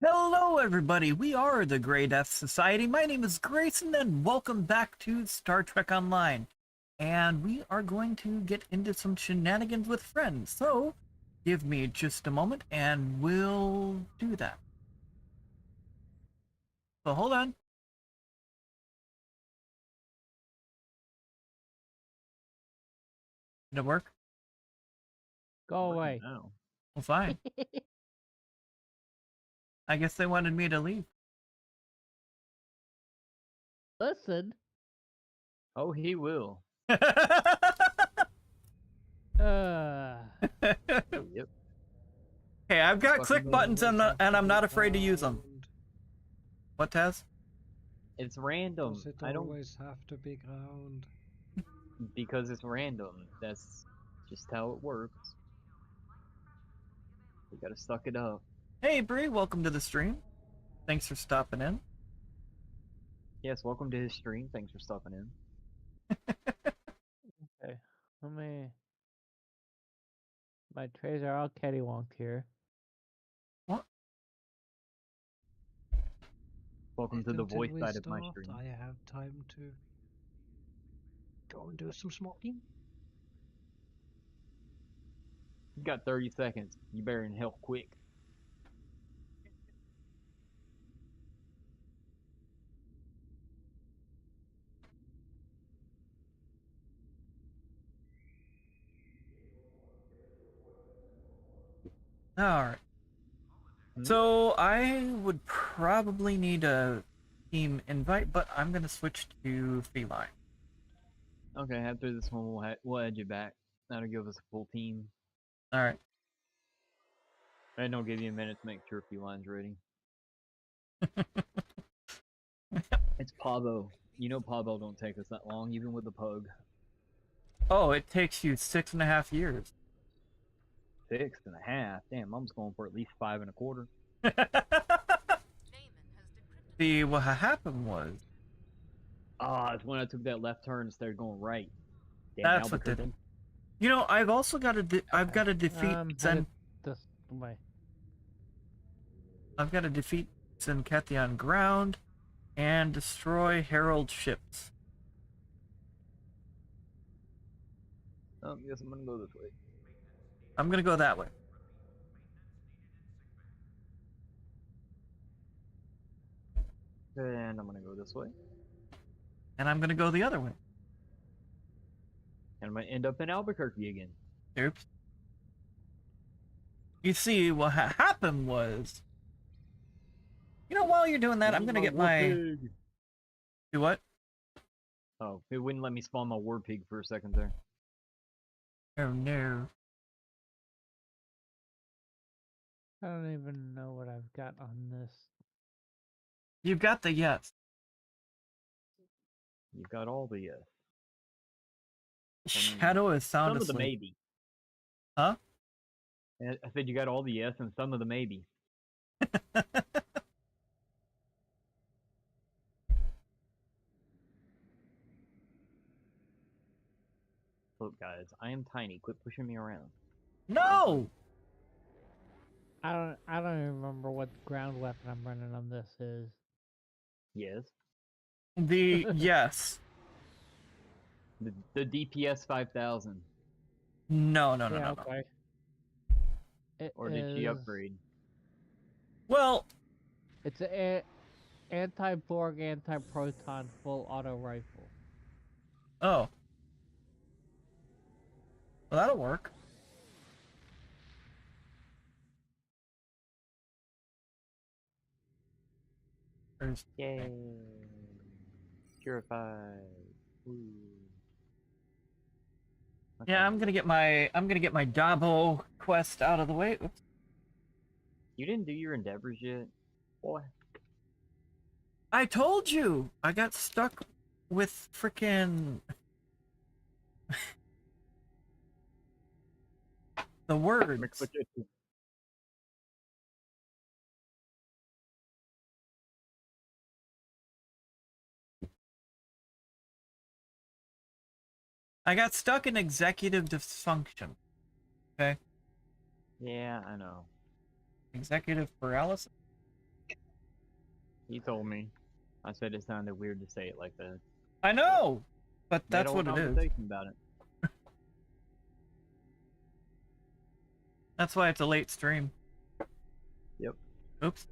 Hello, everybody. We are the Grey Death Society. My name is Grayson, and welcome back to Star Trek Online. And we are going to get into some shenanigans with friends. So, give me just a moment, and we'll do that. So, hold on. Did it work? Go away. No. Well, fine. I guess they wanted me to leave. Listen. Oh, he will. Yep. Hey, I've got Fucking click buttons and I'm not afraid to use them. What, Taz? It's random. Does it I don't always have to be ground? because it's random. That's just how it works. We gotta suck it up. Hey, Bree, welcome to the stream. Thanks for stopping in. Yes, welcome to his stream. Thanks for stopping in. Okay. Let me. My trays are all cattywanked here. What? Welcome to the Until voice we side of my start, stream. I have time to go and do some smoking. You got 30 seconds. You better in hell quick. Alright. So I would probably need a team invite, but I'm gonna switch to feline. Okay, after this one, we'll edge it back. That'll give us a full team. Alright. And I'll give you a minute to make sure feline's ready. It's Pablo. You know Pablo don't take us that long, even with the pug. Oh, it takes you 6.5 years. 6.5? Damn, I'm just going for at least 5.25. See, what happened was... It's when I took that left turn instead of going right. Damn, That's what did it. You know, I've also got to I've got to defeat Zen... This way. I've got to defeat Zenkethi on ground and destroy Herald ships. I guess I'm gonna go this way. I'm gonna go that way. And I'm gonna go this way. And I'm gonna go the other way. And I'm gonna end up in Albuquerque again. Oops. You see, what happened was... You know, while you're doing that, I'm gonna get my... Pig. Do what? Oh, it wouldn't let me spawn my war pig for a second there. Oh no. I don't even know what I've got on this. You've got the yes. You got all the Shadow is sound some of the asleep. maybe. Huh? I said you got all the yes and some of the maybe. Look, guys, I am tiny. Quit pushing me around. No! I don't even remember what ground weapon I'm running on this is. Yes. The yes. The DPS 5000. No, no, no, Yeah, no, no. okay. It Or did she is- upgrade? Well, It's an anti-Borg, anti-proton, full auto rifle. oh. Well, that'll work. There's... Yay! Purified. Ooh. Okay. Yeah, I'm gonna get my Dabo quest out of the way. Oops. You didn't do your endeavors yet, boy. I told you! I got stuck with frickin' the words. I got stuck in executive dysfunction. Okay? Yeah, I know. Executive paralysis? He told me. I said it sounded weird to say it like that. I know, but We had a that's whole what it is. conversation about it. That's why it's a late stream. Yep. Oops.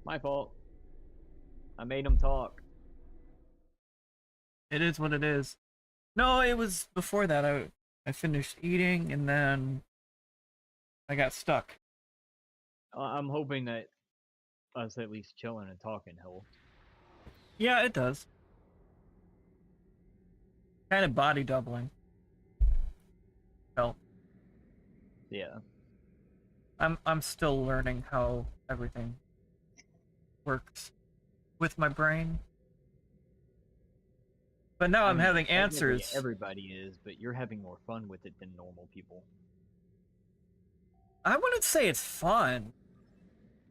My fault. I made him talk. It is what it is. No, it was before that. I finished eating and then I got stuck. I'm hoping that us at least chilling and talking helps. Yeah, it does. Kind of body doubling. Felt. Yeah. I'm still learning how everything works with my brain. But now I'm mean, having technically answers. Everybody is, but you're having more fun with it than normal people. I wouldn't say it's fun,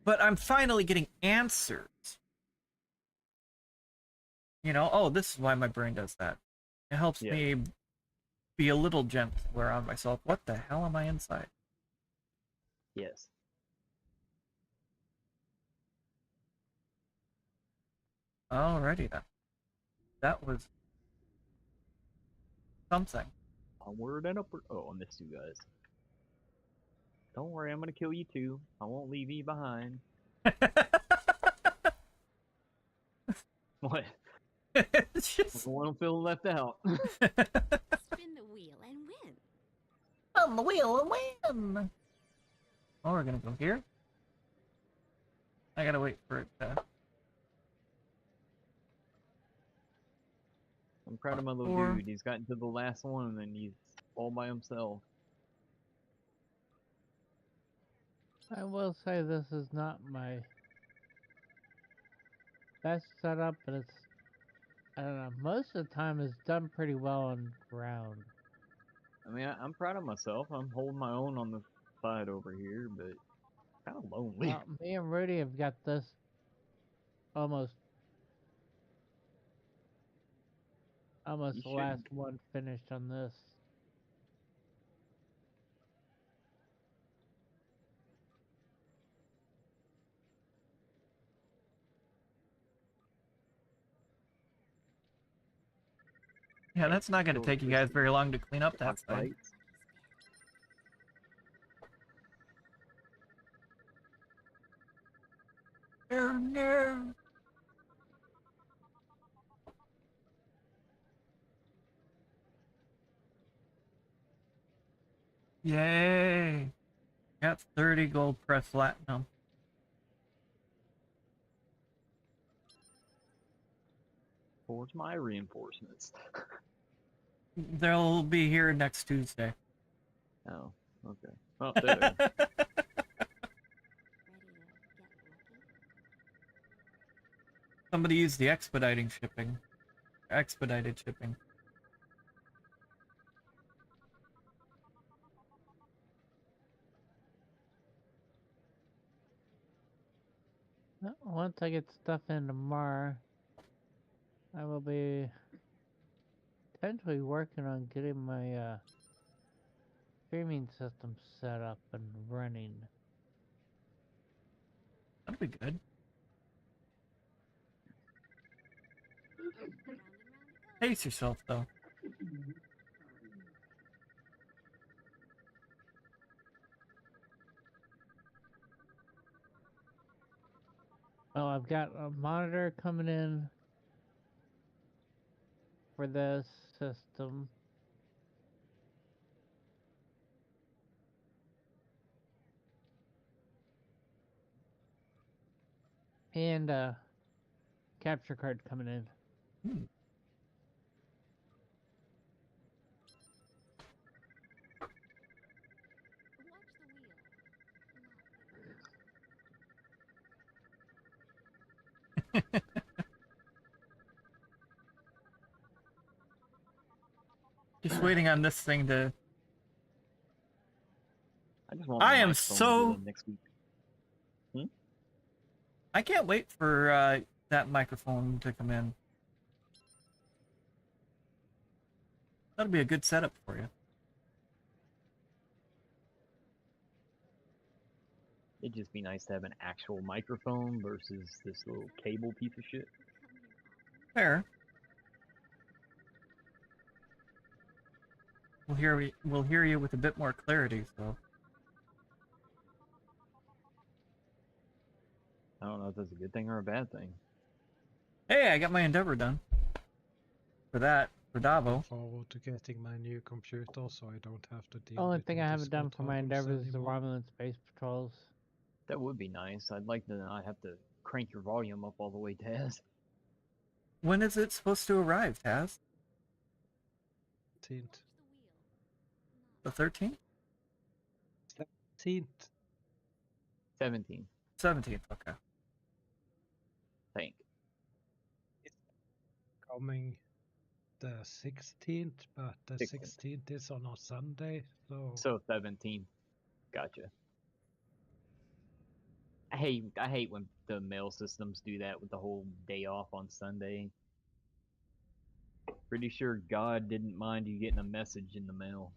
but I'm finally getting answers. You know, oh, this is why my brain does that. It helps Yeah. me be a little gentler on myself. What the hell am I inside? Yes. Alrighty then. That was something. Onward and upward. Oh, I missed you guys. Don't worry, I'm gonna kill you too. I won't leave you behind. What? It's I just don't want to feel left out. Spin the wheel and win. on the wheel and win. Oh, we're gonna go here. I gotta wait for it to. I'm proud of my little Or- dude. He's gotten to the last one and then he's all by himself. I will say this is not my best setup, but it's, I don't know, most of the time it's done pretty well on ground. I mean, I'm proud of myself. I'm holding my own on the side over here, but kind of lonely. Well, me and Rudy have got this almost You the should. last one finished on this. Yeah, that's not gonna So take you this guys very long to clean up that box side. fights. Oh no! Yay! Got 30 gold press platinum. Towards my reinforcements. They'll be here next Tuesday. Oh, okay. Oh, there. Ready to get lucky? Somebody used the expedited shipping. Once I get stuff in tomorrow, I will be potentially working on getting my streaming system set up and running. That'd be good. Round and round it goes. Pace yourself, though. Well, I've got a monitor coming in for this system. And a capture card coming in. Hmm. Watch the wheel. Just waiting on this thing to. I just want I my am microphone so- to be in next week. I can't wait for that microphone to come in. That'll be a good setup for you. It'd just be nice to have an actual microphone versus this little cable piece of shit. Fair. We'll hear you with a bit more clarity, so. I don't know if that's a good thing or a bad thing. Hey, I got my endeavor done. For Davo. Forward to getting my new computer, so I don't have to deal Only with thing all I the haven't done for my Discord troubles endeavors is the anymore. Romulan space patrols. That would be nice. I'd like to not have to crank your volume up all the way, Taz. When is it supposed to arrive, Taz? 13th. The 13th? 17th. 17, 17th, okay. I think. Coming the 16th, but the 16th. 16th is on a Sunday, so So 17. Gotcha. I hate when the mail systems do that with the whole day off on Sunday. Pretty sure God didn't mind you getting a message in the mail.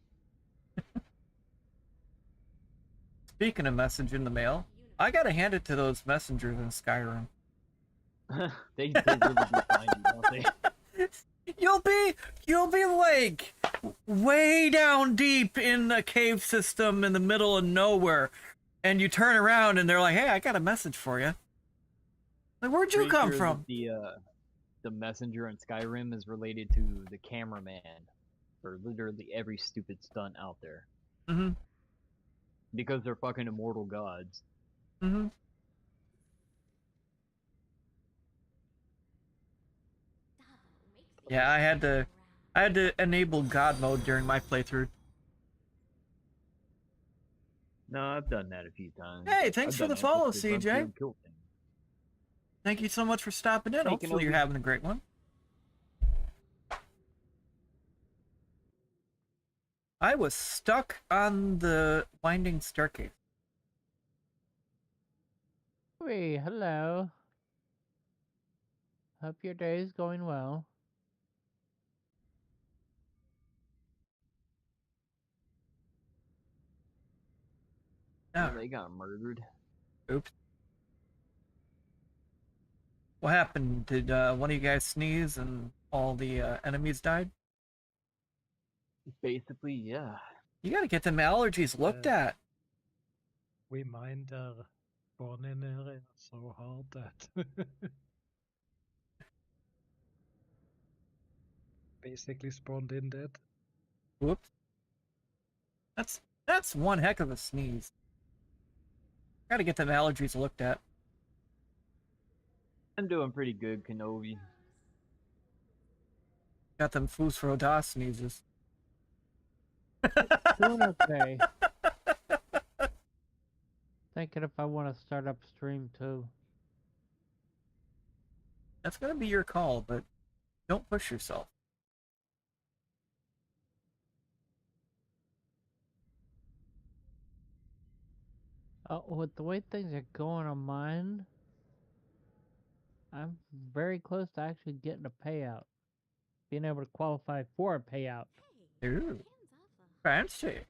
Speaking of message in the mail, I gotta hand it to those messengers in Skyrim. they really do find you, don't they? You'll be like way down deep in the cave system in the middle of nowhere, and you turn around and they're like, "Hey, I got a message for you." Like, where'd you Pretty come sure from? that the messenger in Skyrim is related to the cameraman for literally every stupid stunt out there. Mm-hmm. Because they're fucking immortal gods. Mm-hmm. Yeah, I had to enable God mode during my playthrough. No, I've done that a few times. Hey, thanks I've for done the that follow, just to run through CJ. and kill things. Thank you so much for stopping in. Hey, Hopefully you're Kenobi. having a great one. I was stuck on the winding staircase. Hey, hello. Hope your day is going well. Ah, They got murdered. oops. What happened? Did one of you guys sneeze and all the enemies died? Basically, yeah. You gotta get them allergies looked at. we mined their spawning area so hard that basically spawned in dead. Whoops. That's one heck of a sneeze. Gotta get them allergies looked at. I'm doing pretty good, Kenobi. Got them foos for Oda sneezes. Doing okay. Thinking if I want to start up stream too. That's gonna be your call, but don't push yourself. With the way things are going on mine, I'm very close to actually getting a payout. Being able to qualify for a payout. Ooh, fancy.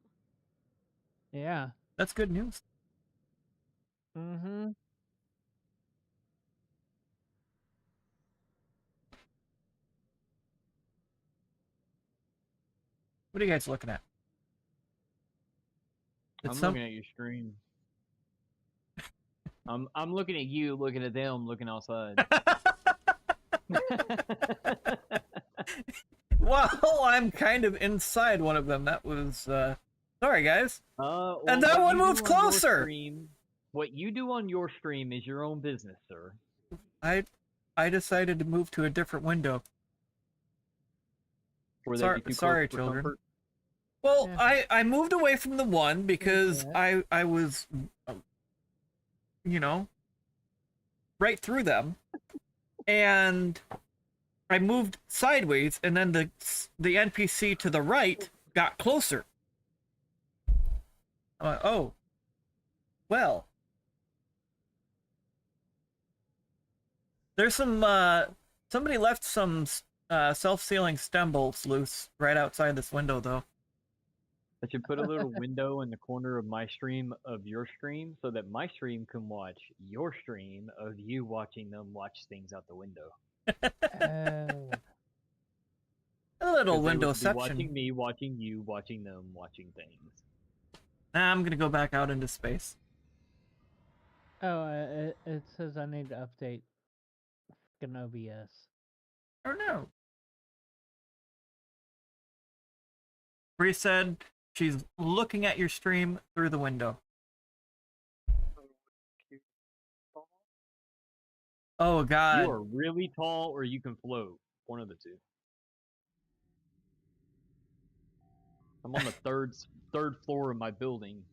Yeah. That's good news. Mm-hmm. What are you guys looking at? I'm looking at your stream. I'm looking at you, looking at them, looking outside. Well, I'm kind of inside one of them. That was sorry guys. Well, And that what one you moves do on your closer! stream- what you do on your stream is your own business, sir. I decided to move to a different window. Where Sorry- they'd be too sorry, close for children. comfort. Well, Yeah. I moved away from the one because Yeah. I was, you know, right through them, and I moved sideways, and then the NPC to the right got closer. I'm like, oh, well, there's some somebody left some self-sealing stem bolts loose right outside this window though. I should put a little window in the corner of my stream of your stream so that my stream can watch your stream of you watching them watch things out the window. Oh. A little 'Cause they would be windowception. watching me, watching you, watching them, watching things. Nah, I'm gonna go back out into space. Oh, it says I need to update fucking OBS. Or no. Bree said she's looking at your stream through the window. Oh god. You are really tall or you can float. One of the two. I'm on the third floor of my building.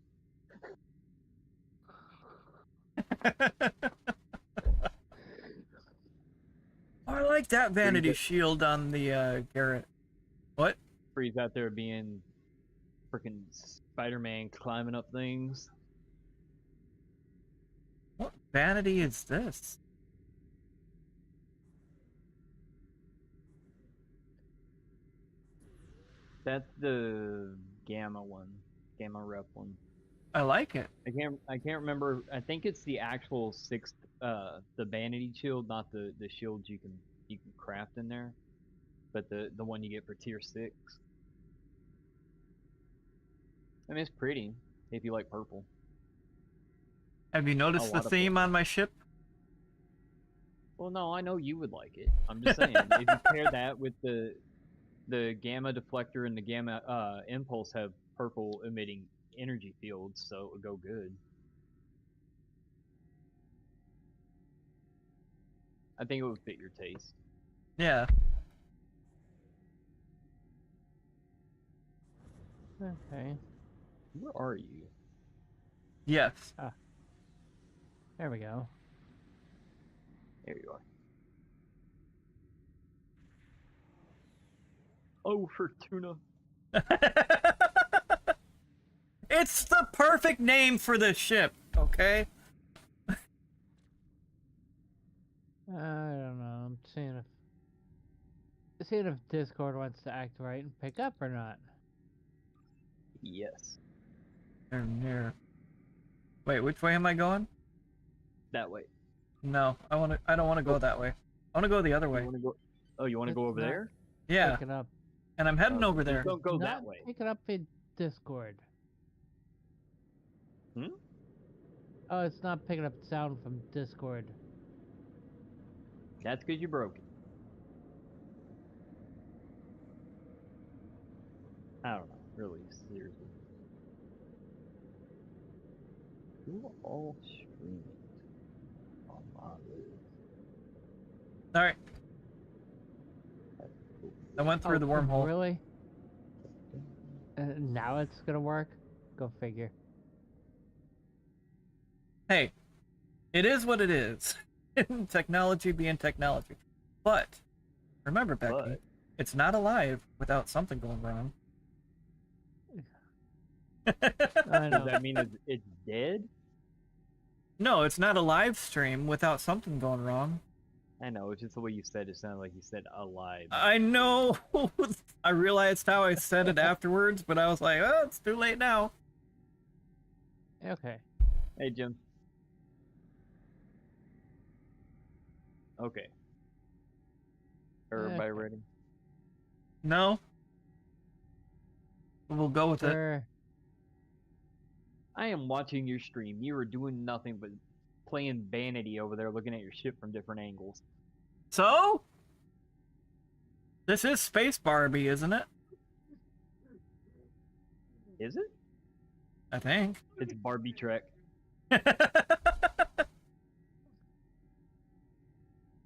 I like that vanity shield on the Garrett. What? Freeze out there being freaking Spider-Man climbing up things. What vanity is this? That's the Gamma one. Gamma rep one. I like it. I can't remember. I think it's the actual sixth the vanity shield, not the shields you can craft in there. But the one you get for tier 6. I mean, it's pretty if you like purple. Have you noticed the lot of theme purple. on my ship? Well, no, I know you would like it. I'm just saying, if you pair that with the gamma deflector and the gamma impulse have purple emitting energy fields, so it would go good. I think it would fit your taste. Yeah. Okay. Where are you? Yes. There we go. There you are. Oh, for tuna. It's the perfect name for this ship, okay? I don't know. I'm seeing if Discord wants to act right and pick up or not. Yes. Near. Wait, which way am I going? That way. No, I don't want to go that way. I want to go the other way. You wanna go? Oh, you want to go It's over not- there? Yeah, Pick it up. and I'm heading Oh, over just there. Don't go Not that way. Pick it up in Discord. Hmm? Oh, it's not picking up sound from Discord. That's because you broke it. I don't know. Really, seriously. Who all streaming on my list? Alright, That's cool. I went through the wormhole. Really? Now it's gonna work? Go figure. Hey, it is what it is. Technology being technology. But, remember, Becky, But- it's not alive without something going wrong. I know. Does that mean it's dead? No, it's not a live stream without something going wrong. I know, it's just the way you said it sounded like you said alive. I know. I realized how I said it afterwards, but I was like, oh, it's too late now. Okay. Hey, Jim. Okay. Everybody Okay. ready? No? We'll go with it. Sure. I am watching your stream. You are doing nothing but playing vanity over there, looking at your ship from different angles. So? This is Space Barbie, isn't it? Is it? I think. It's Barbie Trek.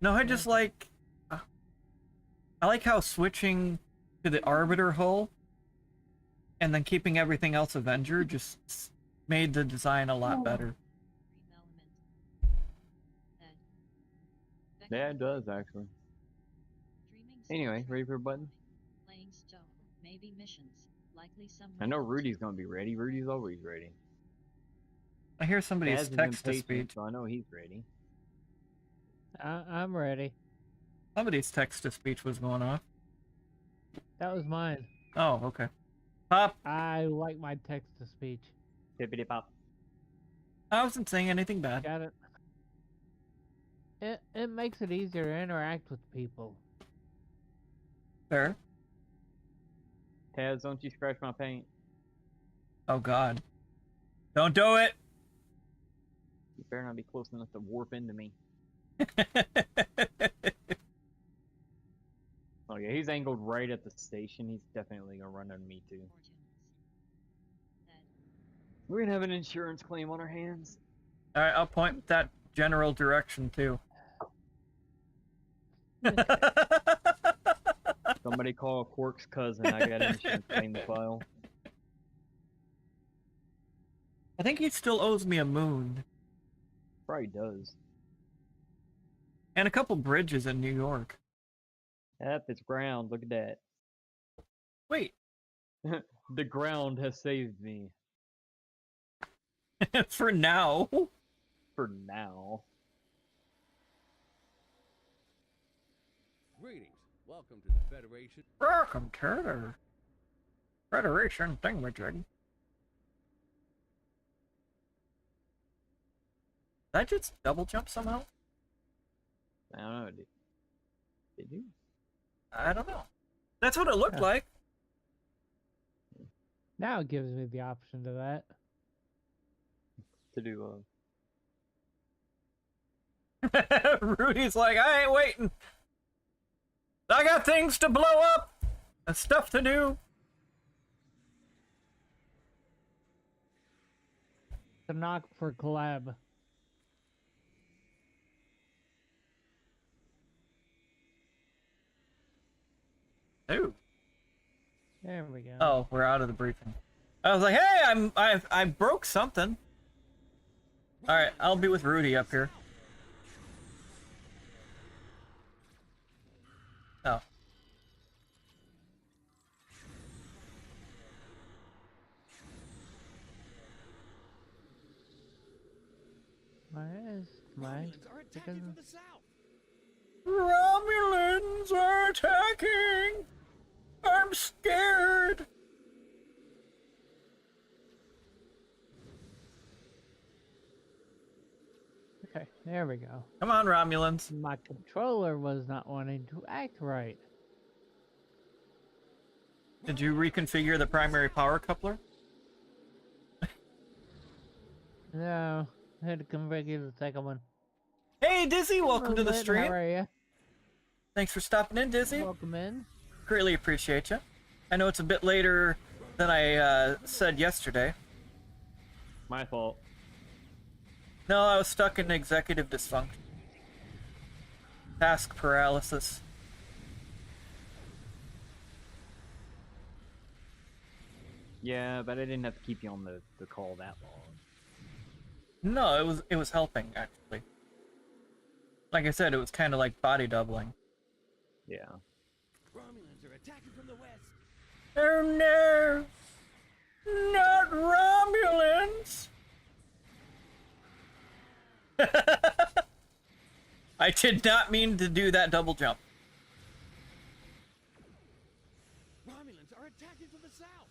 No, I just like... I like how switching to the Arbiter hull and then keeping everything else Avenger just made the design a lot better. Yeah, it does, actually. Anyway, ready for a button? I know Rudy's gonna be ready. Rudy's always ready. I hear somebody's Kaz is text-to-speech. impatient, so I know he's ready. I'm ready. Somebody's text-to-speech was going off. That was mine. Oh, okay. Pop, I like my text to speech. Tippity pop. I wasn't saying anything bad. Got it. It makes it easier to interact with people. Fair. Taz, don't you scratch my paint. Oh God. Don't do it. You better not be close enough to warp into me. Oh yeah, he's angled right at the station. He's definitely gonna run into me too. We're gonna have an insurance claim on our hands. All right, I'll point that general direction too. Somebody call Quark's cousin. I got an insurance claim to file. I think he still owes me a moon Probably does. and a couple bridges in New York. Yep, it's ground. Look at that. Wait, The ground has saved me. for now. For now. Greetings. Welcome to the Federation. Welcome to the Federation thingamajig. Did I just double jump somehow? I don't know. Did you? I don't know. That's what it looked Yeah. like. Now it gives me the option to that. To do Rudy's like, I ain't waiting. I got things to blow up and stuff to do. The knock for collab. Ooh. There we go. Oh, we're out of the briefing. I was like, hey, I broke something. All right, I'll be with Rudy up here. Oh. My chicken. Romulans are attacking. I'm scared. Okay, there we go. Come on, Romulans. My controller was not wanting to act right. Did you reconfigure the primary power coupler? No, I had to configure the second one. Hey, Dizzy, welcome to the Lit, stream. How are you? Thanks for stopping in, Dizzy. Welcome in. Greatly appreciate you. I know it's a bit later than I said yesterday. my fault. No, I was stuck in executive dysfunction. Task paralysis. Yeah, but I didn't have to keep you on the call that long. No, it was helping actually. Like I said, it was kind of like body doubling. Yeah. Romulans are attacking from the west. Oh no! Not Romulans! I did not mean to do that double jump. Romulans are attacking from the south.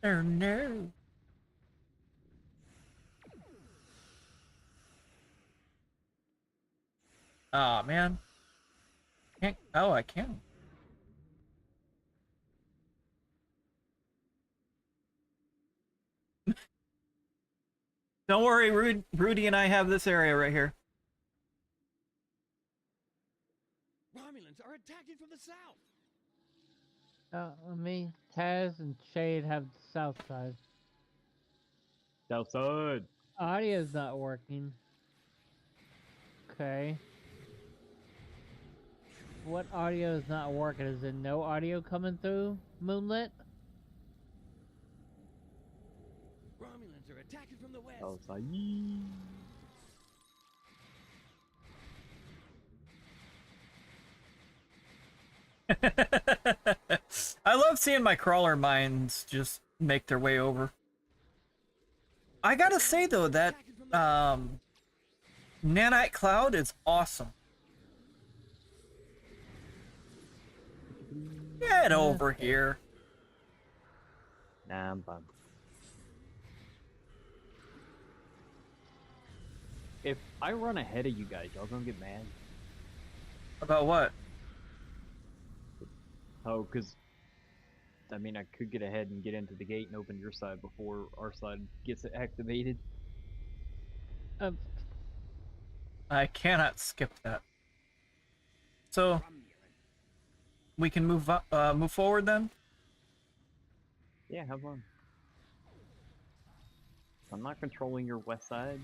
Oh no! Aw, man. Can't. Oh, I can. Don't worry, Rudy and I have this area right here. Romulans are attacking from the south. Me, Taz, and Shade have the south side. South side. Audio's not working. Okay. What audio is not working? Is there no audio coming through, Moonlit? Romulans are attacking from the west. South side. I love seeing my crawler mines just make their way over. I gotta say though that Nanite Cloud is awesome. Get over here. Nah, I'm fine. If I run ahead of you guys, y'all gonna get mad? About what? Oh, cause I mean, I could get ahead and get into the gate and open your side before our side gets activated. I cannot skip that. So we can move up, move forward then. Yeah, have fun. I'm not controlling your west side.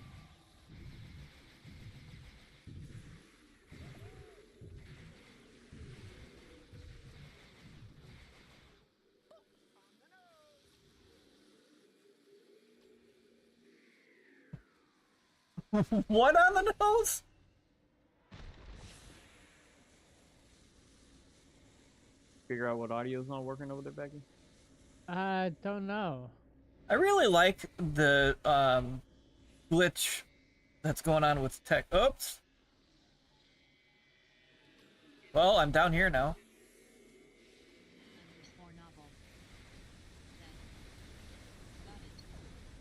What on the nose? Figure out what audio's not working over there, Becky? I don't know. I really like the glitch that's going on with tech. Oops. Well, I'm down here now.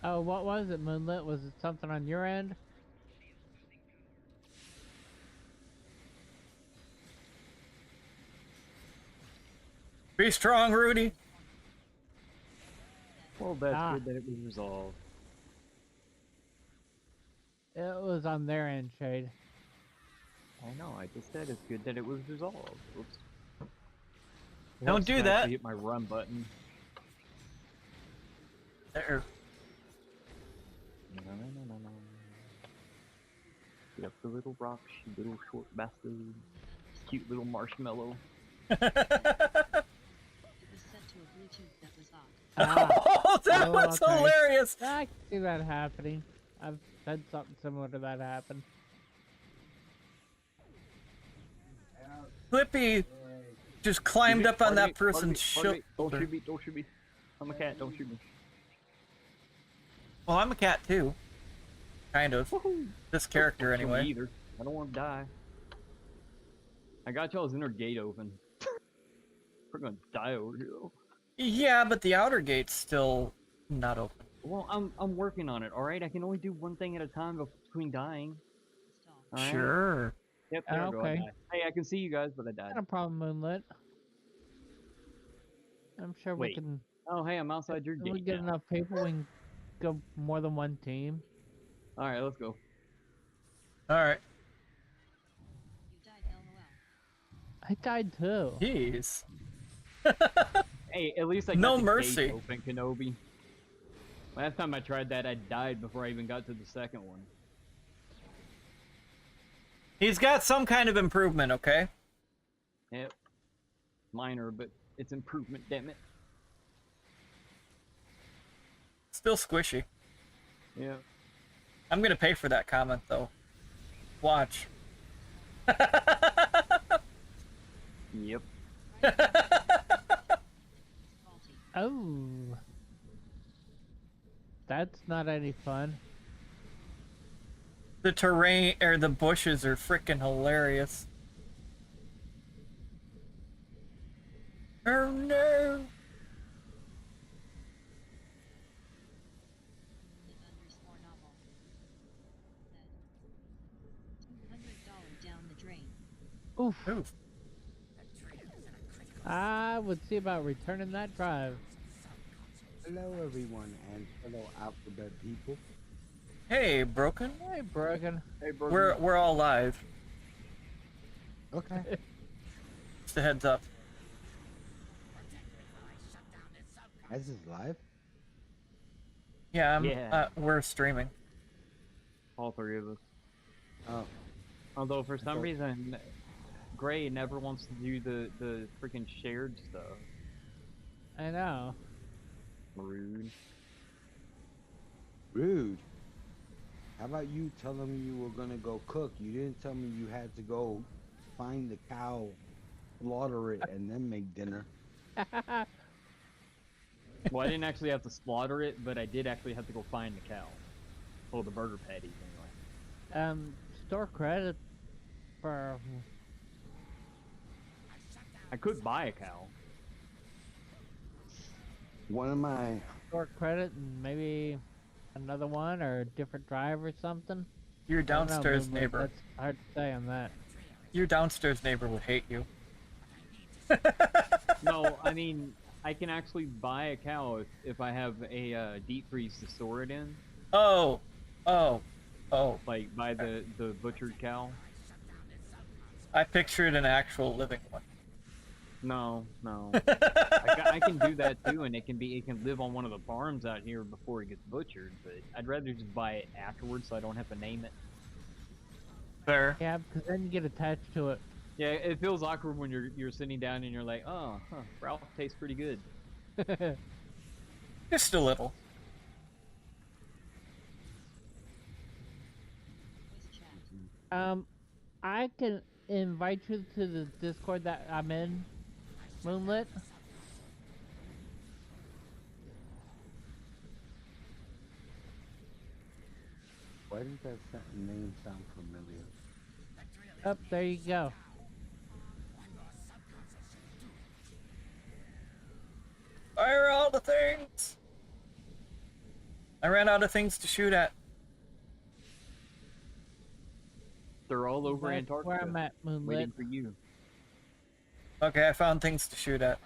Oh, what was it, Moonlit? Was it something on your end? Be strong, Rudy. Well, that's Ah. good that it was resolved. It was on their end, Shade. I know, I just said it's good that it was resolved. Oops. Don't do that. To hit my run button. There. No. Get up the little rock, you little short bastard. Cute little marshmallow. It was set to a Bluetooth that was off. Ah, Oh, that Oh, was okay. hilarious. I can see that happening. I've had something similar to that happen. Flippy just climbed up on that Pardon person's me, shoulder. Don't shoot me, don't shoot me. I'm a cat, don't shoot me. Well, I'm a cat too. Kind of. This character, Don't shoot me anyway. either. I don't want to die. I got y'all's inner gate open. We're gonna die over here though. Yeah, but the outer gate's still not open. Well, I'm working on it, alright? I can only do one thing at a time between dying. All right? Sure. Yep, there I go, I Okay. died. Hey, I can see you guys, but I died. Not a problem, Moonlit. I'm sure we Wait, can. Oh, hey, I'm outside your If gate we get now. enough people, we can go more than one team. Alright, let's go. Alright. You died LOL. I died too. Jeez. Hey, at least I got No the mercy. gate open, Kenobi. Last time I tried that, I died before I even got to the second one. He's got some kind of improvement, okay? Yep. Minor, but it's improvement, damn it. Still squishy. Yeah. I'm gonna pay for that comment, though. Watch. Yep. Faulty. Oh. That's not any fun. The terrain, or the bushes are freaking hilarious. Oh no! _novel. $200 down the drain. Oof. Oof. I would see about returning that drive. Hello, everyone, and fellow alphabet people. Hey, Broken. Hey, Brogan. Hey, bro. We're all live. Okay. Just a heads up. This is live. Yeah, Yeah. we're streaming. All three of us. Oh, Although for some Okay. reason, Gray never wants to do the freaking shared stuff. I know. Rude. rude. How about you tell them you were gonna go cook? You didn't tell me you had to go find the cow, slaughter it, and then make dinner. Well, I didn't actually have to slaughter it, but I did actually have to go find the cow. Oh, the burger patties, anyway. Store credit for. I could buy a cow. One of my store credit and maybe another one or a different drive or something. Your I don't know, downstairs Moonlit. neighbor. That's hard to say on that. Your downstairs neighbor would hate you. No, I mean, I can actually buy a cow if I have a deep freeze to store it in. Oh, oh, oh. Like, buy the butchered cow. I pictured an actual living one. No, no. I can do that too, and it can live on one of the farms out here before it gets butchered. But I'd rather just buy it afterwards, so I don't have to name it. Fair. Yeah, because then you get attached to it. Yeah, it feels awkward when you're sitting down and you're like, oh, huh, Ralph tastes pretty good. Just a little. Voice chat. I can invite you to the Discord that I'm in, Moonlit. why does that name sound familiar? Oh, there you go. Fire all the things! I ran out of things to shoot at. They're all over That's Antarctica, where I'm at, Moonlit. waiting for you. Okay, I found things to shoot at.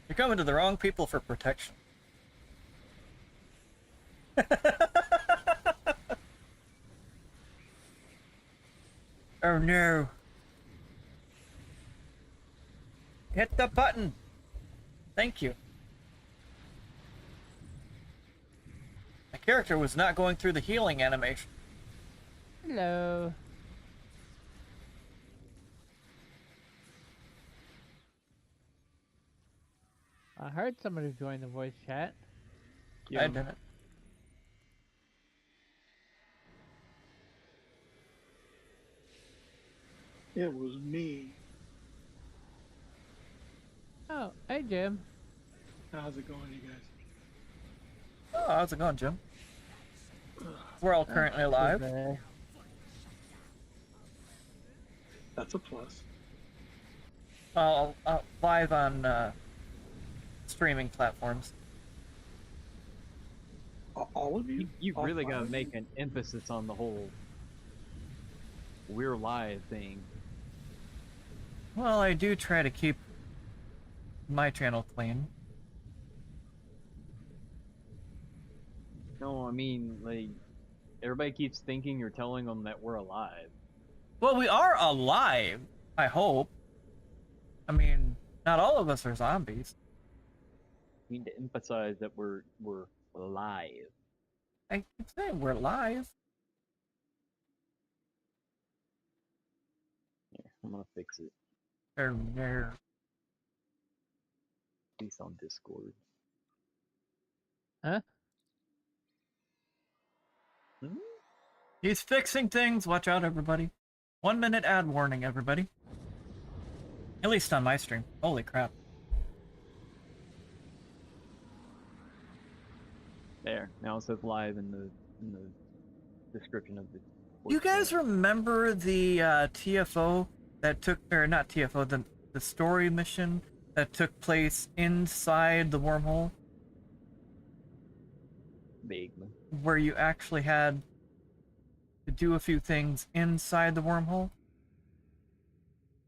You're coming to the wrong people for protection. Oh no. Hit the button. Thank you. My character was not going through the healing animation. Hello. I heard somebody join the voice chat. Get I 'em. didn't. It was me. Oh, hey Jim. How's it going, you guys? Oh, how's it going, Jim? We're all currently alive. Okay. That's a plus. Live on streaming platforms. All of you? You've All really five got to of make you? an emphasis on the whole "we're live" thing. Well, I do try to keep my channel clean. No, I mean, like, everybody keeps thinking you're telling them that we're alive. Well, we are alive, I hope. I mean, not all of us are zombies. We need to emphasize that we're alive. I keep saying we're alive. Here, I'm gonna fix it. There. At least on Discord. Huh? Hmm? He's fixing things. Watch out, everybody. 1 minute ad warning, everybody. At least on my stream. Holy crap. There. Now it says live in the description of the. You guys voice chat. remember the TFO that took, or not TFO, the story mission that took place inside the wormhole? Vaguely. Where you actually had to do a few things inside the wormhole?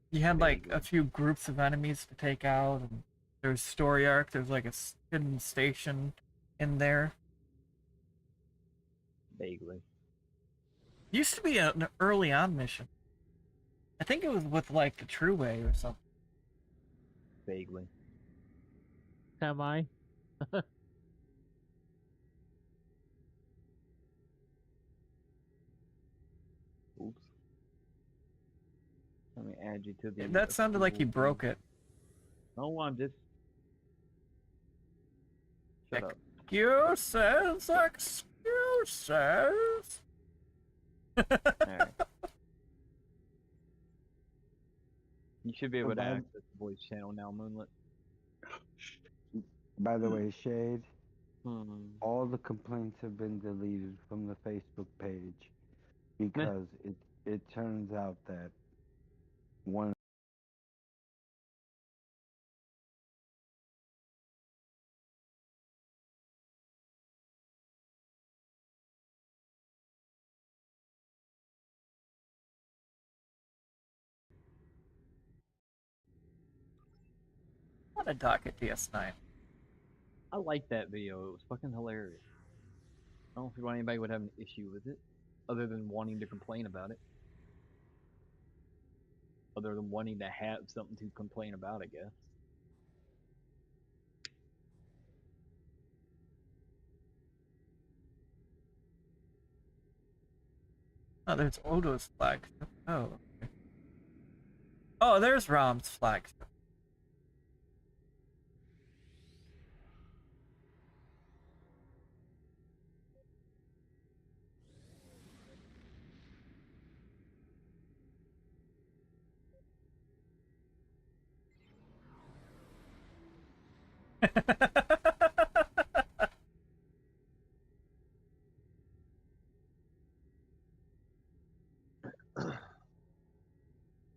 You had like a Vaguely. few groups of enemies to take out, and there's story arc, there's like a hidden station in there. Vaguely. Used to be an early on mission. I think it was with like the True Way or something. Vaguely. Am I? Oops. Let me add you to the. That sounded like he approval broke thing. it. No, I'm just. Shut up. Excuses, excuses. Alright. You should be able to Bye. access the voice channel now, Moonlit. By the way, Shade, Hmm. all the complaints have been deleted from the Facebook page because it turns out that one. What a docket DS9. I like that video. It was fucking hilarious. I don't think anybody would have an issue with it, other than wanting to complain about it. Other than wanting to have something to complain about, I guess. Oh, there's Odo's flag. Oh. Okay. Oh, there's Rom's flag.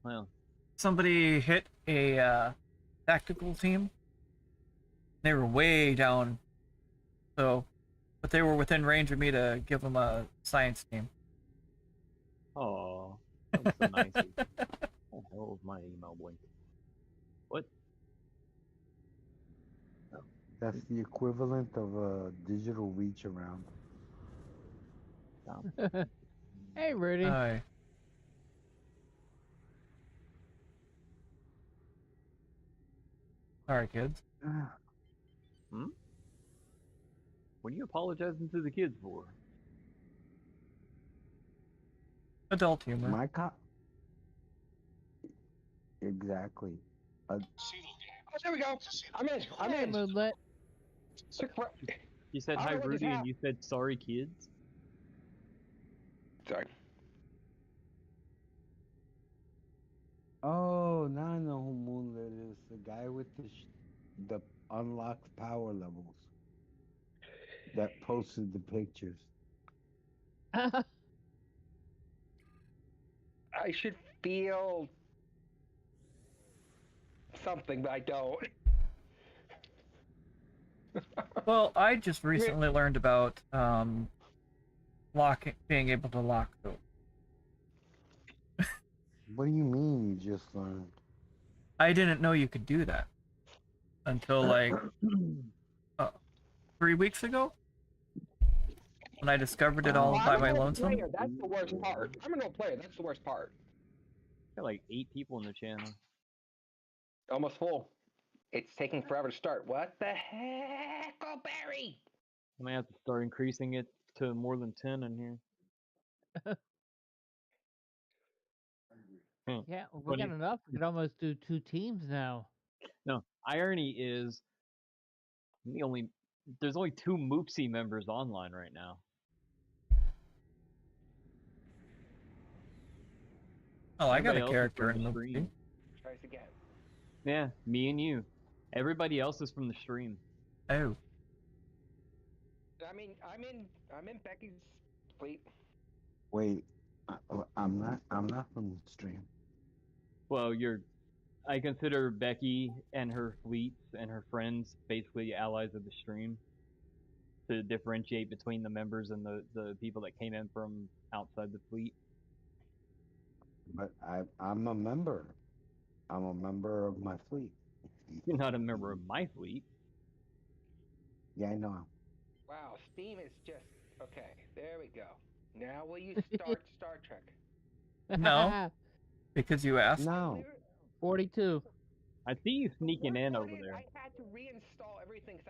Well, Somebody hit a tactical team. They were way down, so, but they were within range of me to give them a science team. oh, that was so nice. What the hell is my email blink? What? That's the equivalent of a digital reach around. Hey, Rudy. Aye. Sorry, kids. Hmm? What are you apologizing to the kids for? Adult humor. My cop. Exactly. Oh, there we go. I'm in. I'm Hey, in. Moonlit. You said I hi, don't know what just Rudy, and you said sorry, kids. Sorry. Oh, now I know who Moonlit is. The guy with the unlocked power levels that posted the pictures. I should feel something, but I don't. Well, I just recently learned about being able to lock those. What do you mean you just learned? I didn't know you could do that until like 3 weeks ago when I discovered it all by I'm my an old lonesome. player. That's the worst part. I'm an old player. That's the worst part. Got like 8 people in the channel. Almost full. It's taking forever to start. What the heck? Oh, Barry! I might have to start increasing it to more than 10 in here. Yeah, we Funny. got enough. We could almost do 2 teams now. No, irony is there's only 2 Moopsy members online right now. Oh, I got Everybody a else is character from in the the stream. movie. Try this again. Yeah, me and you. Everybody else is from the stream. Oh. I mean, I'm in Becky's fleet. Wait, I'm not from the stream. Well, I consider Becky and her fleets and her friends basically allies of the stream to differentiate between the members and the people that came in from outside the fleet. But I'm a member. I'm a member of my fleet. You're not a member of my fleet. Yeah, I know. Wow, Steam is just okay. There we go. Now will you start Star Trek? No. Because you asked. No. 42. I see you sneaking in What over is- there. I had to reinstall everything because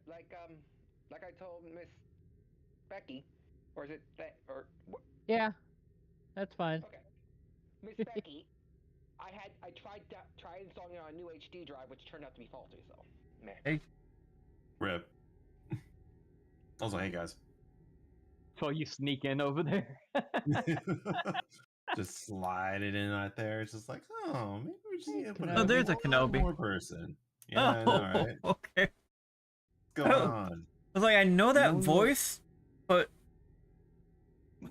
like I told Miss Becky, or is it that or what? Yeah, that's fine. Okay, Miss Becky, I tried installing it on a new HD drive, which turned out to be faulty. So, meh. Hey. Rip. Also, hey guys. So you sneak in over there. Just slide it in right there. It's just like, oh, maybe we just need to put Oh, there's a one Kenobi. more person. Yeah, I know, right? Okay. What's going on? I was like, I know that Moonlit. voice, but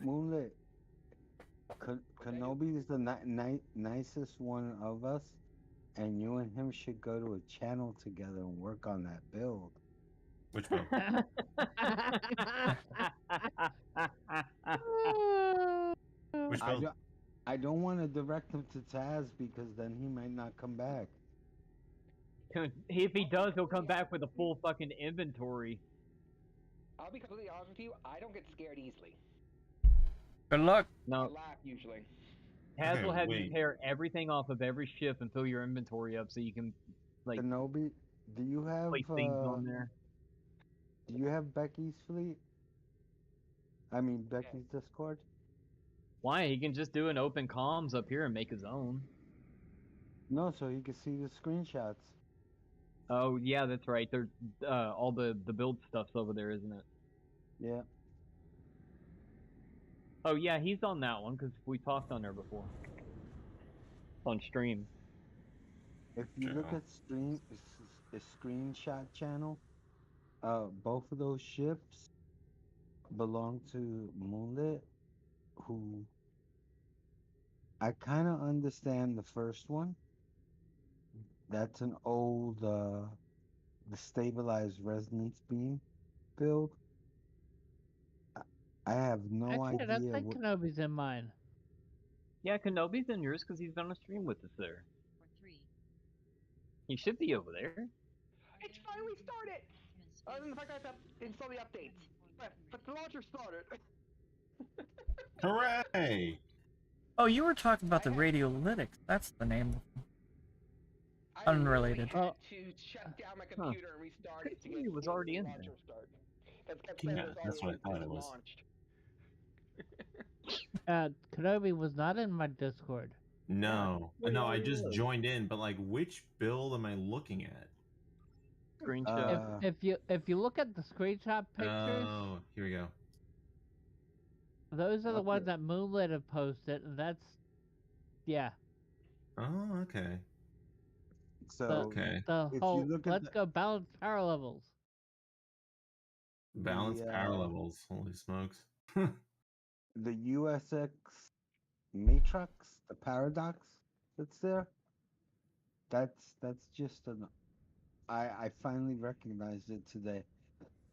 Moonlit. Kenobi is the nicest one of us, and you and him should go to a channel together and work on that build. Which build? Which build? I don't want to direct him to Taz because then he might not come back. If he does, he'll come back with a full fucking inventory. I'll be completely honest with you. I don't get scared easily. Good luck. I No, laugh usually. Taz Okay, will have you wait. tear everything off of every ship and fill your inventory up so you can like Kenobi, do you have place things on there. do you have Becky's fleet? I mean Becky's Discord? Why? He can just do an open comms up here and make his own. No, so he can see the screenshots. Oh yeah, that's right. There's all the build stuff's over there, isn't it? Yeah. Oh yeah, he's on that one because we talked on there before. On stream. If you look True. at a screenshot channel, both of those ships belong to Moonlit, who I kind of understand the first one. That's an old the stabilized resonance beam build. I have no Actually, I don't idea think what. Kenobi's in mine. Yeah, Kenobi's in yours because he's gonna stream with us there. Or 3. He should be over there. It's finally started. Other than the fact I have to install the updates, but the launcher started. Hooray! Oh, you were talking about the radiolytics. That's the name. I Unrelated. literally had to shut down my computer and restart it to He get was the already in launcher there. start. That's Yeah, that's what I thought it was. launched. Kenobi was not in my Discord. No, Wait, no, I wait, just wait. joined in, but like, which build am I looking at? Screenshot. If you look at the screenshot pictures, Oh, here we go. those are the Okay. ones that Moonlit have posted, and that's yeah. Oh, okay. So Okay. The if you whole look at let's the- go balance power levels. Balanced power uh, levels. Holy smokes. the USX Matrix, the paradox that's there. That's just an. I finally recognized it today.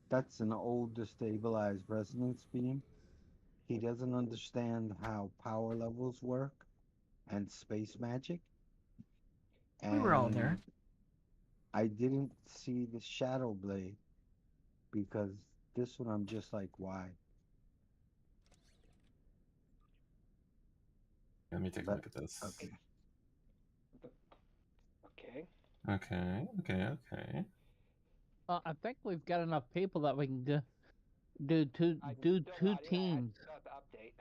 That's an old destabilized resonance beam. He doesn't understand how power levels work and space magic. We were all there. And I didn't see the Shadow Blade because this one I'm just like, why? Let me take a But- look at this. Okay. Okay. Okay. I think we've got enough people that we can do two I do still two got it. I teams. still have to update.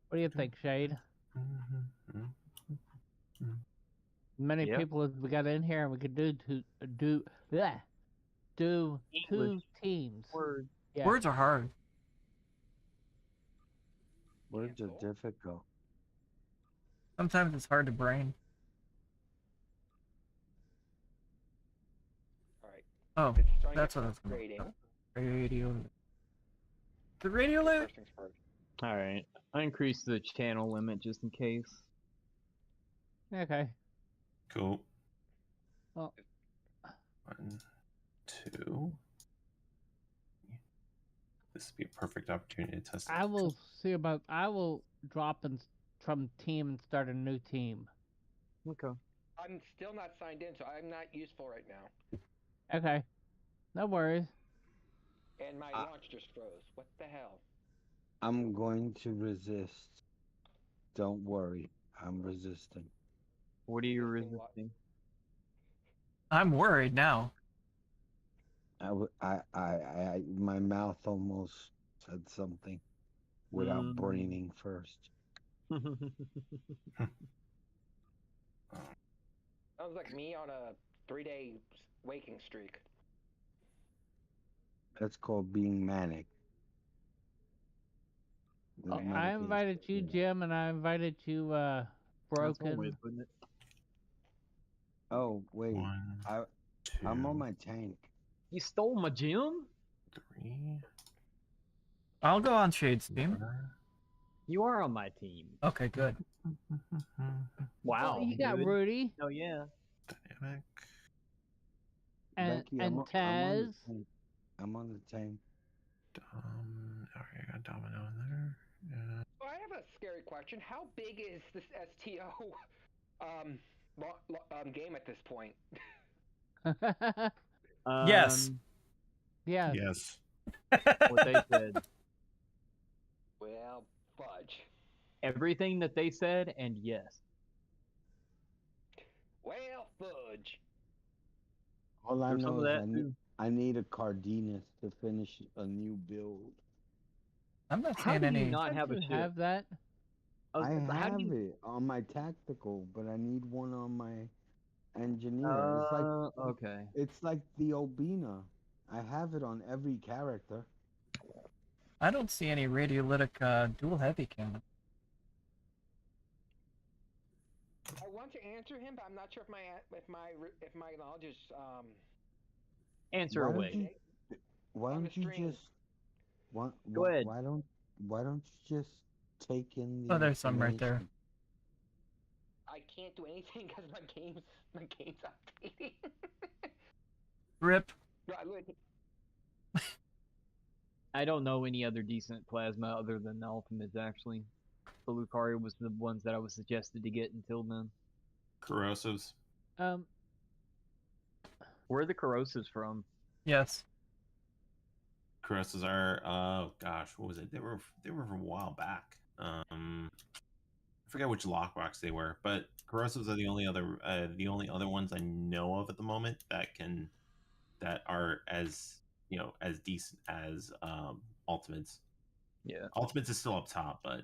What do you think, Shade? Mhm. Many Yep. people as we got in here, and we could do two English. teams. Word. Yeah. Words are hard. Words are Cancel. difficult. Sometimes it's hard to brain. All right. Oh, It's starting that's to what I was gonna grading. radio. The radio lit. First things first. All right. I increased the channel limit just in case. Okay. Cool. Oh. 1, 2. This would be a perfect opportunity to test. I will see about. I will drop from team and start a new team. Okay. I'm still not signed in, so I'm not useful right now. Okay. No worries. And my launch just froze. What the hell? I'm going to resist. Don't worry. I'm resisting. What are you Resisting what? resisting? I'm worried now. My mouth almost said something without braining first. Sounds like me on a 3-day waking streak. That's called being manic. There's I medication invited for you, that. Jim, and I invited you, That's one way Broken. of putting it. Oh wait, 1, I'm 2, on my tank. You stole my gym? 3, I'll go on Shade's team. 4, You are on my team. Okay, good. Wow. Well, you got good. Rudy Oh yeah. Dynamic. and Becky, and I'm on Taz. the tank. I'm on the tank. Okay, I got Domino in there. Yeah. Oh, I have a scary question. How big is this STO game at this point? Yes. Yeah. Yes. What they said. Well, fudge. Everything that they said, and yes. Well, fudge. All I There's some know of is that too. I need a Cardenas to finish a new build. I'm not How seeing do you any. not Don't have a you ship? have that? I How do have you? it on my tactical, but I need one on my engineer. Okay. It's like the Obina. I have it on every character. I don't see any radiolytic dual heavy cannon. I want to answer him, but I'm not sure if my knowledge is Answer Why away. don't you? Why On the don't you stream. just? Why, Go ahead. Why don't you just take in the Oh, there's some right there. information? I can't do anything because my game's updating. Rip. Right, look, I don't know any other decent plasma other than the Ultimates, actually. The Lucaria was the ones that I was suggested to get until then. Corrosives. Where are the Corrosives from? Yes. Corrosives are oh gosh, what was it? They were from a while back. I forget which lockbox they were, but corrosives are the only other ones I know of at the moment that are as as decent as ultimates. Yeah. Ultimates is still up top, but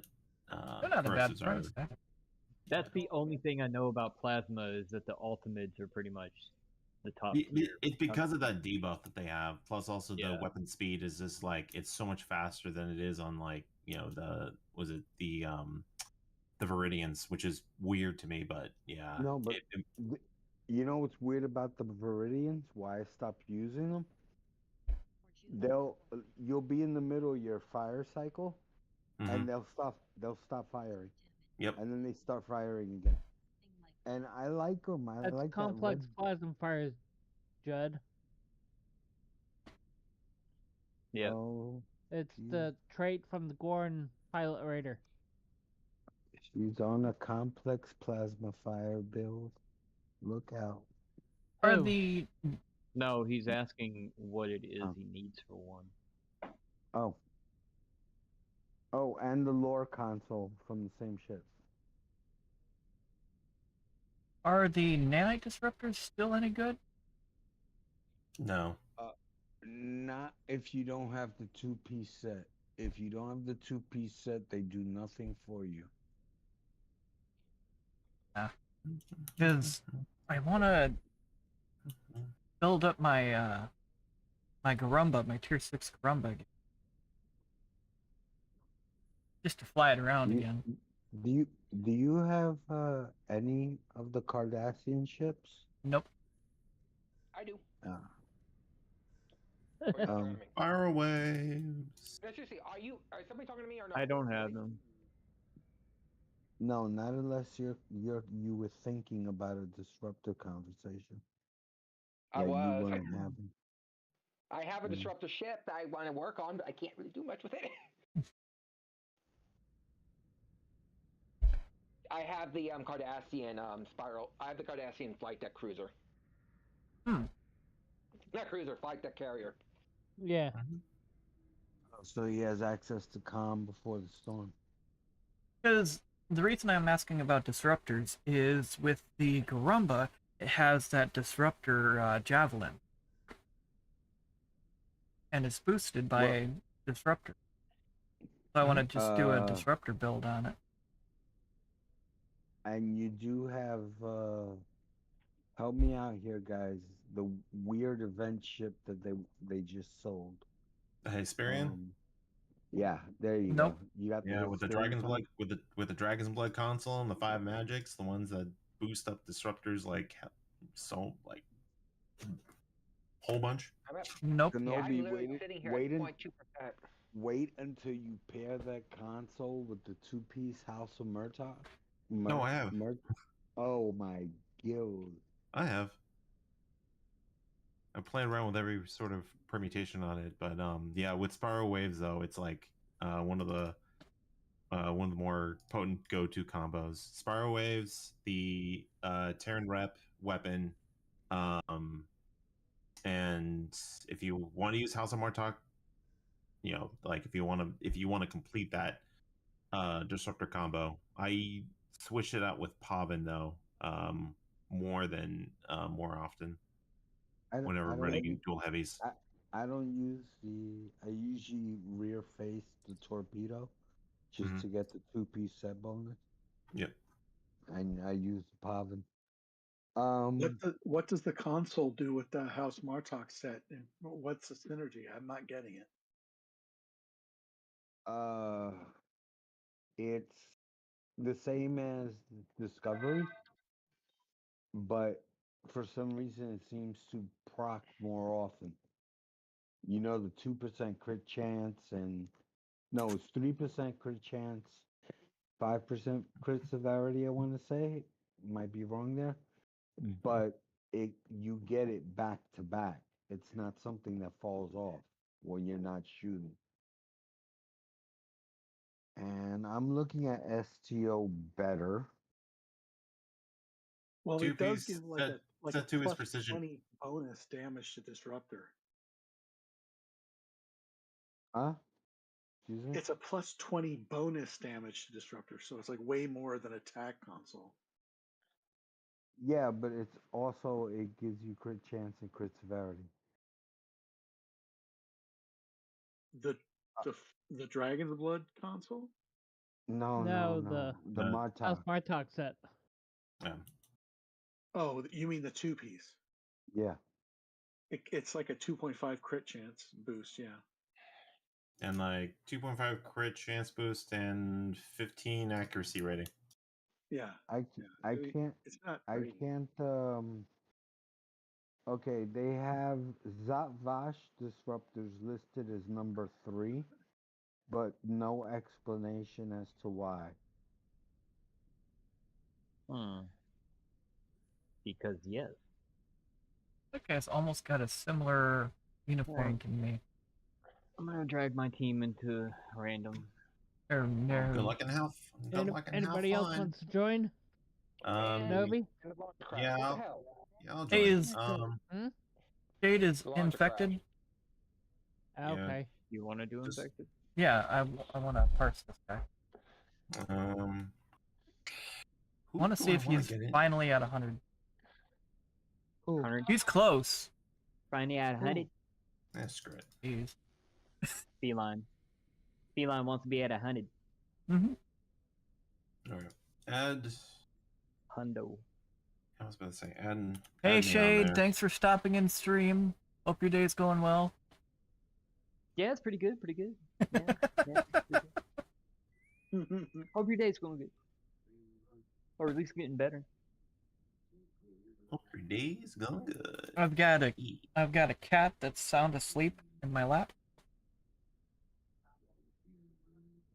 They're not a bad corrosives are price. That's the only thing I know about Plasma is that the Ultimates are pretty much the top tier. it's because of that debuff that they have. Plus, also Yeah. the weapon speed is just like it's so much faster than it is on like the Viridians, which is weird to me, but yeah. No, but you know what's weird about the Viridians? Why I stopped using them? You'll be in the middle of your fire cycle, and they'll stop firing. Yep. And then they start firing again. And I like them. I That's like complex that plasma fires, Judd. Yeah. Oh, It's geez. the trait from the Gorn pilot raider. She's on a complex plasma fire build. Look out. Are Oh. the No, he's asking what it is he needs for one. Oh. Oh, and the lore console from the same ship. are the nanite disruptors still any good? No. Not if you don't have the two-piece set. If you don't have the two-piece set, they do nothing for you. Because I want to build up my my Garumba, my tier 6 Garumba again. Just to fly it around again. Do you have any of the Cardassian ships? Nope. I do. Fire away. No, seriously, are somebody talking to me or not? I don't have them. No, not unless you were thinking about a disruptor conversation. I was. You weren't having. I have a disruptor ship that I want to work on, but I can't really do much with it. I have the Cardassian spiral. I have the Cardassian flight deck cruiser. Not cruiser, flight deck carrier. Yeah. So he has access to comm before the storm. Because the reason I'm asking about disruptors is with the Garumba, it has that disruptor javelin. And it's boosted by a disruptor. So I want to just do a disruptor build on it. And you do have, help me out here, guys. The weird event ship that they just sold. The Hesperian? Yeah, there you Nope. go. You got With the Dragon's Blood with the Dragon's Blood console and the 5 magics, the ones that boost up disruptors like whole bunch. Nope. Yeah, I'm literally sitting here at 0.2%. wait until you pair that console with the two-piece House of Murtaugh. No, I have. Oh my god. I have. I played around with every sort of permutation on it, but yeah, with Spiral Waves though, it's like one of the more potent go-to combos. Spiral Waves, the Terran Rep weapon, and if you want to use House of Martok, you know, like if you want to complete that disruptor combo, I switch it out with Pavin though, more often whenever I I'm don't running use, dual heavies. I don't use I usually rear face the torpedo just Mhm. to get the two-piece set bonus. Yep. And I use the Pavin. What does the console do with the House Martok set, and what's the synergy? I'm not getting it. It's the same as Discovery, but for some reason it seems to proc more often. You know, the 2% crit chance, and no, it's 3% crit chance, 5% crit severity. I want to say, might be wrong there, but you get it back to back. It's not something that falls off when you're not shooting. And I'm looking at STO better. Well, it does Two-piece give like a set two is plus precision. 20 bonus damage to disruptor. Huh? Excuse me? It's a plus 20 bonus damage to disruptor, so it's like way more than attack console. Yeah, but it's also it gives you crit chance and crit severity. The the Dragon's Blood console? No, No, no. The The- House Martok. Martok set. Yeah. Oh, you mean the two piece? Yeah. It's like a 2.5 crit chance boost, yeah. And like 2.5 crit chance boost and 15 accuracy rating. Yeah. I can't It's not I crazy. can't okay, they have Zatvash disruptors listed as number 3, but no explanation as to why. Because yes. That guy's almost got a similar uniform Alright. to me. I'm gonna drag my team into random. Or no. Good luck and have Anybody else fun. wants to join? Nobi? Yeah, What I'll, the hell? yeah, I'll Hey, join. is Hmm? Jade is The launcher infected? Yeah. Okay. You want to do Just- infected? Yeah, I want to parse this guy. I want to see if he's finally at 100. Who? 100. He's close. Finally at 100. Yeah, screw it. Jeez. Feline. Feline wants to be at 100. Mm-hmm. All right. Add. Hundo. I was about to say add. Hey add me on Shade, there. thanks for stopping in stream. Hope your day's going well. Yeah, it's pretty good. Pretty good. Yeah, pretty good. Hope your day's going good. Or at least getting better. Hope your day's going good. I've got a cat that's sound asleep in my lap.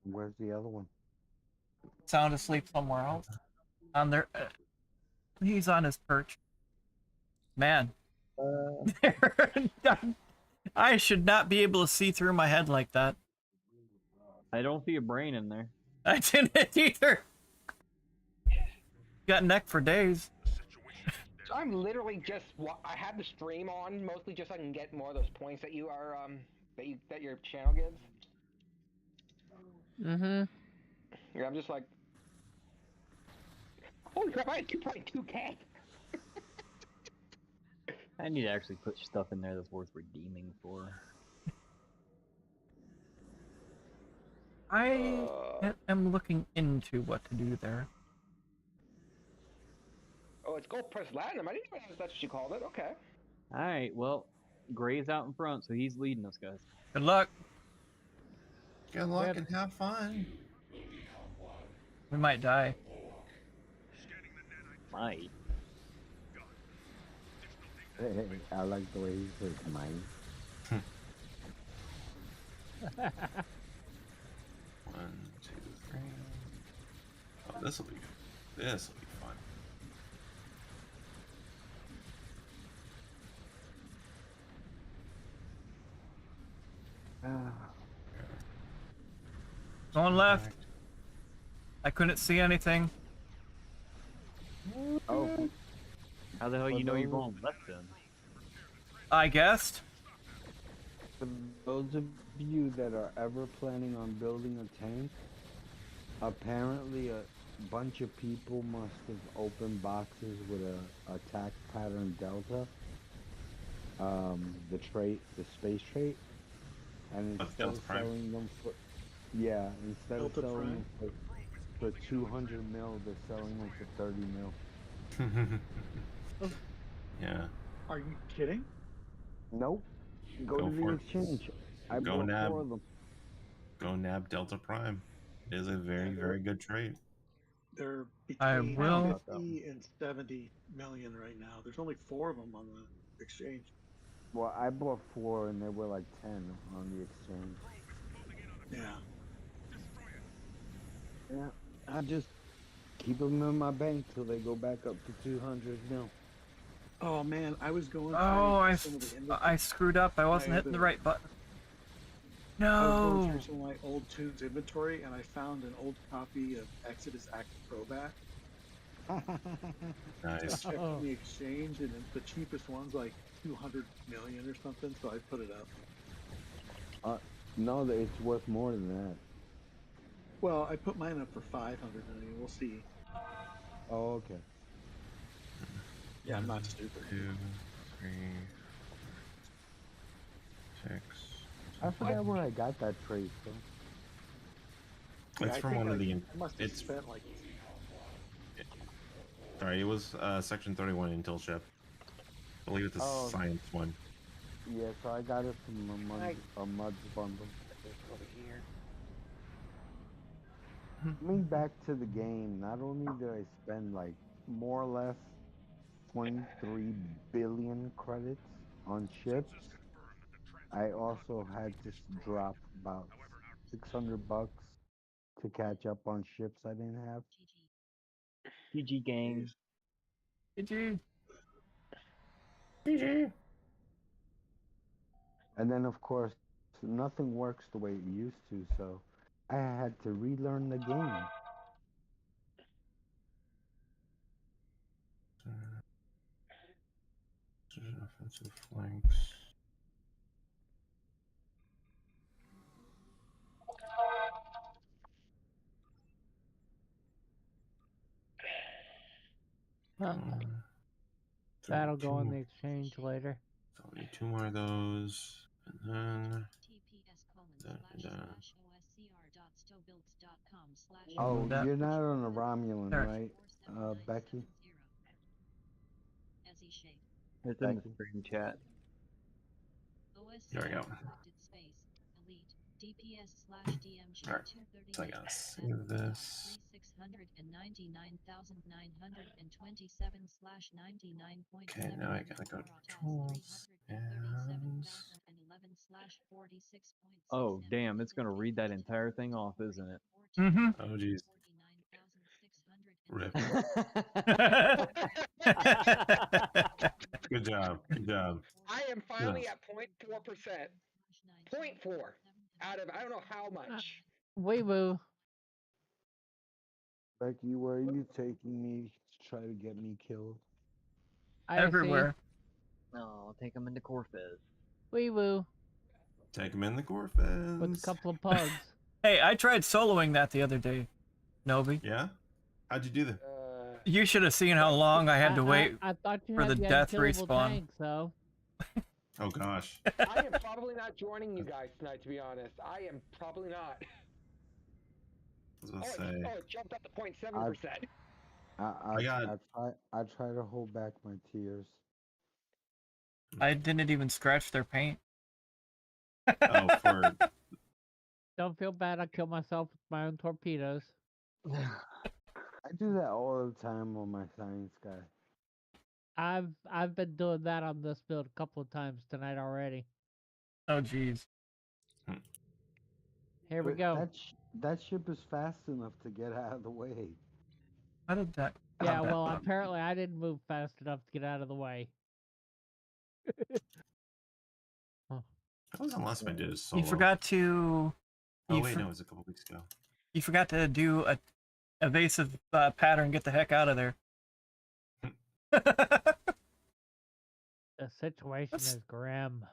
Where's the other one? Sound asleep somewhere else. On there, he's on his perch. Man, I should not be able to see through my head like that. I don't see a brain in there. I didn't either. Got neck for days. So I'm literally just I have the stream on mostly just so I can get more of those points that you are that your channel gives. Mm-hmm. Yeah, I'm just like, holy crap! I have 2.2K. I need to actually put stuff in there that's worth redeeming for. I am looking into what to do there. Oh, it's Gold Press Platinum. I didn't realize that's what you called it. Okay. Alright, well, Gray's out in front, so he's leading us, guys. Good luck. Good luck Yep. and have fun. We might die. Might. I like the way he says mine. 1, 2, 3. Oh, this will be good. This will be fun. Going left. I couldn't see anything. Oh, How the hell For you know you're those- going left then? I guessed. for those of you that are ever planning on building a tank, apparently a bunch of people must have opened boxes with a attack pattern delta. The trait, the space trait, and Oh, instead Delta of Prime. selling them for, yeah, instead Delta of selling Prime. them for 200 mil, they're selling them for 30 mil. Yeah. Are you kidding? Nope. Go Go to for the it. exchange. I Go bought nab. 4 of them. Go nab Delta Prime. It is a very, very good trade. They're I between will- 50 and 70 million right now. There's only 4 of them on the exchange. Well, I bought 4 and they were like 10 on the exchange. Yeah. Yeah, I just keep them in my bank till they go back up to 200 mil. Oh man, I was going Oh, through some of the I screwed up. I wasn't hitting the right button. I was going No. through some of my old tunes inventory and I found an old copy of Exodus Active Throwback. Nice. Just checked Oh. in the exchange and the cheapest one's like 200 million or something, so I put it up. No, it's worth more than that. Well, I put mine up for 500 million. We'll see. Oh, okay. Yeah, I'm not stupid. 2, 3, 6. I forgot where I got that trait from. Yeah, It's I from think one of I the. must have It's spent like sorry. It was Section 31 Intel ship. I believe it's the Oh. science one. Yeah, so I got it from a Mud's bundle. Over here. Coming back to the game, not only did I spend like more or less 23 billion credits on ships, I also had to drop about 600 bucks to catch up on ships I didn't have. GG gang. GG. And then, of course, nothing works the way it used to, so I had to relearn the game. Offensive flanks. Well, So that'll go on two- the exchange later. So we need 2 more of those, and then Oh, That- you're not on a Romulan, There. right, Becky? EzzyShade. It's in the Becky? stream chat. There we go. Elite. DPS/DM Alright, so I gotta save this. 699,927/99.7. Okay, now I gotta go to tools and Oh damn, it's gonna read that entire thing off, isn't it? Mm-hmm. oh geez, rip. Good job, good job. I am finally at 0.4%. 0.4 out of I don't know how much. Wee woo. Becky, where are you taking me to try to get me killed? I see. Everywhere. No, I'll take him into Corfez. Wee woo. Take him in the Corfez. With a couple of pugs. Hey, I tried soloing that the other day, Nobi. Yeah? How'd you do that? You should have seen how long I had to wait. I thought you for had the the death unkillable respawn. tank, so. Oh gosh. I am probably not joining you guys tonight, to be honest. I am probably not. I was gonna say. It jumped up to 0.7%. I try to hold back my tears. I didn't even scratch their paint. Oh, for Don't feel bad, I killed myself with my own torpedoes. I do that all the time on my science guy. I've been doing that on this build a couple of times tonight already. Oh, jeez. Here we But go. that ship is fast enough to get out of the way. How did that? Yeah, how'd that well, go? apparently I didn't move fast enough to get out of the way. That was the last time I did a solo. You forgot to. Oh you wait, for- no, it was a couple weeks ago. You forgot to do a evasive pattern. Get the heck out of there. The situation That's- is grim.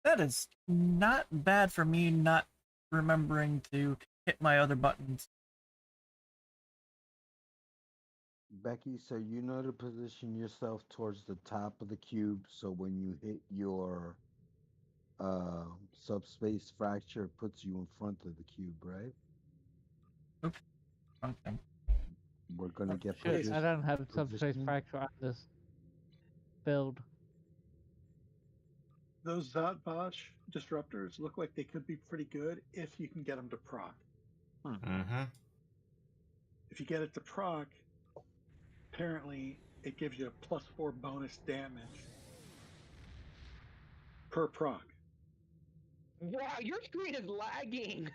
That is not bad for me not remembering to hit my other buttons. Becky, so you know to position yourself towards the top of the cube, so when you hit your subspace fracture, it puts you in front of the cube, right? Oops. Wrong thing. We're gonna get Shit, I don't have subspace positioning. fracture on this build. Those Zotbosh disruptors look like they could be pretty good if you can get them to proc. Mm-hmm. If you get it to proc, apparently it gives you a +4 bonus damage per proc. Wow, your screen is lagging.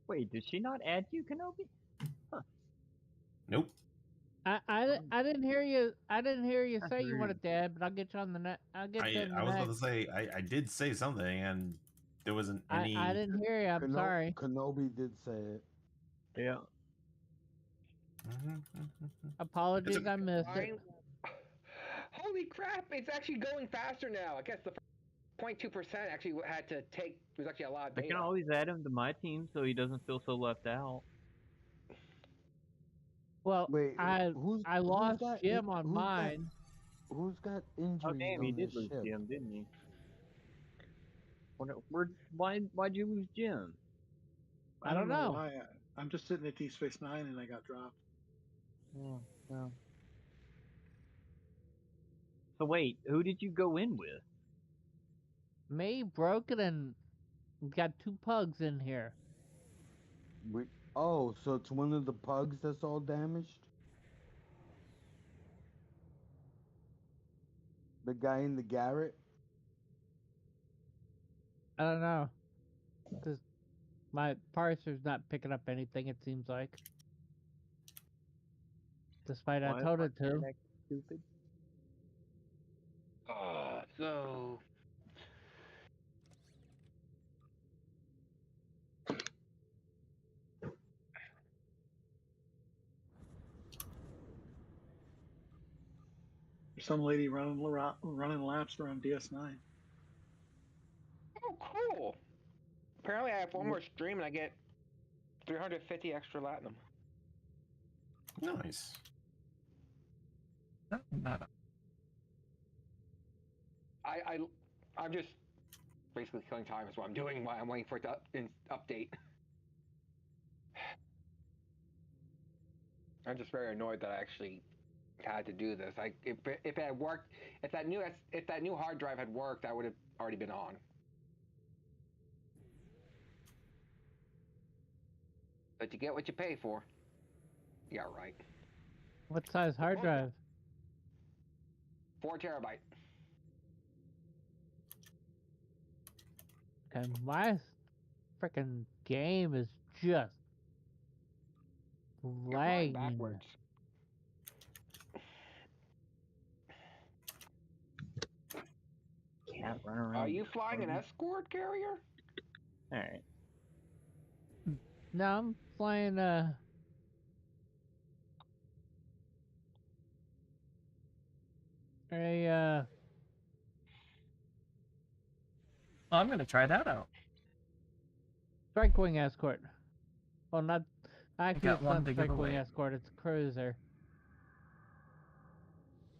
Wait, did she not add you, Kenobi? Nope. I didn't hear you. I didn't hear you say you wanted to add, but I'll get you on the net. I'll get you on the I was about to next. say I did say something and there wasn't any. I didn't hear you. I'm sorry. Kenobi did say it. Yeah. Apologies, I missed it. Holy crap! It's actually going faster now. I guess the 0.2% actually had to take. There's actually a lot of I data. can always add him to my team so he doesn't feel so left out. Well, Wait, I lost got Jim in- on who's got- mine. Who's got injuries Oh damn, he on did this lose ship? Jim, didn't he? Why'd you lose Jim? I don't know. why. I'm just sitting at Deep Space Nine and I got dropped. Oh, no. So wait, who did you go in with? Me, Broken, and got 2 pugs in here. Oh, so it's one of the pugs that's all damaged? The guy in the garret? I don't know. Because my parser's not picking up anything, it seems like. Despite I Why is told my it to. internet stupid? So There's some lady running laps around DS9. oh, cool. Apparently, I have one more stream and I get 350 extra latinum. Nice. Not I'm just basically killing time is what I'm doing while I'm waiting for it to update. I'm just very annoyed that I actually had to do this. If it had worked, if that new hard drive had worked, I would have already been on. But you get what you pay for. Yeah, right. What size hard drive? 4 terabyte. Okay, my freaking game is just You're flying lagging. backwards. Can't run around. Are you flying an escort carrier? Alright. No, I'm flying I'm gonna try that out. strike wing escort. Well, not actually. got It's one not to give strike wing away. escort. It's a cruiser.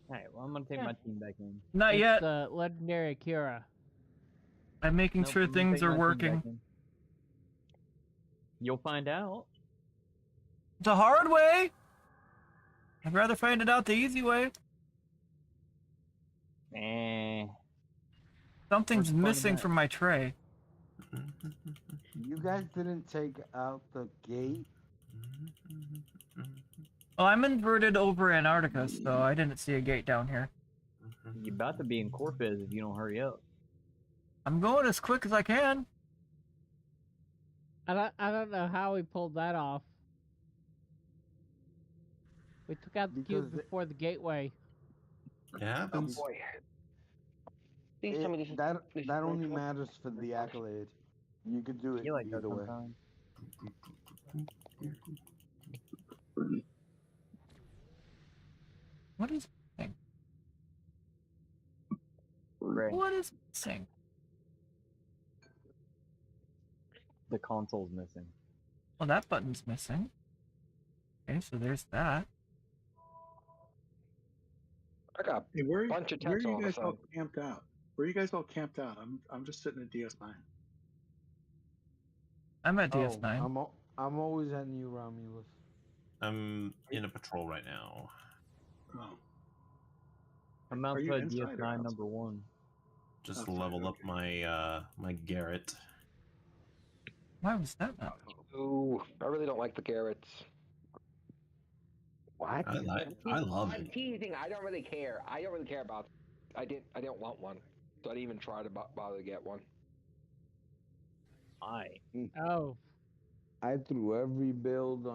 Alright, well I'm gonna take my team back in. Not It's yet. the legendary Akira. I'm making Nope, sure I'm gonna things take are my team working. back in. You'll find out. The hard way. I'd rather find it out the easy way. Something's What's the point of missing that? from my tray. You guys didn't take out the gate? Well, I'm inverted over Antarctica, so I didn't see a gate down here. You're about to be in Corpus if you don't hurry up. I'm going as quick as I can. I don't know how we pulled that off. We took out the Because cube before the gateway. Yeah. Oh boy. Please tell me this is that this is that very only close. matters for the accolade. You could do it You like that either way. sometimes. What is missing? Right. What is missing? The console's missing. Well, that button's missing. Okay, so there's that. I got Hey, a bunch of where are text all you of a guys all sudden. camped out? Where are you guys all camped out? I'm just sitting at DS9. I'm at Oh, DS9. I'm always at New Romulus. I'm in a patrol right now. Oh, I'm Are you outside inside or DS9 outside? number 1. Just Outside, leveled up okay. my my Garrett. Why was that not? Ooh, I really don't like the Garretts. What? I love I'm it. teasing. I don't really care. I don't really care about. I didn't want one, so I didn't even try to bother to get one. Oh, I threw every build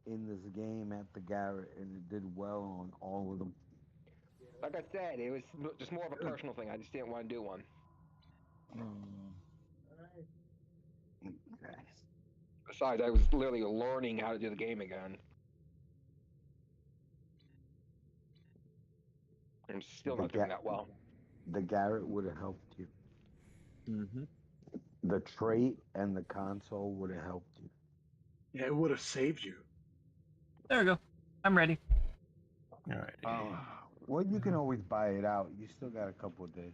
in this game at the Garrett, and it did well on all of them. Like I said, it was just more of a personal thing. I just didn't want to do one. Okay. Besides, I was literally learning how to do the game again. I'm still not doing that well. The Garrett would have helped you. Mm-hmm. The trait and the console would have helped you. Yeah, it would have saved you. There we go. I'm ready. All right. Well, you can always buy it out. You still got a couple of days.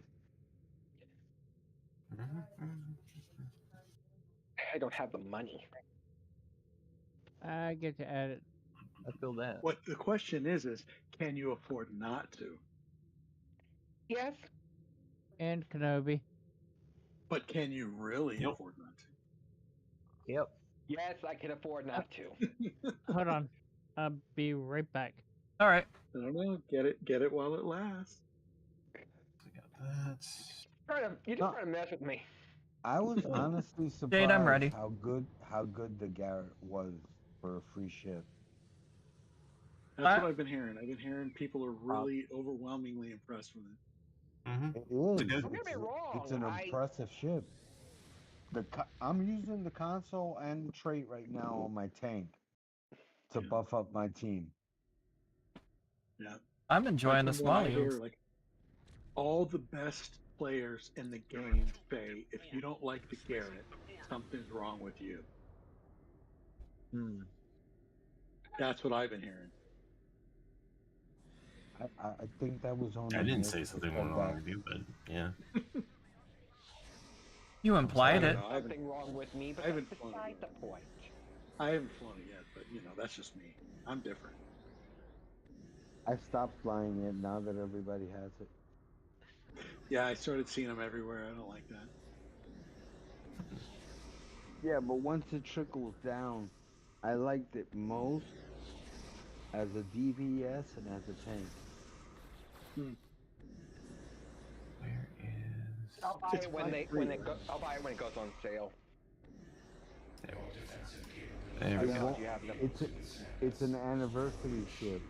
I don't have the money. I get to add it. I feel that. What the question is can you afford not to? Yes. And Kenobi. But can you really Yep. afford not to? Yep. Yes, I can afford not to. Hold on. I'll be right back. All right. I don't know. Get it while it lasts. I got that. You're just trying to mess with me. I was honestly Jade, surprised I'm ready. how good the Garrett was for a free ship. That's what I've been hearing. I've been hearing people are really overwhelmingly impressed with it. Mm-hmm. It is. It's good. Don't get me wrong. It's an impressive ship. I'm using the console and the trait right now on my tank to buff up my team. Yeah. I'm enjoying the From what I small hear, eels. like all the best players in the game say if you don't like the Garrett, something's wrong with you. That's what I've been hearing. I think that was on. I didn't say something wrong with you, but yeah. You implied it. I haven't, Nothing wrong with me, but I that's haven't flown beside it the yet. point. I haven't flown it yet, but that's just me. I'm different. I stopped flying it now that everybody has it. Yeah, I started seeing them everywhere. I don't like that. Yeah, but once it trickles down, I liked it most as a DPS and as a tank. Where is? I'll buy it when I'll buy it when it goes on sale. There we go. There we It go. won't- It's an anniversary ship.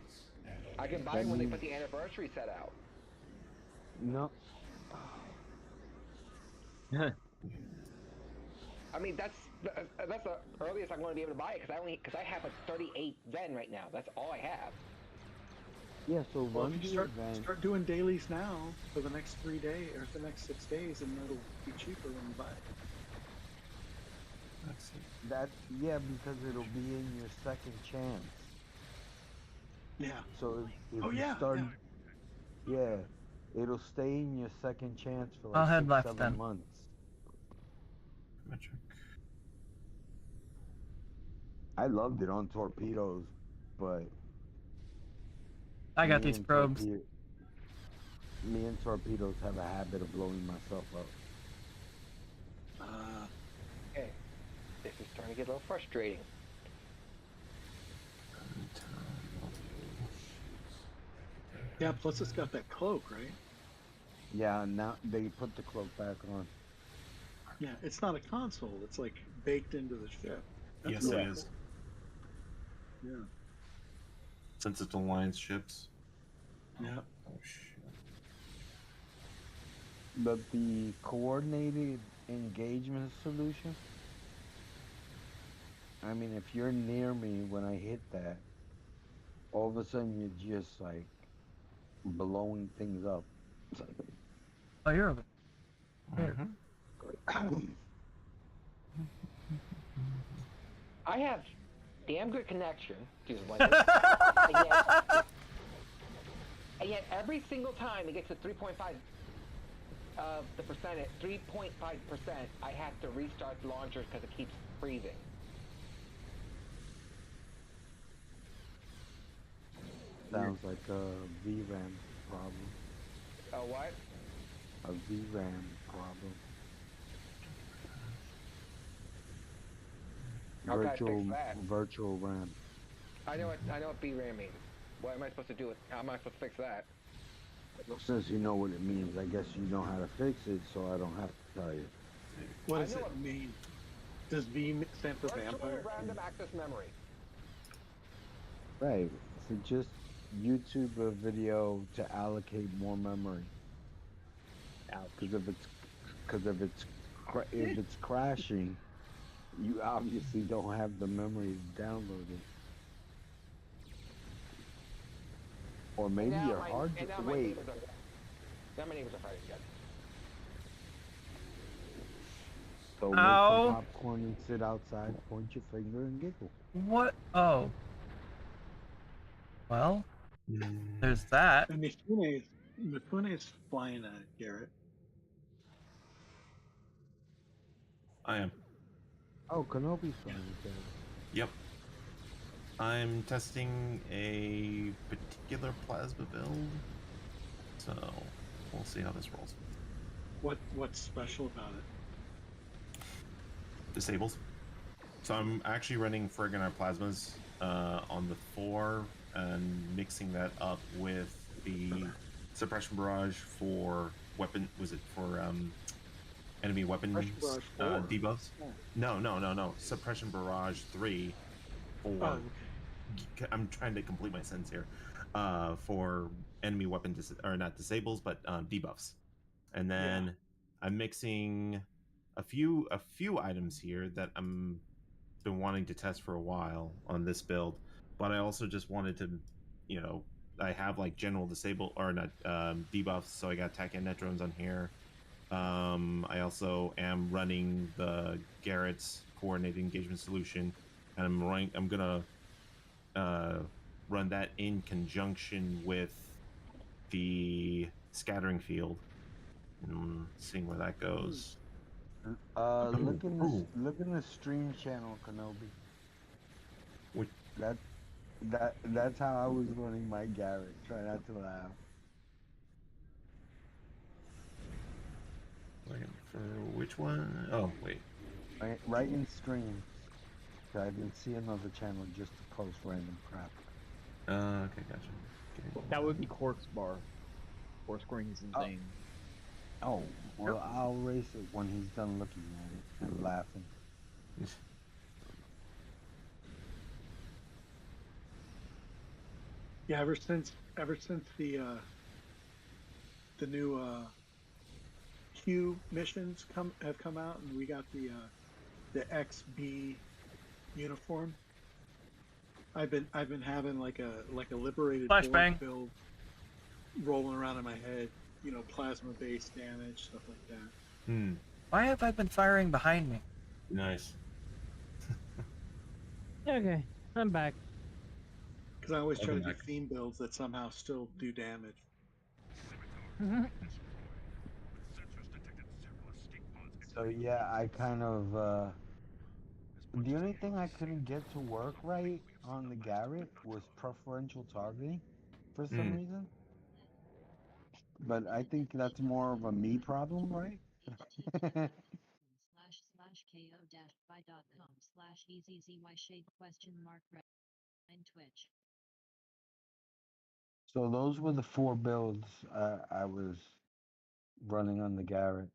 I can buy it when they put the anniversary set out. No. I mean, that's the earliest I'm going to be able to buy it because I have a 38 Ven right now. That's all I have. Yeah, so Well, run if you the event. start doing dailies now for the next 3 days or the next 6 days, and it'll be cheaper when you buy it. Let's see. Because it'll be in your second chance. Yeah. So if you start, it'll stay in your second chance for I'll like head 6, left 7 then. months. Metric. I loved it on torpedoes, but I got me these and probes. Me and torpedoes have a habit of blowing myself up. Okay, this is starting to get a little frustrating. Yeah, plus it's got that cloak, right? Yeah, now they put the cloak back on. Yeah, it's not a console. It's like baked into the ship. That's Yes, really it Yeah. is. cool. Yeah. Since it's alliance ships. Yeah. Oh shit. But the coordinated engagement solution, I mean, if you're near me when I hit that, all of a sudden you're just like blowing things up. Oh, you're over there. Mhm. I have damn good connection. Jesus, like this. And yet every single time it gets to 3.5 of the percentage, 3.5%, I have to restart the launchers because it keeps freezing. Sounds like a VRAM problem. Oh, what? A VRAM problem. Okay, fix that. Virtual RAM. I know what BRAM means. What am I supposed to do with? How am I supposed to fix that? Since you know what it means, I guess you know how to fix it, so I don't have to tell you. What I does know it what- mean? Does V stand for Virtual vampire? random access memory. Right. So just YouTube a video to allocate more memory. Because if it's crashing, you obviously don't have the memory downloaded. Or maybe now your my- hard and now drive. my Wait. neighbors are- Now my neighbors are fighting again. So make Ow. some popcorn and sit outside, point your finger and giggle. What? Oh. Well, Mm. there's that. And Mifune's flying at it, Garrett. I am. Oh, Kenobi's fine with that. Yep. I'm testing a particular plasma build, so we'll see how this rolls. What's special about it? Disables. So I'm actually running Friggin' plasmas on the 4 and mixing that up with the suppression barrage for weapon. Was it for enemy weapons Suppression barrage 4? debuffs? Oh. No. Suppression barrage 3 for. Oh, okay. I'm trying to complete my sentence here. For enemy weapon or not disables, but debuffs, and then I'm mixing a few items here that I'm been wanting to test for a while on this build, but I also just wanted to, I have like general disable or not debuffs, so I got attack and net drones on here. I also am running the Garrett's coordinated engagement solution, and I'm gonna run that in conjunction with the scattering field and seeing where that goes. Look in the Ooh. look in the stream channel, Kenobi. Which- That's how I was running my Garrett. Try not to laugh. For which one? Oh, wait. Right in streams. So I didn't see another channel just to post random crap. Okay, gotcha. Okay. That would be Cork's bar. Cork's screen is insane. Oh, well, I'll race it when he's done looking at it and laughing. Yeah, ever since the new Q missions have come out, and we got the XB uniform. I've been having like a liberated Flashbang. board build rolling around in my head. Plasma based damage, stuff like that. Why have I been firing behind me? Nice. Okay, I'm back. Because I always try to Welcome do back. theme builds that somehow still do damage. So yeah, I kind of the only thing I couldn't get to work right on the Garrett was preferential targeting for some reason. But I think that's more of a me problem, right? //ko-fi.com/EzzyShade ? So those were the 4 builds I was running on the Garrett.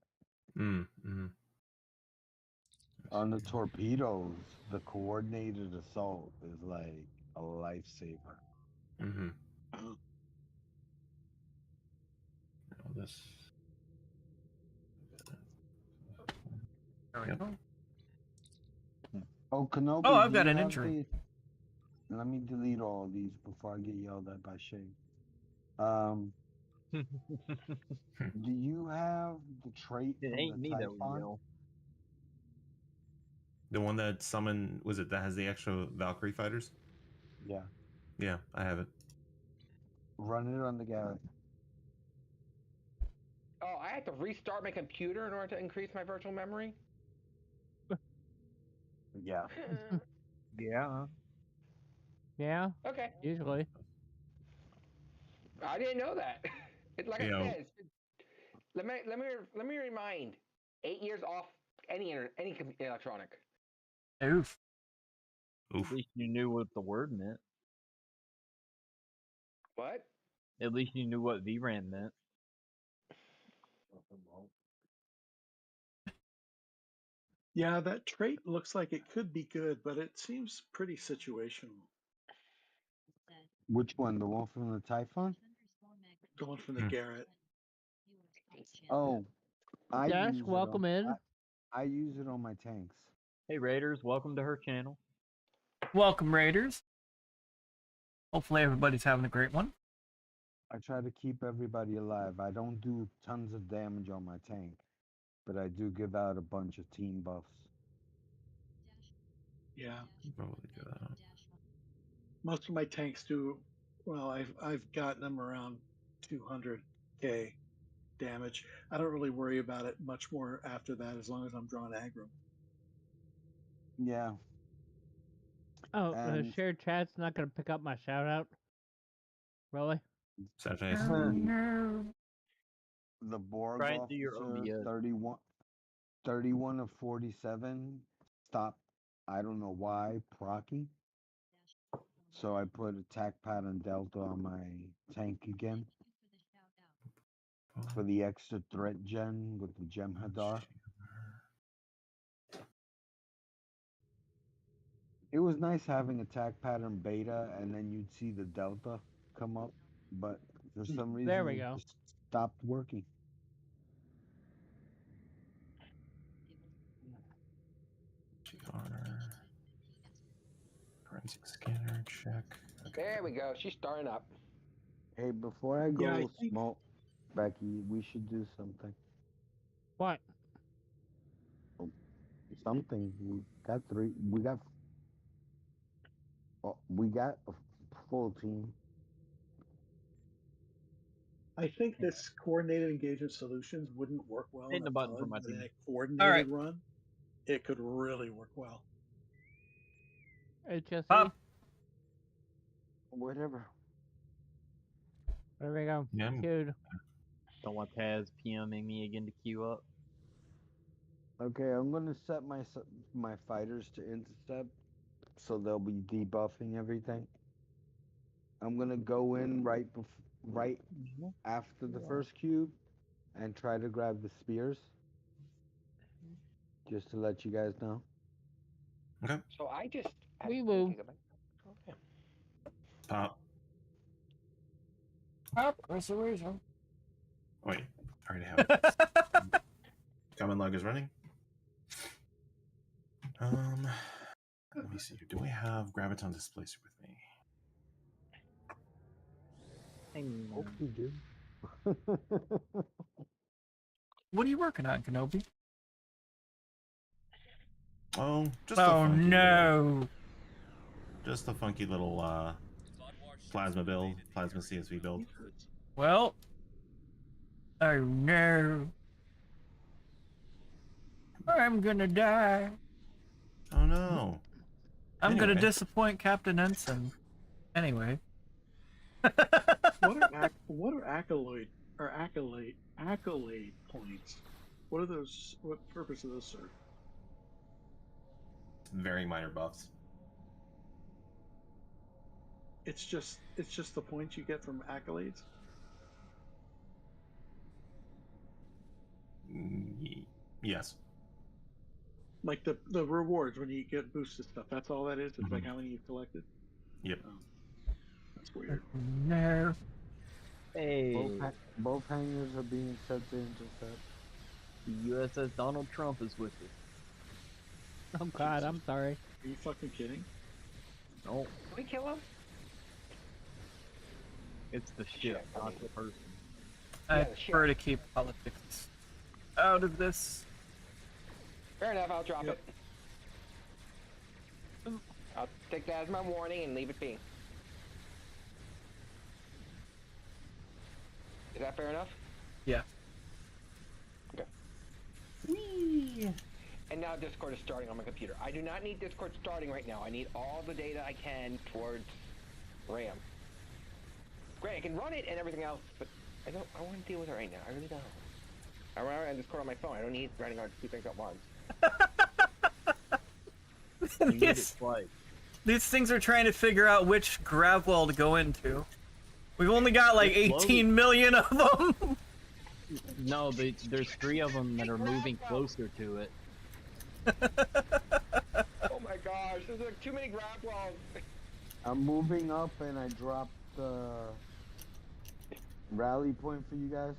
Mm-hmm. On the torpedoes, the coordinated assault is like a lifesaver. Mm-hmm. Oh, This. There we Yep. go. Oh, Kenobi, Oh, I've do got you an have injury. Let me delete all these before I get yelled at by Shane. Do you have the trait It from the ain't me that would Typhon? yell. The one that summoned, was it that has the extra Valkyrie fighters? Yeah. Yeah, I have it. Run it on the Garrett. Oh, I had to restart my computer in order to increase my virtual memory? Yeah. Yeah. Yeah, Okay. usually. I didn't know that. It's like I Yeah. said. Let me remind. 8 years off any electronic. Oof. Oof. At least you knew what the word meant. What? At least you knew what VRAM meant. yeah, that trait looks like it could be good, but it seems pretty situational. Which one? The one from the Typhon? Going from the Hmm. Garrett. Oh, I Dash, use it welcome on, in. I use it on my tanks. Hey Raiders, welcome to her channel. Welcome, Raiders. Hopefully everybody's having a great one. I try to keep everybody alive. I don't do tons of damage on my tank, but I do give out a bunch of team buffs. Yeah, Probably do that. most of my tanks do. Well, I've gotten them around 200k damage. I don't really worry about it much more after that, as long as I'm drawing aggro. Yeah. Oh, And shared chat's not gonna pick up my shout out. Really? Saturday. the Borg Try and do your officer, OBS. 31 of 47, stopped, I don't know why, proccing. So I put attack pattern delta on my tank again for the extra threat gen with the gem hadar. It was nice having attack pattern beta and then you'd see the delta come up, but for some reason There we it go. just stopped working. Forensic scanner check. Okay. There we go. She's starting up. Hey, before I Yeah, I go think smoke, Becky, we should do something. What? Something. We got a full team. I think this coordinated engagement solutions wouldn't work well in Hitting a the button for PUD, my but in team. a coordinated right. run, it could really work well. Hey, Jesse. Pop. Whatever. There we go. Yeah. Queued. Don't want Taz PMing me again to queue up. Okay, I'm gonna set my fighters to intercept, so they'll be debuffing everything. I'm gonna go in right after the first cube, and try to grab the spears. Just to let you guys know. Okay. So I just. Wee woo. Okay. Pop. Pop. Persuasion. Oh, wait. I already have it. Command log is running. Let me see. Do I have Graviton Displacer with me? Hope you do. What are you working on, Kenobi? Oh, just Oh no! Just a funky little plasma build, plasma CSV build. Well, oh no! I'm gonna die. Oh no! I'm gonna Anyway. disappoint Captain Ensign. Anyway. What are accolade points? What are those? What purpose do those serve? Very minor buffs. It's just the points you get from accolades. Yes. Like the rewards when you get boosted stuff. That's all that is. It's like how many you collected. Yep. That's weird. No. Hey, Both hangars are being set to intercept. the USS Donald Trump is with us. Oh God, I'm sorry. Are you fucking kidding? No, Can we kill him? it's the ship, not the person. I Yeah, the ship. prefer to keep politics out of this. Fair enough, I'll drop Yep. it. I'll take that as my warning and leave it be. Is that fair enough? Yeah. Okay. Whee! And now Discord is starting on my computer. I do not need Discord starting right now. I need all the data I can towards RAM. Great, I can run it and everything else, but I want to deal with it right now. I really don't. I run Discord on my phone. I don't need running on two things at once. You need it these, twice. these things are trying to figure out which grav well to go into. We've only got like It's loaded. 18 million of them. No, there's 3 of them that are moving closer to it. Oh my gosh, there's like too many grab walls. I'm moving up and I dropped the rally point for you guys.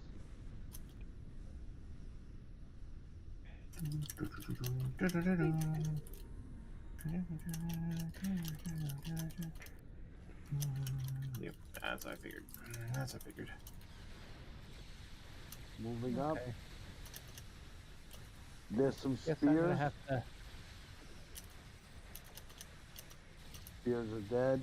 Yep, as I figured. As I figured. Moving up. Okay. There's some Guess I'm gonna spears. have to. Spears are dead.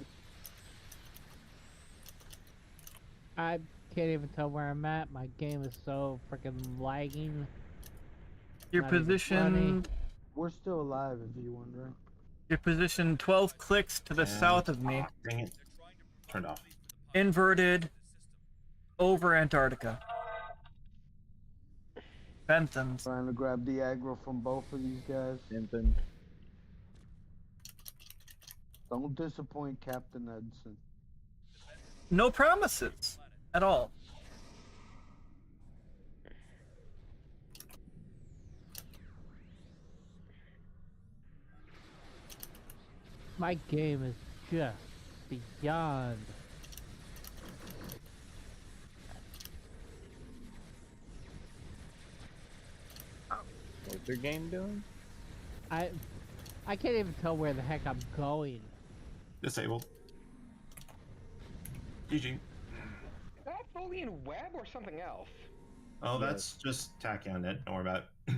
I can't even tell where I'm at. My game is so freaking lagging. You're Not even positioned. We're still alive if you're wondering. You're positioned 12 clicks to the south of me. Dang it. Turned off. Inverted. Over Antarctica. Bentham's. Trying to grab the aggro from both of these guys. Something. Don't disappoint Captain Edson. No promises at all. My game is just beyond. What's your game doing? I can't even tell where the heck I'm going. Disabled. GG. Is that fully in web or something else? Oh, that's just Tachyon.net. Don't worry about it.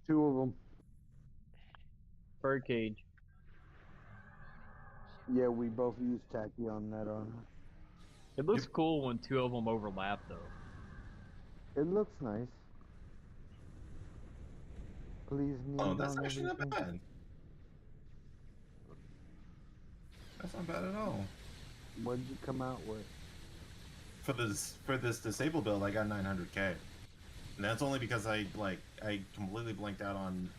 2 of them. Birdcage. Yeah, we both use tacky on that on. It looks cool when 2 of them overlap, though. It looks nice. Please kneel Oh, that's on actually not everything. bad. That's not bad at all. What'd you come out with? For this disabled build, I got 900k, and that's only because I completely blanked out on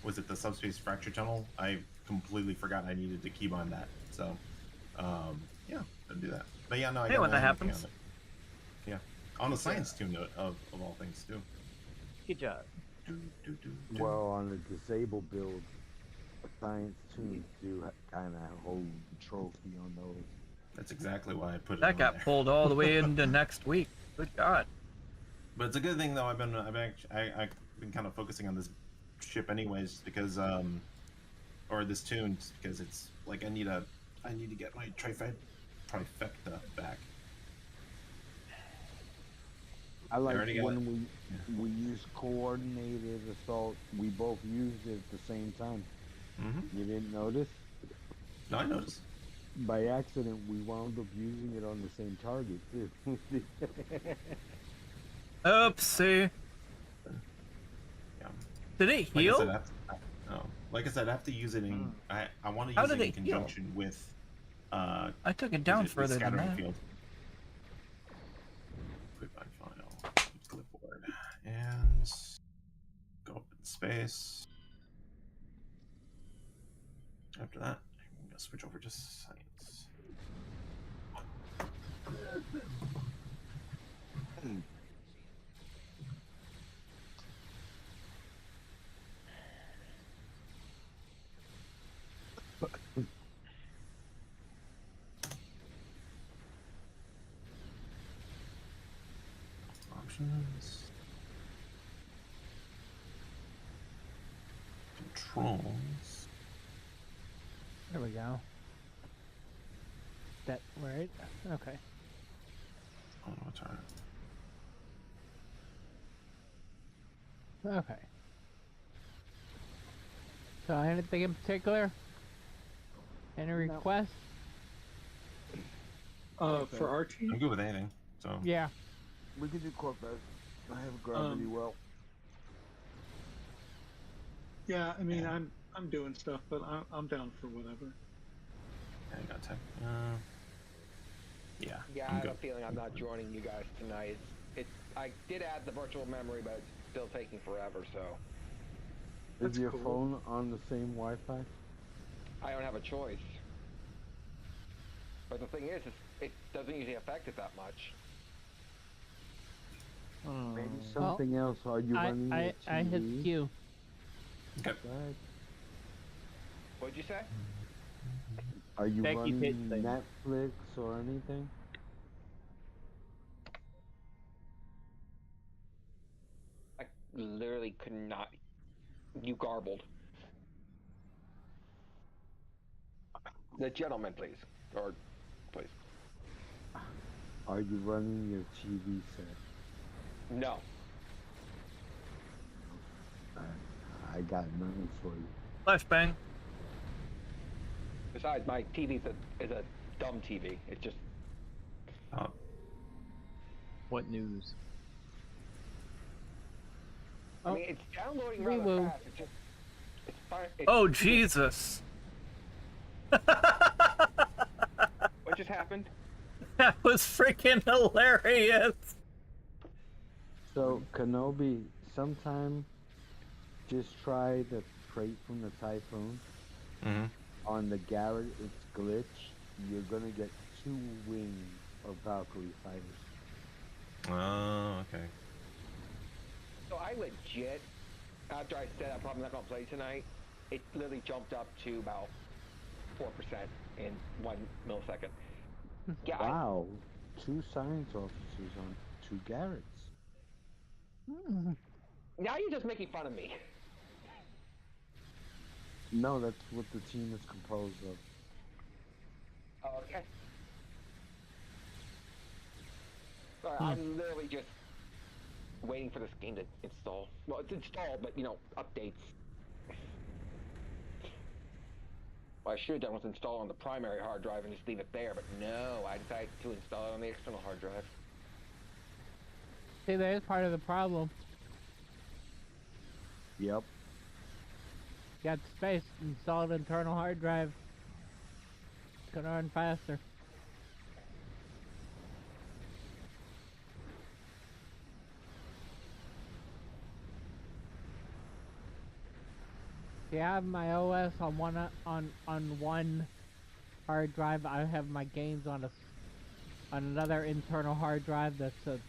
was it the subspace fracture tunnel? I completely forgot I needed to keybind that. So yeah, I'd do that. But yeah, no, I Hey, got when that 900K happens. on it. Yeah, on the science tune of all things too. Good job. Well, on the disabled build, science tunes do kind of hold the trophy on those. That's exactly why I put it That on got there. pulled all the way into next week. Good God. But it's a good thing though. I've been kind of focusing on this ship anyways because or this tune because it's like I need to get my trifecta back. I like already got when we use coordinated assault. We both used it at the same time. Mm-hmm. You didn't notice? No, I noticed. By accident, we wound up using it on the same target too. Oopsie. Yeah. Did it heal? Like I said, I have to use it in. I want to How use did it in it heal? conjunction with. I took it down with further than scattering that. field. Quick find file. Clipboard and go up in space. After that, I'm gonna switch over to science. Options. Controls. There we go. That right? Okay. Oh, no, it's alright. Okay. So anything in particular? Any requests? For our team, I'm good with anything. So Yeah. We can do Corvette. I have gravity well. yeah, I mean, I'm doing stuff, but I'm down for whatever. I got tech. Yeah. Yeah, I'm I have good. a feeling I'm not joining you guys tonight. I did add the virtual memory, but it's still taking forever, so Is That's your cool. phone on the same Wi-Fi? I don't have a choice. But the thing is it doesn't usually affect it that much. Maybe Well, something else. Are you running your TV? I hit Q. Okay. Go ahead. What'd you say? Are you Becky running did say- Netflix or anything? I literally could not. You garbled. The gentleman, please. Or, please. Are you running your TV set? No. I got nothing for you. Flashbang. Besides, my TV is a dumb TV. It's just. Oh, What news? I mean, it's downloading We rather will. fast. It's just. It's fine. Oh, Jesus. What just happened? That was freaking hilarious. So, Kenobi, sometime just try the trait from the Typhoon. mm-hmm. On the Garrett, it's glitch. You're gonna get 2 wings of Valkyrie fighters. Oh, okay. So I legit, after I said I'm probably not gonna play tonight, it literally jumped up to about 4% in 1 millisecond. Yeah, Wow, 2 science officers on 2 Garretts. now you're just making fun of me. No, that's what the team is composed of. Okay. Sorry, I'm literally just waiting for this game to install. Well, it's installed, but, updates. What I should have done was install on the primary hard drive and just leave it there, but no, I decided to install it on the external hard drive. See, that is part of the problem. Yep. Got space, install an internal hard drive. It's gonna run faster. See, I have my OS on one hard drive. I have my games on another internal hard drive that's a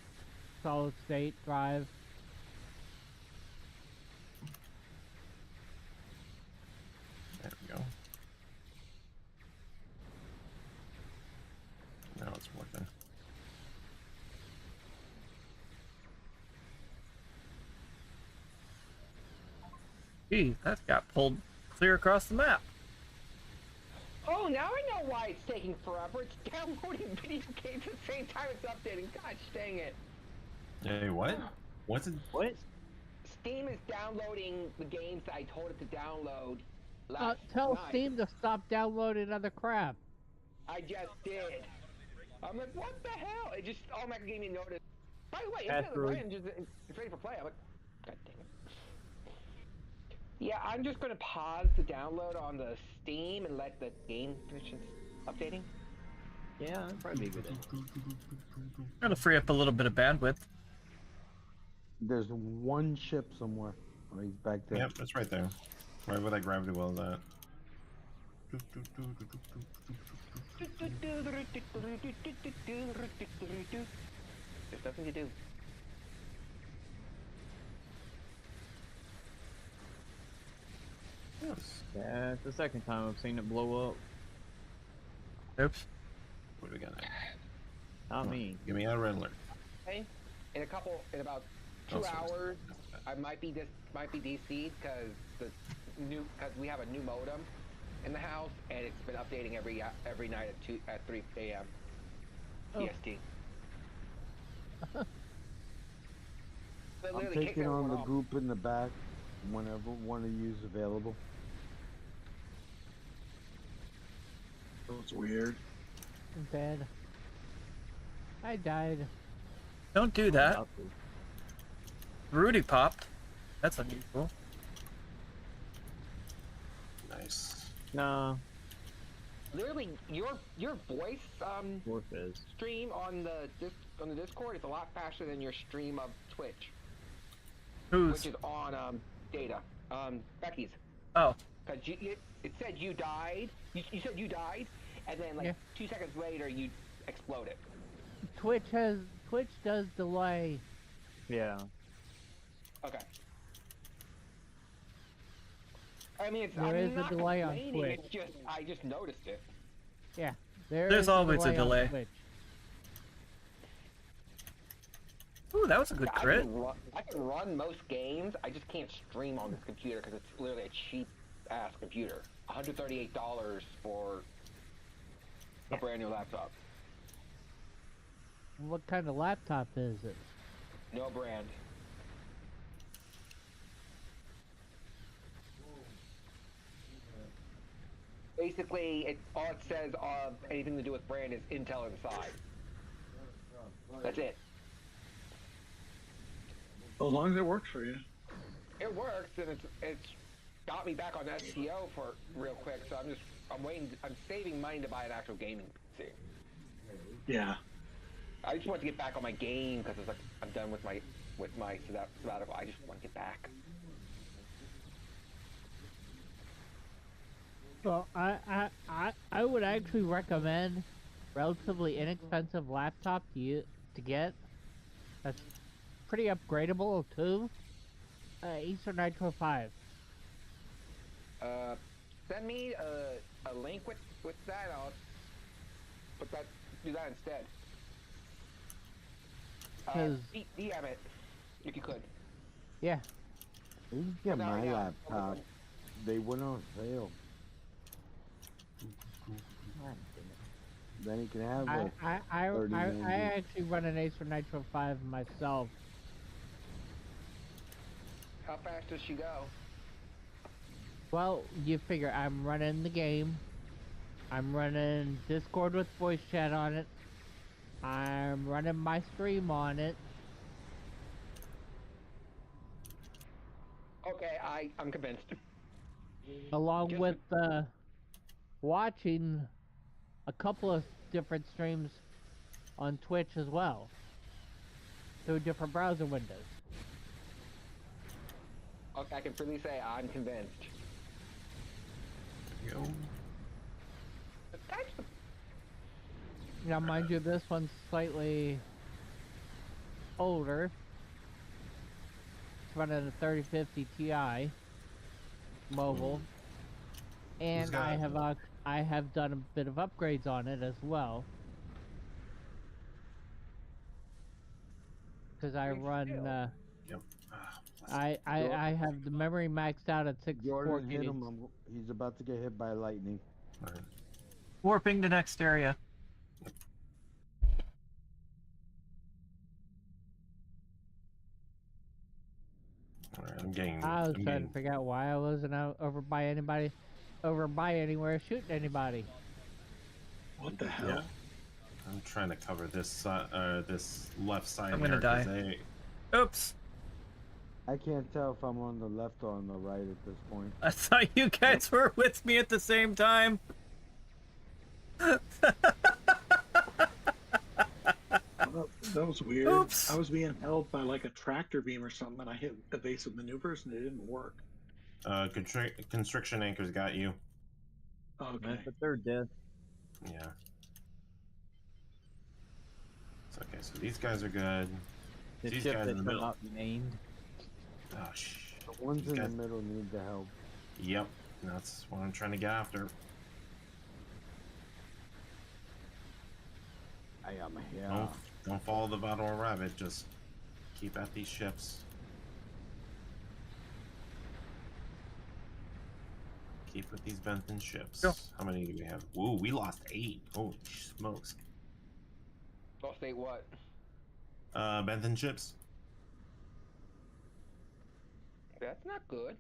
solid state drive. There we go. Now it's working. Gee, that got pulled clear across the map. Oh, now I know why it's taking forever. It's downloading video games at the same time it's updating. Gosh dang it. Hey, what? What's it? What? Steam is downloading the games that I told it to download last Tell night. Steam to stop downloading other crap. I just did. I'm like, what the hell? It just automatically gave me a notice. By the way, Asteroid. it's ready for play. I'm like, God dang it. Yeah, I'm just going to pause the download on the Steam and let the game finish updating. Yeah, that'd probably be a good idea. Gonna free up a little bit of bandwidth. There's 1 ship somewhere. Right back there. Yep, it's right there. Right where that gravity well is at. There's nothing to do. Yes. Yeah, it's the second time I've seen it blow up. Oops. What do we got now? Not me. Give me a red alert. Hey, in about Oh, 2 sorry. hours, I might be DC'd because because we have a new modem in the house and it's been updating every night at 3 a.m. Oh. PST. They I'm literally kicked taking on everyone the off. group in the back whenever one of you is available. That was weird. I'm dead. I died. Don't do that. Rudy popped. That's unusual. Nice. No. Literally, your voice Warfizz. stream on the Discord is a lot faster than your stream of Twitch, Who's? which is on data. Becky's. Oh. Because it said you died. You said you died, and then like Yeah. 2 seconds later you exploded. Twitch does delay. Yeah. Okay. I mean, There I'm is a not delay on complaining, Twitch. It's just I just noticed it. Yeah, there's There's always a on delay. Twitch. Ooh, that was a good I crit. can run most games. I just can't stream on this computer because it's literally a cheap ass computer. $138 for a brand new laptop. What kind of laptop is it? No brand. Basically, all it says anything to do with brand is Intel inside. That's it. As long as it works for you. It works, and it's got me back on STO for real quick. So I'm waiting. I'm saving money to buy an actual gaming PC. Yeah. I just want to get back on my game because it's like I'm done with my sabbatical. I just want to get back. Well, I would actually recommend relatively inexpensive laptop to get. That's pretty upgradable too. Acer Nitro 5. Send me a link with that. I'll do that instead. DM it if you could. Yeah. You can get No, my yeah. laptop. They went on sale. Then you can have it. I actually run an Acer Nitro 5 myself. How fast does she go? Well, you figure I'm running the game. I'm running Discord with voice chat on it. I'm running my stream on it. Okay, I'm convinced. Along Just with watching a couple of different streams on Twitch as well. Through different browser windows. Okay, I can freely say I'm convinced. Yo. Now, mind you, this one's slightly older. It's running a 3050 Ti mobile, and I have done a bit of upgrades on it as well. Because I run, Yep. I have the memory maxed out at 64 Jordan hit gigs. him. He's about to get hit by lightning. Alright. Warping to next area. Alright, I'm getting. I was trying to figure out why I wasn't over by anywhere shooting anybody. What the hell? Yeah. I'm trying to cover this this left side. I'm gonna here 'cause die. Oops. I can't tell if I'm on the left or on the right at this point. I thought you guys were with me at the same time. Well, that was weird. Oops. I was being held by like a tractor beam or something, and I hit evasive maneuvers, and it didn't work. Constriction anchors got you. Okay. That's the third death. Yeah. So, okay, so these guys are good. The These ship guys that in the shall middle. not be named. Oh, shh. The ones These in guys- the middle need the help. Yep, that's what I'm trying to get after. I am here. Don't follow the battle rabbit. Just Keep at these ships. Keep with these Benton ships. Go. How many do we have? Ooh, we lost 8. Holy smokes. Lost 8 what? Benton ships. That's not good.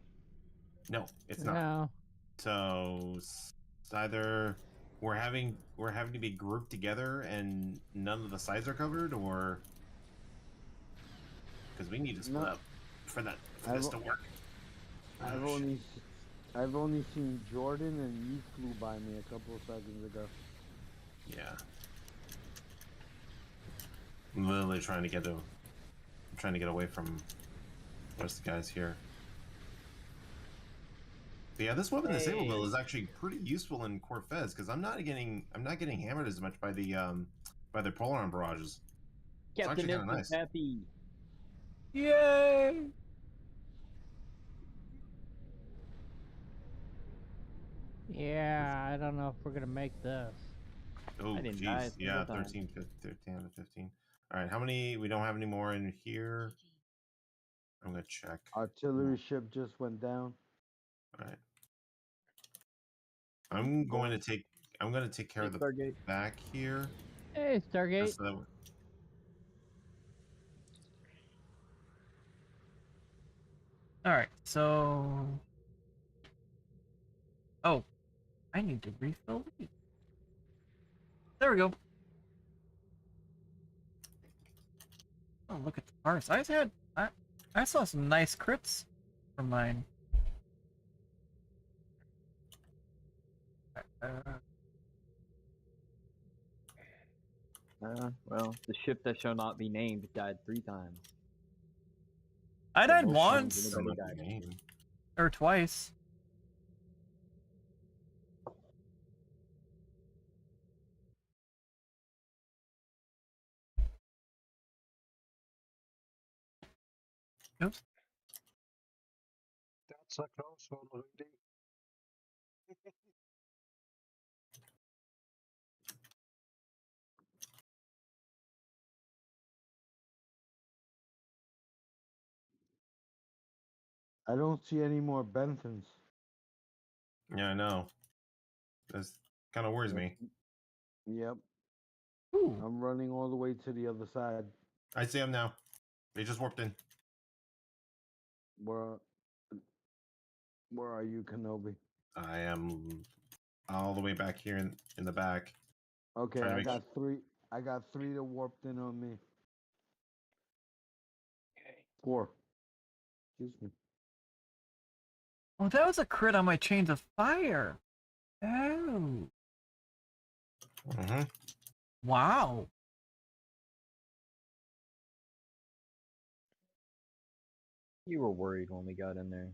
No, it's not. No. So it's either we're having to be grouped together and none of the sides are covered, or because we need to split No. up for this to work. I've Oh, shit. only seen Jordan, and you flew by me a couple of seconds ago. Yeah. I'm literally trying to get away from the rest of the guys here. But yeah, this weapon disableable is actually pretty useful in Corfez because I'm not getting hammered as much by the polar arm barrages. It's Captain actually kind of Nip is nice. happy. Yay! Yeah, I don't know if we're gonna make this. Oh, I didn't die jeez. a Yeah, single time. 13 out of 15. All right, how many? We don't have any more in here. I'm gonna check. Artillery ship just went down. All right. I'm going to take care of the Stargate. back here. Hey, Stargate. Just so that Alright, so... Oh, I need to refill these. There we go. Oh, look at the parts. I saw some nice crits from mine. Well, the ship that shall not be named died 3 times. I The died most times once anybody Don't have died. the name. or twice. Oops. That's a close one, Rudy. I don't see any more Benthans. Yeah, I know. That kind of worries me. Yep. Ooh. I'm running all the way to the other side. I see them now. They just warped in. Where are you, Kenobi? I am all the way back here in the back. Okay, Trying to I make got 3. I got 3 that warped in on me. 4. Excuse me. Oh, that was a crit on my chains of fire. Oh. Mm-hmm. Wow. You were worried when we got in there.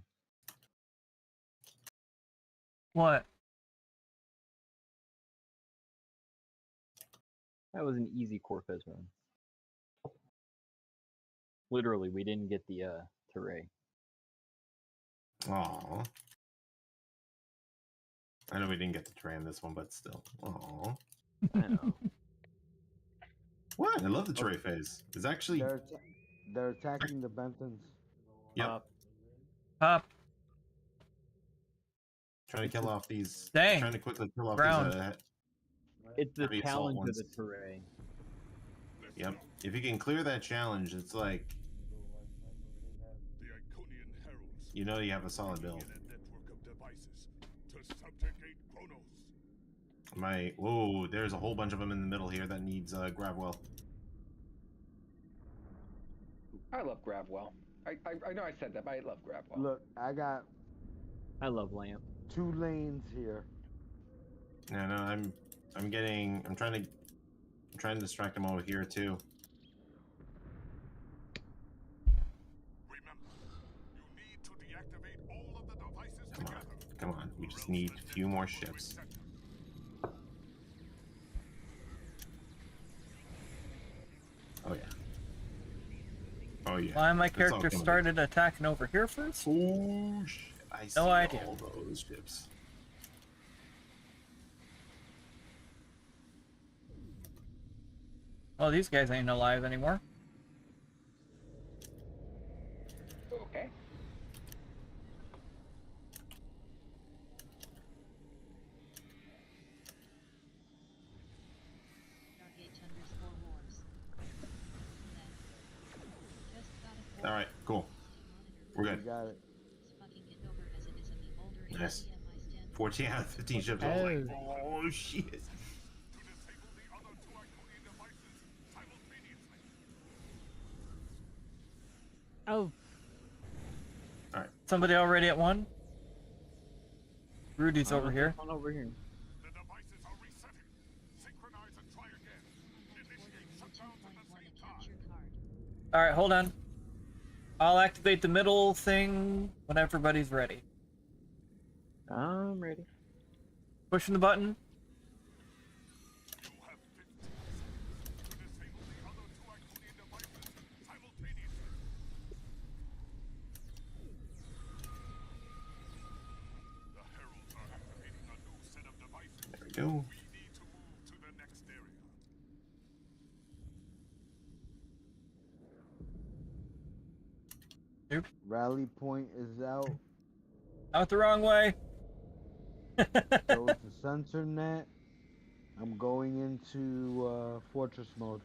What? That was an easy Corfez run. Literally, we didn't get the Teray. Aw. I know we didn't get the terrain this one, but still. Aw. I know. What? I love the terrain phase. It's actually. They're attacking the Benthans. Yep. Up. Trying to kill off these. Dang. Trying to quickly kill off Ground. these. It's the Heavy assault challenge of the ones. Teray. Yep. If you can clear that challenge, it's like The Iconian heralds you know you have a solid build. in a network of devices to subjugate Kronos. Whoa, there's a whole bunch of them in the middle here that needs Gravwell. I love Gravwell. I know I said that, but I love Gravwell. Look, I got I love Lamp. 2 lanes here. Yeah, no, I'm trying to distract them over here too. Remember, you need to deactivate all of the devices Come on, together. come on. We just need a few more ships. Oh yeah. Oh yeah. Why my It's all character coming. started attacking over here first? Oh shit! I see idea. all those ships. Oh, these guys ain't alive anymore. All right, cool. We're You good. got it. Fucking it over as it is in the older Nice. HDMI stand. 14 out of 15 ships. I was like, oh shit. Oh, Somebody already at 1? Rudy's over here. On over here. The devices are resetting. Synchronize and try again. Initiate shutdowns at the same time. Capture card. Alright, hold on. I'll activate the middle thing when everybody's ready. I'm ready. Pushing the button. You have 15 seconds to disable the other two Iconian devices simultaneously. The heralds are activating a new set of devices. There we go. We need to move to the next area. Rally point is out. Out the wrong way. So it's the sensor net. I'm going into fortress mode.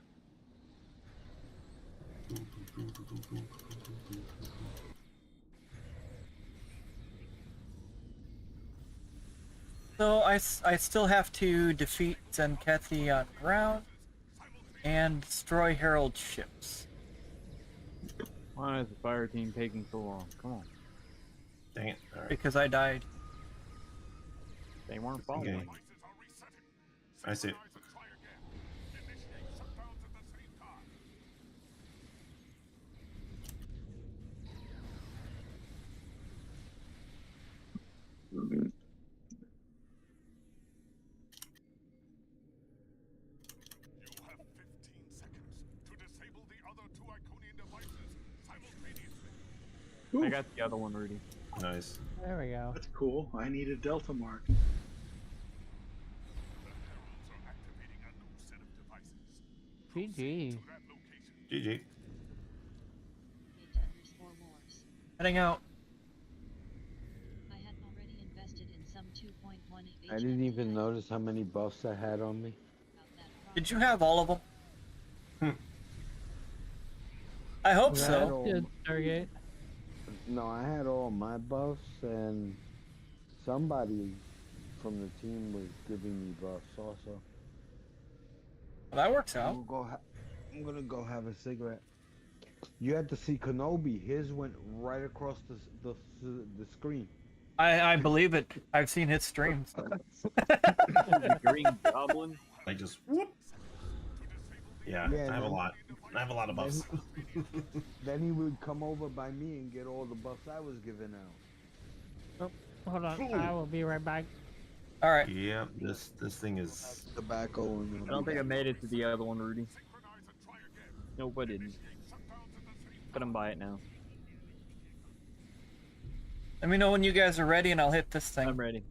So I still have to defeat Zenkethi on ground and destroy Herald ships. Why is the fire team taking so long? Come on. Dang it. All right. Because I died. They weren't following. Okay. Devices are resetting. I see it. Synchronize and try again. Initiate shutdowns at the same time. You have 15 seconds to disable the other two Iconian devices simultaneously. I got the other one, Rudy. Nice. there we go. That's cool. I need a Delta mark. The heralds are activating a new set of devices. GG. To that location. GG. Wars. Heading out. I had already invested in some 2.1 I didn't even notice how many buffs I had on me. Did you have all of them? I hope That's so. good, Stargate. No, I had all my buffs, and somebody from the team was giving me buffs also. Well, that works out. I'm gonna go have a cigarette. You had to see Kenobi. His went right across the screen. I believe it. I've seen his streams. The Green Goblin. Like just whoop. Yeah, Yeah, I have a man. lot. I have a lot of buffs. Then he would come over by me and get all the buffs I was giving out. Hold on, I will be right back. All right. Yeah, this thing is. Tobacco and I don't think I made it to the other one, Rudy. Nope, I didn't. But I'm by it now. Let me know when you guys are ready, and I'll hit this thing. I'm ready.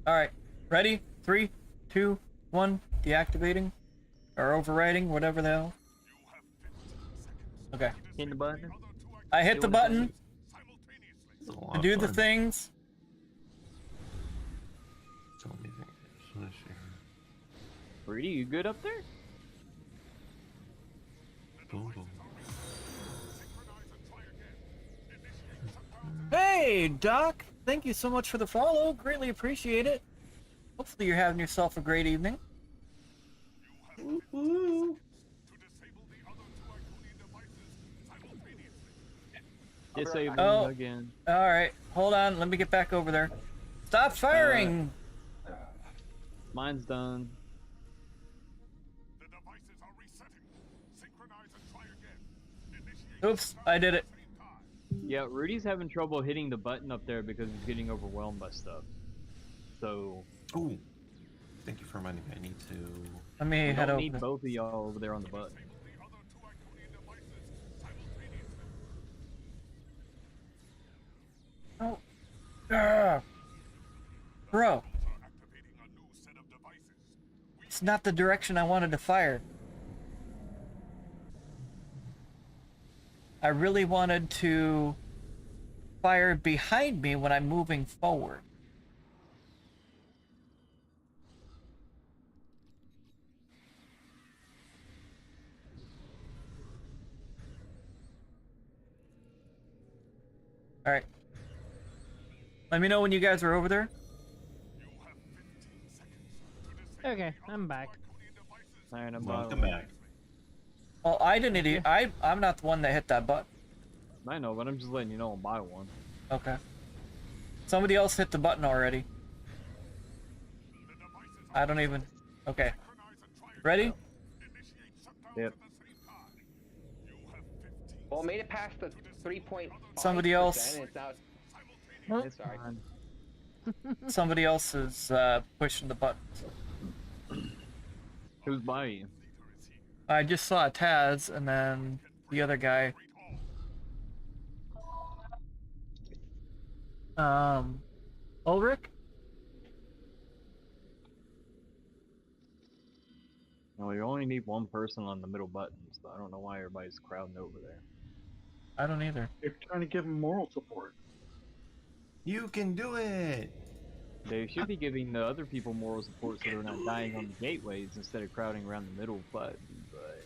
All right. Ready? 3, 2, 1. Deactivating or overriding, whatever the hell. Okay. Hit the button. I hit the button It's a lot to of do the fun. things. So let me think. Rudy, you good up there? Boom, boom. Hey, Doc. Thank you so much for the follow. Greatly appreciate it. Hopefully you're having yourself a great evening. Disable Oh. again. All right. Hold on. Let me get back over there. Stop firing. Mine's done. The devices are resetting. Synchronize and try again. Initiate Oops. I did it. same time. Yeah, Rudy's having trouble hitting the button up there because he's getting overwhelmed by stuff. So, Ooh. Thank you for reminding me. I need to. Let me we head don't need over. both of y'all over there on the button. The other two Iconian devices simultaneously. Oh. Ah. Bro, Are activating a new set of devices. it's not the direction I wanted to fire. I really wanted to fire behind me when I'm moving forward. All right. Let me know when you guys are over there. Okay, I'm back. Alright, I'm Welcome bottling. back. Well, I didn't. I'm not the one that hit that button. I know, but I'm just letting you know I'm by one. Okay. Somebody else hit the button already. I don't even. Okay. Ready? Yep. Well, made it past the 3.5%. Somebody else. And it's now. It's Sorry. fine. Somebody else is pushing the button. Who's by you? I just saw Taz and then the other guy. Ulrich? No, you only need one person on the middle button, so I don't know why everybody's crowding over there. I don't either. They're trying to give him moral support. You can do it. They should be giving the other people moral support so they're not dying on the gateways instead of crowding around the middle button, but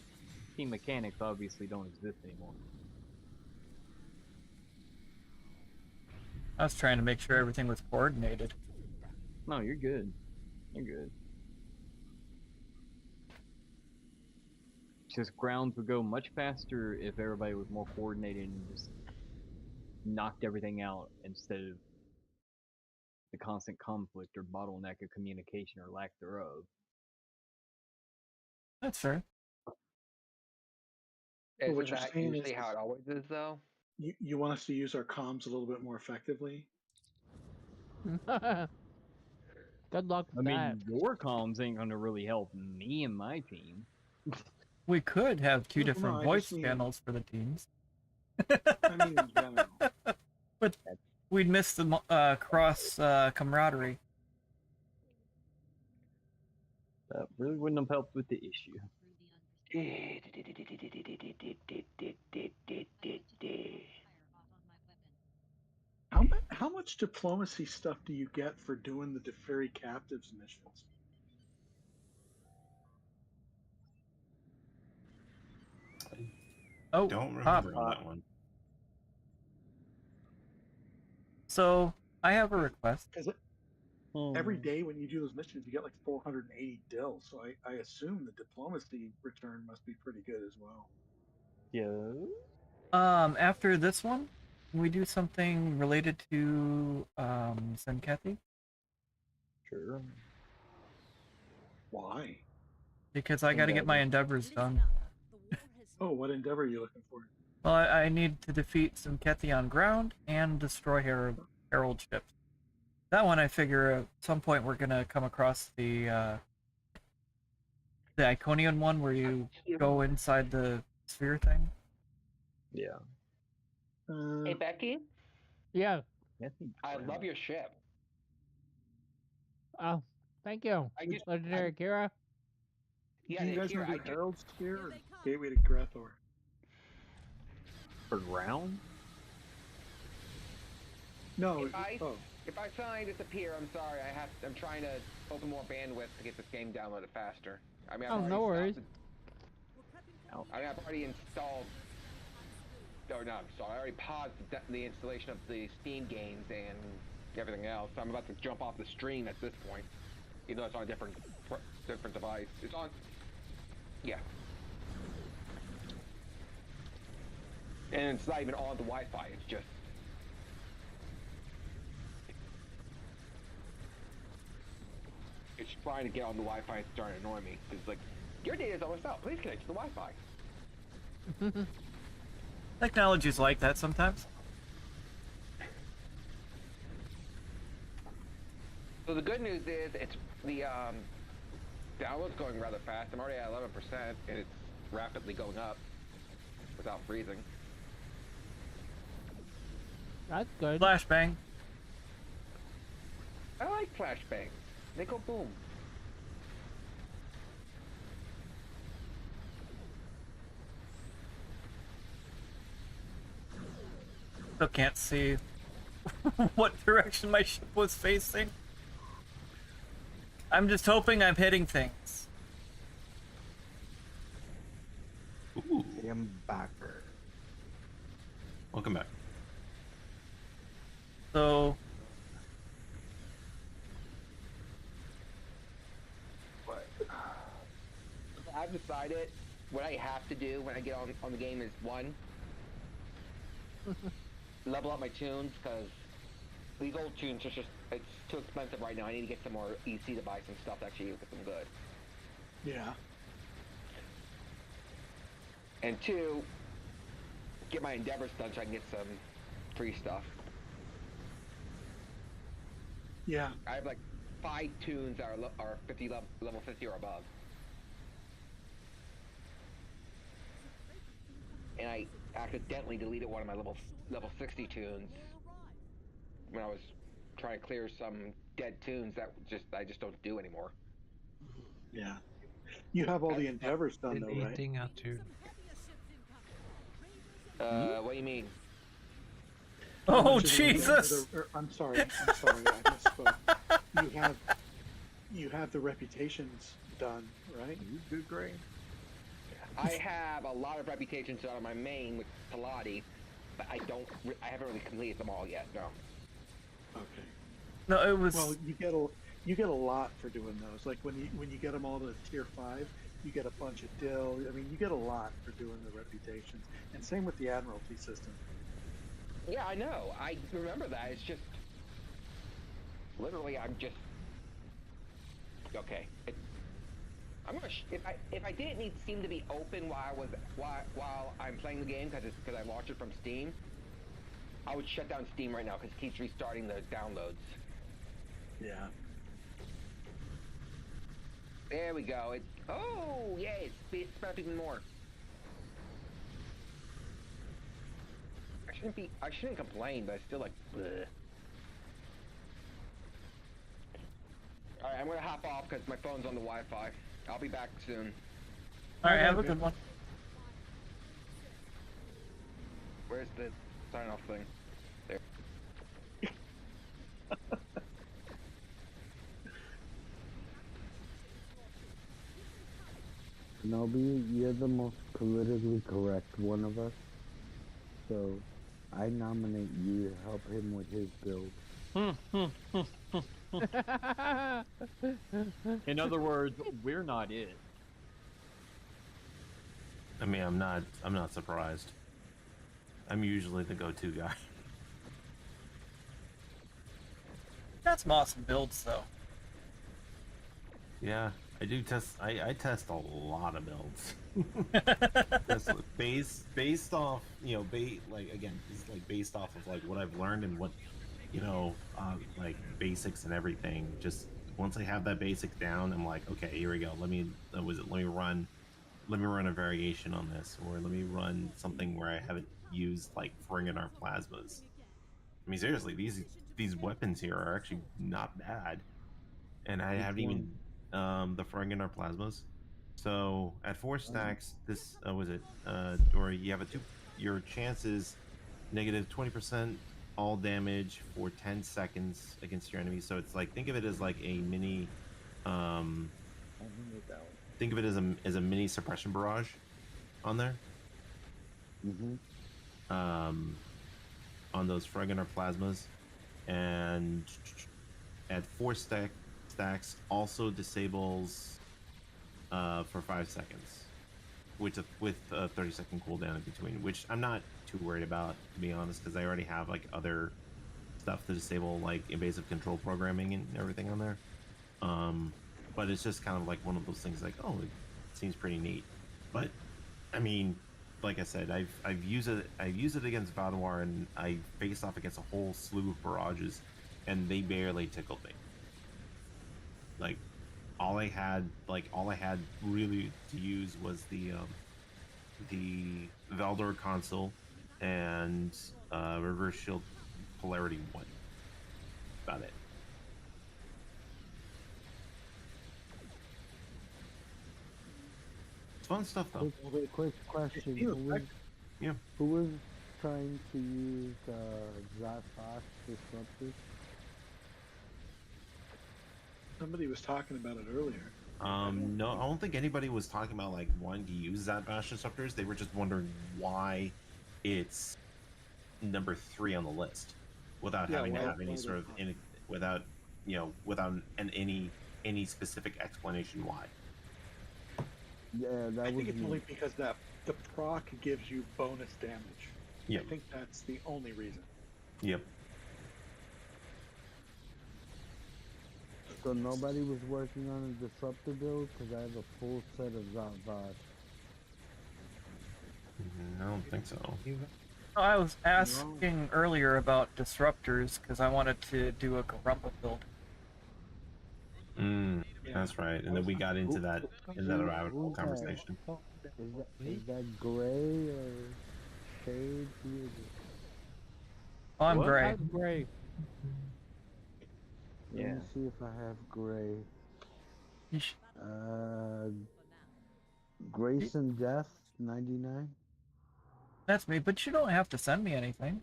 team mechanics obviously don't exist anymore. I was trying to make sure everything was coordinated. No, you're good. You're good. Just grounds would go much faster if everybody was more coordinated and just knocked everything out instead of the constant conflict or bottleneck of communication or lack thereof. That's fair. But what Isn't you're that saying usually is how it always is, though? you want us to use our comms a little bit more effectively? Good luck I with that. mean, your comms ain't gonna really help me and my team. We could have two No, different I voice just mean- channels for the teams. I mean, in general. But we'd miss the cross camaraderie. That really wouldn't have helped with the issue. How much diplomacy stuff do you get for doing the Deferi Captives missions? Oh, Don't Pop. remember on that one. So I have a request. Because every day when you do those missions, you get like 480 dill. So I assume the diplomacy return must be pretty good as well. Yeah. After this one, can we do something related to Zenkethy? Sure. Why? Because I got to get my endeavors done. Oh, what endeavor are you looking for? Well, I need to defeat Zenkethy on ground and destroy Herald ships. That one, I figure at some point we're gonna come across the Iconian one where you go inside the sphere thing. Yeah. Hey, Becky, Yeah. I love your ship. Oh, thank you. I just- Legendary Kira. Yeah, do you guys here, want I to do just, Herald Sphere or Gateway to Grethor? For ground? No. if I suddenly disappear, I'm sorry. I'm trying to open more bandwidth to get this game downloaded faster. I mean, Oh, no worries. I've already installed. Or not installed. I already paused the installation of the Steam games and everything else. So I'm about to jump off the stream at this point, even though it's on a different device. It's on. Yeah. And it's not even on the Wi-Fi. It's just. It's trying to get on the Wi-Fi and starting to annoy me. It's like, your data's almost out. Please connect to the Wi-Fi. Technology's like that sometimes. So the good news is it's the download's going rather fast. I'm already at 11% and it's rapidly going up without freezing. That's good. Flashbang. I like flashbangs. They go boom. Still can't see what direction my ship was facing. I'm just hoping I'm hitting things. Ooh. I'm back. Welcome back. So But I've decided what I have to do when I get on the game is one, level up my tunes because these old tunes are just it's too expensive right now. I need to get some more EC to buy some stuff to actually get them good. Yeah. And two, get my endeavors done so I can get some free stuff. Yeah. I have like 5 tunes that are 50 level 50 or above. And I accidentally deleted one of my level 60 tunes when I was trying to clear some dead tunes that I just don't do anymore. Yeah. You have all the endeavors done though, right? Deleting a tune. What do you mean? How oh much of the Jesus! I'm sorry, I misspoke. You have the reputations done, right? You good, Gray? I have a lot of reputations on my main with Pilati, but I haven't really completed them all yet. No. Okay. No, it was. Well, you get a lot for doing those. Like when you get them all to tier 5, you get a bunch of dill. I mean, you get a lot for doing the reputations, and same with the admiralty system. Yeah, I know. I remember that. It's just literally, I'm just okay. I'm gonna if I didn't need Steam to be open while I'm playing the game because I launched it from Steam, I would shut down Steam right now because it keeps restarting the downloads. Yeah. There we go. Oh yay! It's sped up even more. I shouldn't complain, but I still like. Bleh. All right, I'm gonna hop off because my phone's on the Wi-Fi. I'll be back soon. All right, have a good one. Where's the sign-off thing? There. Nobi, you're the most politically correct one of us, so I nominate you to help him with his build. In other words, we're not it. I mean, I'm not surprised. I'm usually the go-to guy. That's some awesome builds, though. Yeah, I do test. I test a lot of builds. That's based off, you know, again, it's like based off of like what I've learned and what, you know, like basics and everything. Just once I have that basic down, I'm like, okay, here we go. Let me run a variation on this, or let me run something where I haven't used like Fringinar plasmas. I mean, seriously, these weapons here are actually not bad, and I haven't even the Fringinar plasmas. So at 4 stacks, this was it, or you have your chances negative 20% all damage for 10 seconds against your enemy. So it's like, think of it as like a mini, think of it as a mini suppression barrage on there. On those Fringinar plasmas, and at 4 stacks also disables for 5 seconds, with a 30-second cooldown in between, which I'm not too worried about, to be honest, because I already have like other stuff to disable, like invasive control programming and everything on there. But it's just kind of like one of those things like, oh, it seems pretty neat. But I mean, like I said, I've used it against Vadoir, and I faced off against a whole slew of barrages, and they barely tickled me. Like all I had really to use was the Valdor console and reverse shield polarity 1. About it. It's fun stuff though. Quick question. Who was trying to use Zafosh disruptors? Somebody was talking about it earlier. No, I don't think anybody was talking about like wanting to use that bash disruptors. They were just wondering why it's number 3 on the list. without Yeah, having to why- have any why sort of they without without any specific explanation why. Yeah, that I was think it's me. only because that the proc gives you bonus damage. Yep. I think that's the only reason. Yep. So nobody was working on a disruptor build because I have a full set of Zavod. I don't think so. I was asking earlier about disruptors because I wanted to do a Garumpa build. That's right. And then we got into that rabbit hole Who's that? conversation. Is that Gray or Shade? Who is it? Oh, I'm What? Gray. I'm Gray. Let Yeah. me see if I have Gray. You sh- Greyson Death 99. That's me, but you don't have to send me anything.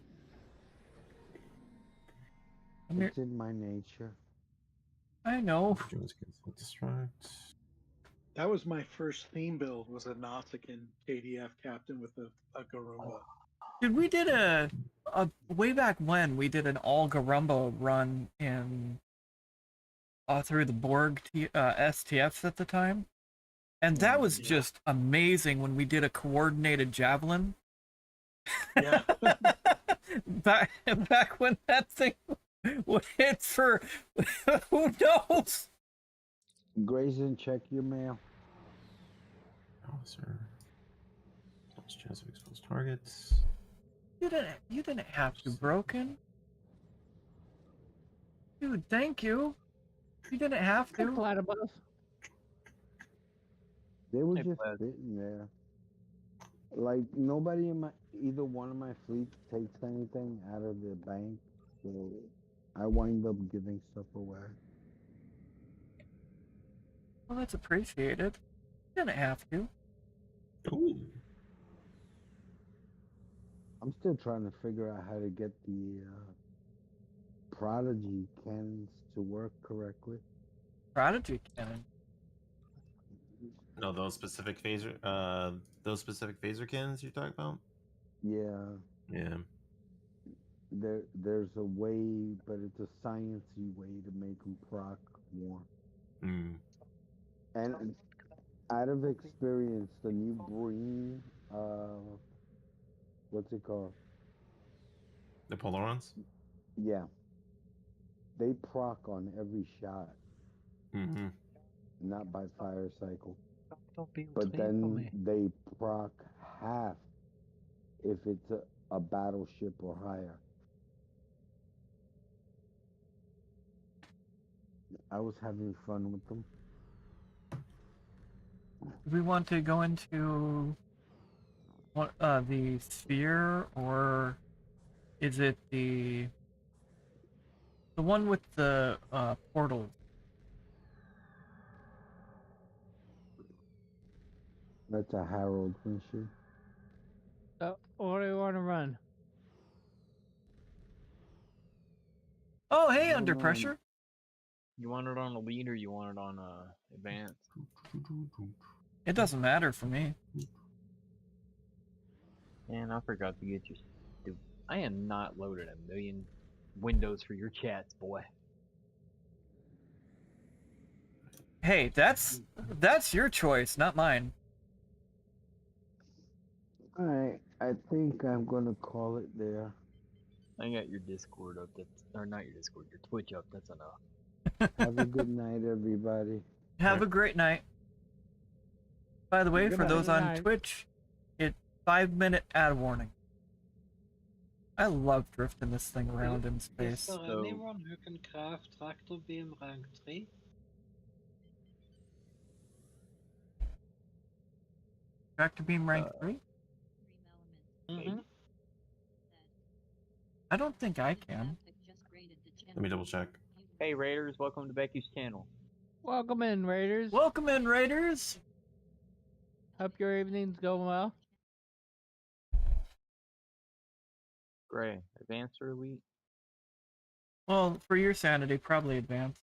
I'm here- It's in my nature. I know. Distract. That was my first theme build. Was a Nautican KDF captain with a Garumba. Dude, we did a way back when we did an all Garumba run in through the Borg STFs at the time, and that was Yeah. just amazing when we did a coordinated javelin. Yeah. back when that thing would hit for who knows. Grayson, check your mail. Officer. Plus chance of exposed targets. You didn't have to, Broken. Dude, thank you. You didn't have Hey, to. Platypus. They were Hey, just Plaid. sitting there. Like nobody in either one of my fleets takes anything out of the bank, so I wind up giving stuff away. Well, that's appreciated. You didn't have to. Ooh. I'm still trying to figure out how to get the Prodigy cannons to work correctly. Prodigy cannon. No, those specific phaser cannons you're talking about? Yeah, Yeah. there's a way, but it's a sciencey way to make them proc more. Mm. And out of experience, the new Breen, what's it called? The Polarons? Yeah, they proc on every shot, Mm-hmm. not by fire cycle. Don't be But for then me. they proc half if it's a battleship or higher. I was having fun with them. Do we want to go into what the sphere, or is it the one with the portals? That's a Harold mission. So, what do you want to run? Oh, hey, I Under don't know. Pressure. You want it on elite or you want it on advanced? It doesn't matter for me. Man, I forgot to get you. Dude, I am not loaded a million windows for your chats, boy. Hey, that's your choice, not mine. Alright, I think I'm gonna call it there. I got your Discord up. Or not your Discord, your Twitch up. That's enough. Have a good night, everybody. Have a great night. By the way, Good for those night. on Night. Twitch, it's 5-minute ad warning. I love drifting this thing around in Is space. there So- anyone who can craft tractor beam rank 3? Tractor beam rank 3? Mm-hmm. I don't think I can. Let me double check. Hey Raiders, welcome to Becky's channel. Welcome in, Raiders. Welcome in, Raiders. Hope your evening's going well. Gray, advanced or elite? Well, for your sanity, probably advanced.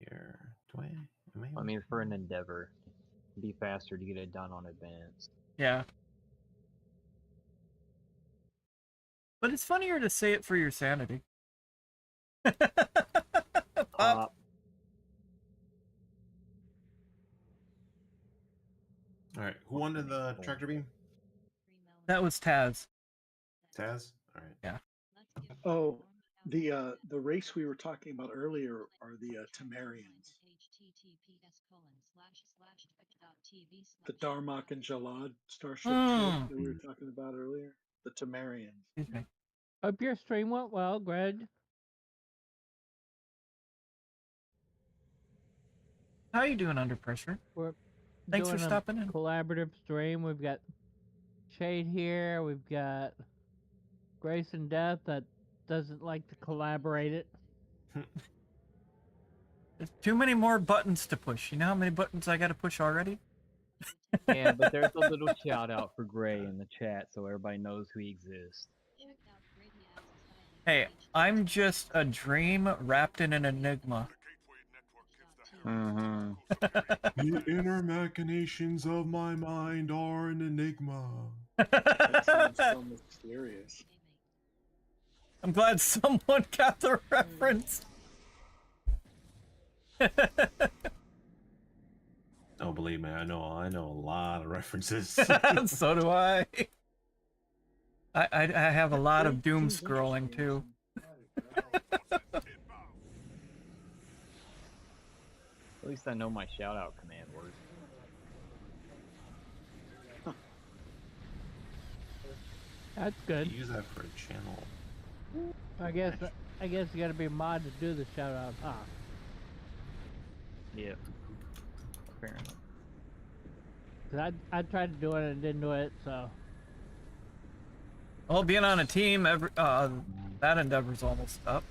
Here. Do I? Am I? I mean, for an endeavor, it'd be faster to get it done on advanced. Yeah. But it's funnier to say it for your sanity. Pop. All right, who wanted the tractor beam? That was Taz. Taz. All right. Oh, the race we were talking about earlier are the Temerians. The Darmok and Jalad starship that we were talking about earlier. The Temerians. Excuse me. Hope your stream went well, Greg. How you doing under pressure? We're Thanks for doing a stopping in. collaborative stream. We've got Shade here. We've got Greyson Death that doesn't like to collaborate it. There's too many more buttons to push. You know how many buttons I got to push already? Yeah, but there's a little shout out for Gray in the chat so everybody knows who exists. Hey, I'm just a dream wrapped in an enigma. Mm-hmm. The inner machinations of my mind are an enigma. That sounds so mysterious. I'm glad someone got the reference. Oh, believe me, I know a lot of references. So do I. I have a lot of doom scrolling too. At least I know my shout out command words. That's good. Use that for a channel. I guess you gotta be a mod to do the shout out. Ah. Yeah. Apparently. 'Cause I tried to do it and didn't do it, so. Well, being on a team, that endeavor's almost up.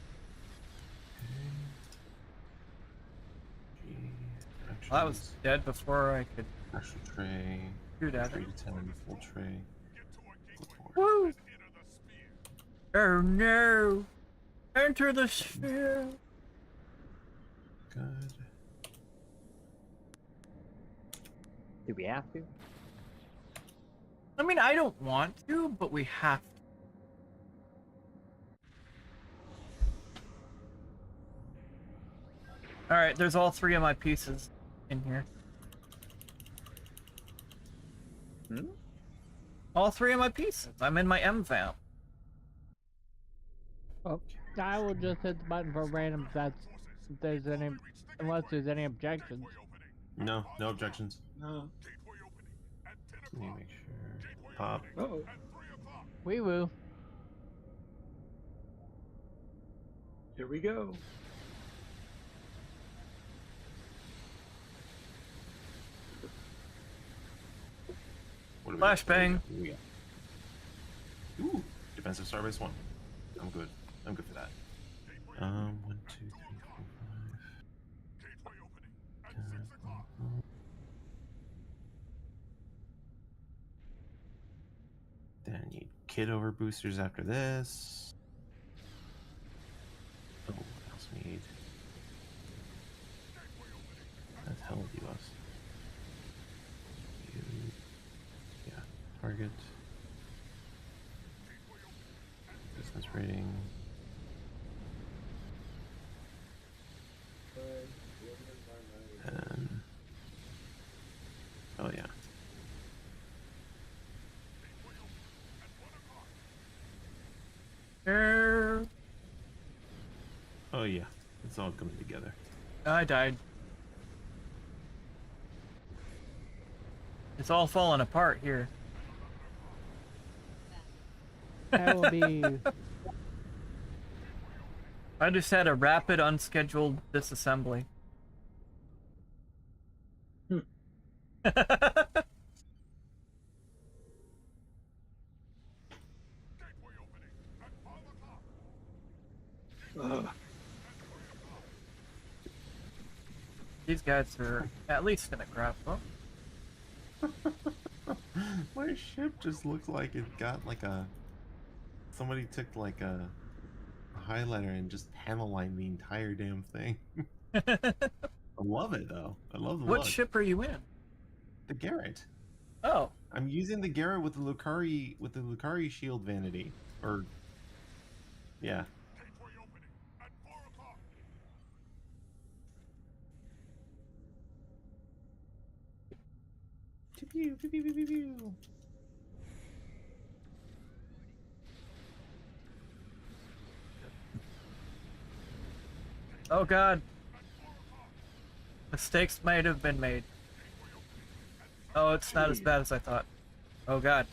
Well, I was dead before I could Actual tray. do that. 3 to 10, full tray. Woo! Oh no! Enter the sphere! Good. Do we have to? I mean, I don't want to, but we have to. Alright, there's all 3 of my pieces in here. Hmm? All 3 of my pieces. I'm in my M-Vamp. Well, I will just hit the button for random if there's any, unless there's any objections. No objections. No. Let me make sure. Pop. Uh-oh. Wee woo. Here we go. What do we got? Flashbang. What do we got? Ooh, defensive starbase 1. I'm good. I'm good for that. 1, 2, 3, 4, 5. Then I need kit over boosters after this. Oh, what else we need? That's hell of us. Yeah, target. Business rating. And oh yeah. Oh yeah, it's all coming together. I died. It's all falling apart here. I will be. I just had a rapid, unscheduled disassembly. These guys are at least gonna grab them. My ship just looks like it got like a... Somebody took like a highlighter and just panel lined the entire damn thing. I love it though. I love the What look. ship are you in? The Garrett. Oh. I'm using the Garrett with the Lucari shield vanity or Yeah. Gateway opening at 4 o'clock. Pew, pew, pew, pew, pew, pew. Oh god. Mistakes might have been made. Oh, it's not as bad as I thought. Oh god.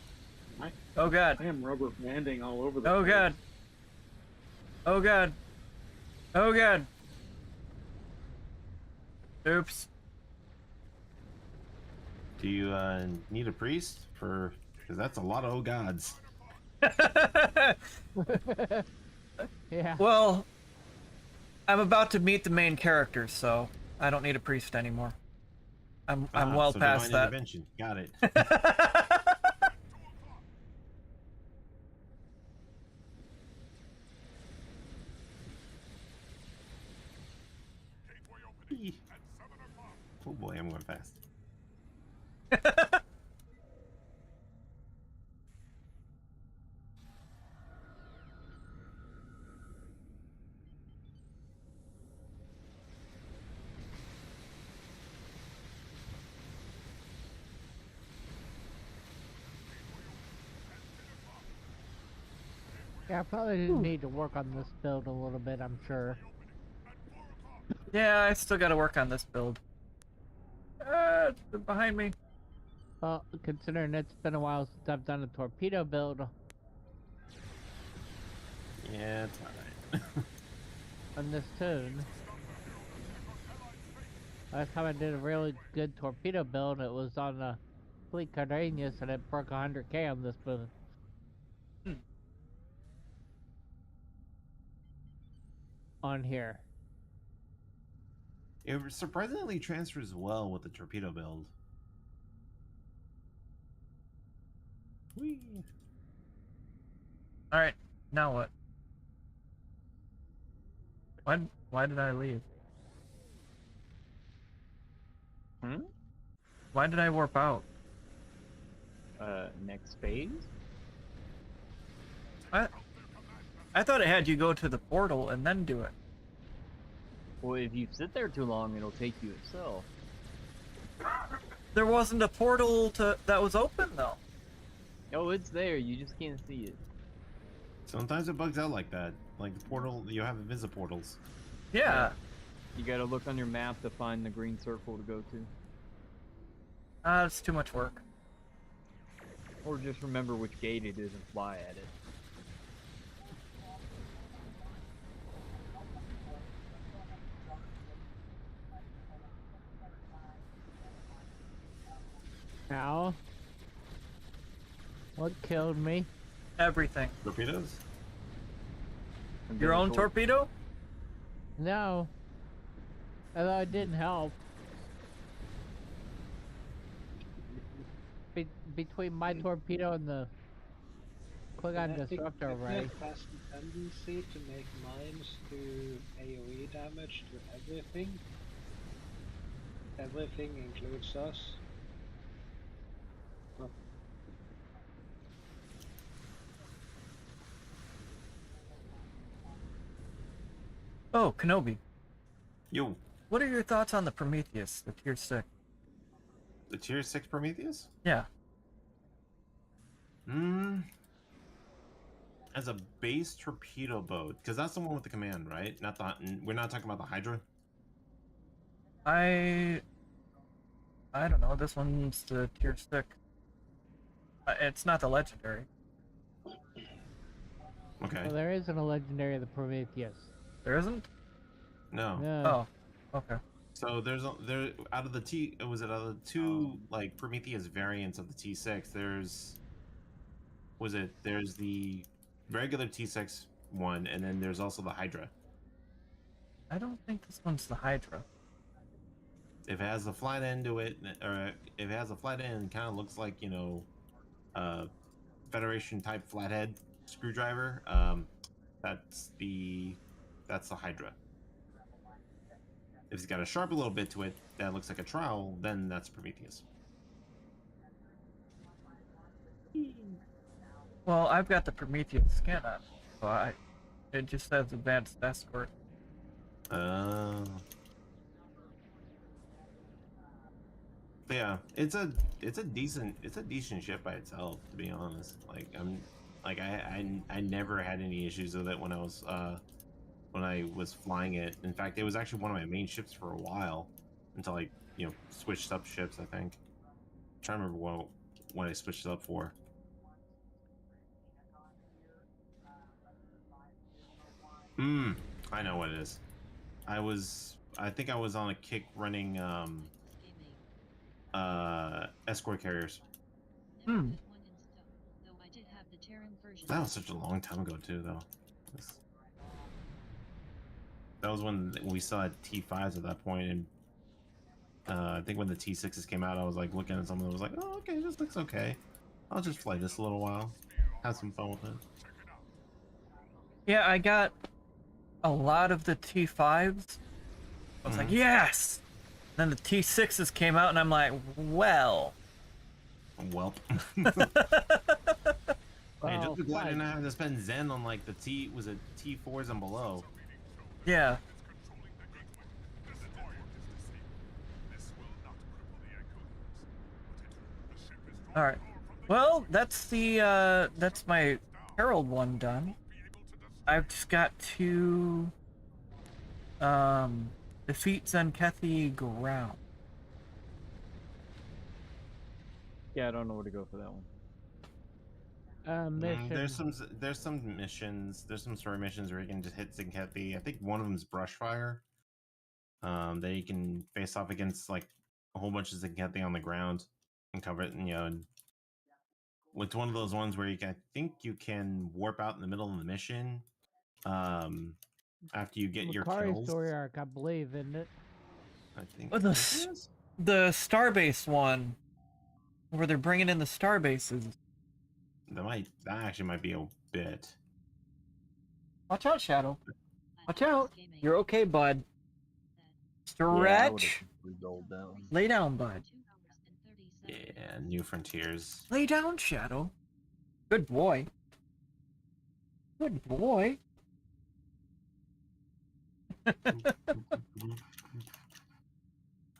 I- Oh god. I am rubber banding all over the Oh place. god. Oh god. Oh god. Oops. Do you need a priest for? Because that's a lot of oh gods. Yeah. Well, I'm about to meet the main character, so I don't need a priest anymore. I'm well so past divine that. intervention. Got it. Gateway opening at 7 o'clock. Oh boy, I'm going fast. Yeah, I probably didn't need to work on this build a little bit, I'm sure. Yeah, I still gotta work on this build. They're behind me. Well, considering it's been a while since I've done a torpedo build Yeah, it's alright. on this tune. Last time I did a really good torpedo build, it was on the Fleet Cardenas and it broke 100k on this build. On here. It surprisingly transfers well with the torpedo build. Whee. Alright, now what? Why did I leave? Hmm? Why did I warp out? Next phase? I thought it had you go to the portal and then do it. Well, if you sit there too long, it'll take you itself. There wasn't a portal that was open though. Oh, it's there. You just can't see it. Sometimes it bugs out like that. Like the portal, you have invisiportals. Yeah. You gotta look on your map to find the green circle to go to. It's too much work. Or just remember which gate it is and fly at it. Ow. What killed me? Everything. Torpedoes? I'm Your gonna own torpedo? No. Although it didn't help. Between my torpedo and the Klingon Disruptor Ray. It has a tendency to make mines do AoE damage to everything. Everything includes us. Oh, Kenobi. Yo, What are your thoughts on the Prometheus, the tier 6? the tier 6 Prometheus? Yeah. As a base torpedo boat, because that's the one with the command, right? Not the. We're not talking about the Hydra. I don't know. This one's the tier 6. It's not the legendary. Okay. Well, there isn't a legendary of the Prometheus. There isn't? No. No. Oh, okay. So there out of the T, was it out of the two like Prometheus variants of the T6? There's the regular T6 one, and then there's also the Hydra. I don't think this one's the Hydra. If it has a flat end to it, or if it has a flat end, kind of looks like, you know, Federation type flathead screwdriver. That's the Hydra. If it's got a sharp little bit to it that looks like a trowel, then that's Prometheus. Well, I've got the Prometheus skin on, so It just says advanced escort. But yeah, it's a decent ship by itself, to be honest. Like I never had any issues with it when I was flying it. In fact, it was actually one of my main ships for a while until I switched up ships. I think. I'm trying to remember what I switched it up for. I know what it is. I think I was on a kick running escort carriers. Hmm. That was such a long time ago too, though. That was when we still had T5s at that point, and I think when the T6s came out, I was like looking at something that was like, oh, okay, this looks okay. I'll just fly this a little while, have some fun with it. Yeah, I got a lot of the T5s. I was like, yes! Then the T6s came out, and I'm like, well. Welp. Hey, just be glad you're not having to spend Zen on like the T4s and below. Yeah. All right. Well, that's my Herald one done. I've just got to defeat Zenkethi ground. Yeah, I don't know where to go for that one. Mission. There's some missions. There's some story missions where you can just hit Zenkethi. I think one of them is Brushfire. That you can face off against like a whole bunch of Zenkethi on the ground and cover it. And it's one of those ones where I think you can warp out in the middle of the mission. After you get your kills. Story arc, I believe, isn't it? I think Oh, the Starbase one, where they're bringing in the Starbases. That actually might be a bit. Watch out, Shadow. Watch out. You're okay, bud. Stretch. Yeah, Lay down, bud. Yeah, New Frontiers. Lay down, Shadow. Good boy. Good boy.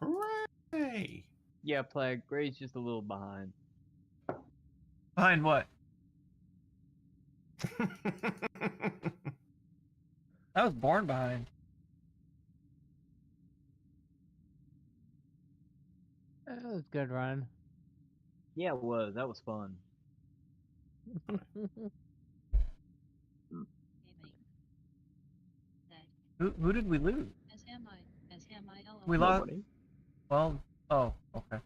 Hooray! Yeah, Plague. Gray's just a little behind. Behind what? I was born behind. That was a good run. Yeah, it was. That was fun. Who did we lose? We lost. Well, oh, okay.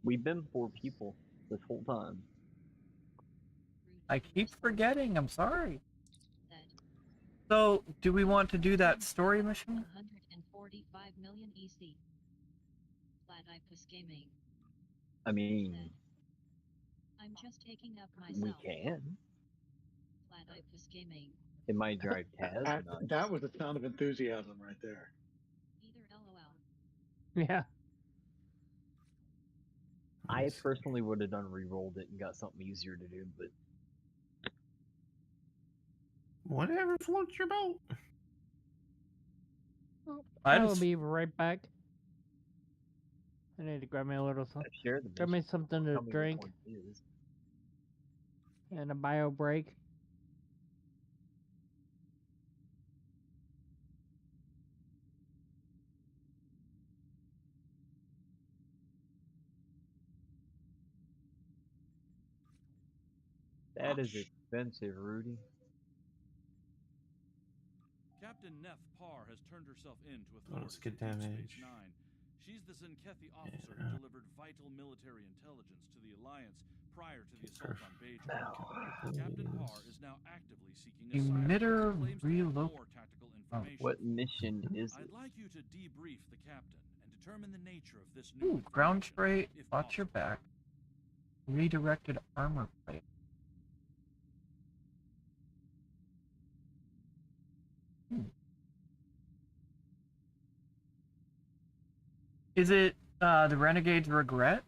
We've been 4 people this whole time. I keep forgetting. I'm sorry. So, do we want to do that story mission? 145 million EC. Platypus Gaming. I mean, I'm just taking up myself. we can. Platypus Gaming. It might drive Taz nuts. That was a sound of enthusiasm right there. Either LOL. Yeah. I personally would have done re-rolled it and got something easier to do, but whatever floats your boat. I will be right back. I need to grab me a little something. Grab me something to drink. And a bio break. that is expensive, Rudy. Captain Neff Parr has turned herself in to Bonus authorities good at Deep damage. Space Nine. She's the Zenkethi officer who delivered vital military intelligence to the Alliance prior to the assault on Beijing. Captain Parr is now actively seeking asylum. Emitter Claims to have reload. more tactical information. What mission is it? I'd like you to debrief the captain and determine the nature of this new Ooh, ground information, spray. if Watch your possible. back. Redirected armor plate. Is it the Renegade's Regret?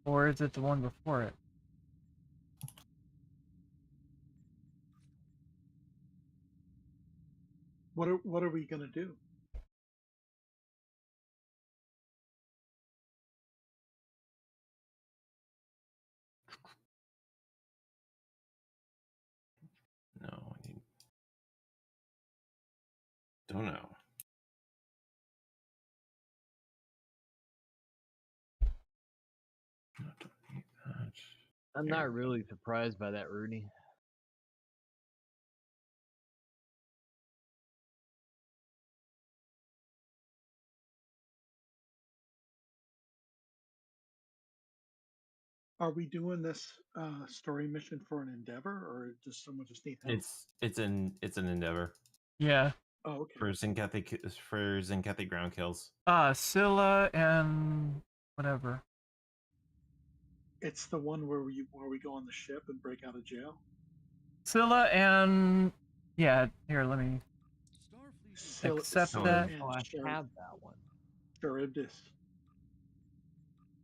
Or is it the one before it? what are we gonna do? No, I need. Don't know. No, don't need that. I'm There not we go. really surprised by that, Rudy. Are we doing this story mission for an endeavor, or does someone just need help? It's an endeavor Yeah. Oh, okay. for Zenkethi ground kills. Scylla and whatever. It's the one where we go on the ship and break out of jail. Scylla and yeah. Here, let me accept Scylla that. and Oh, I have that one. Charybdis.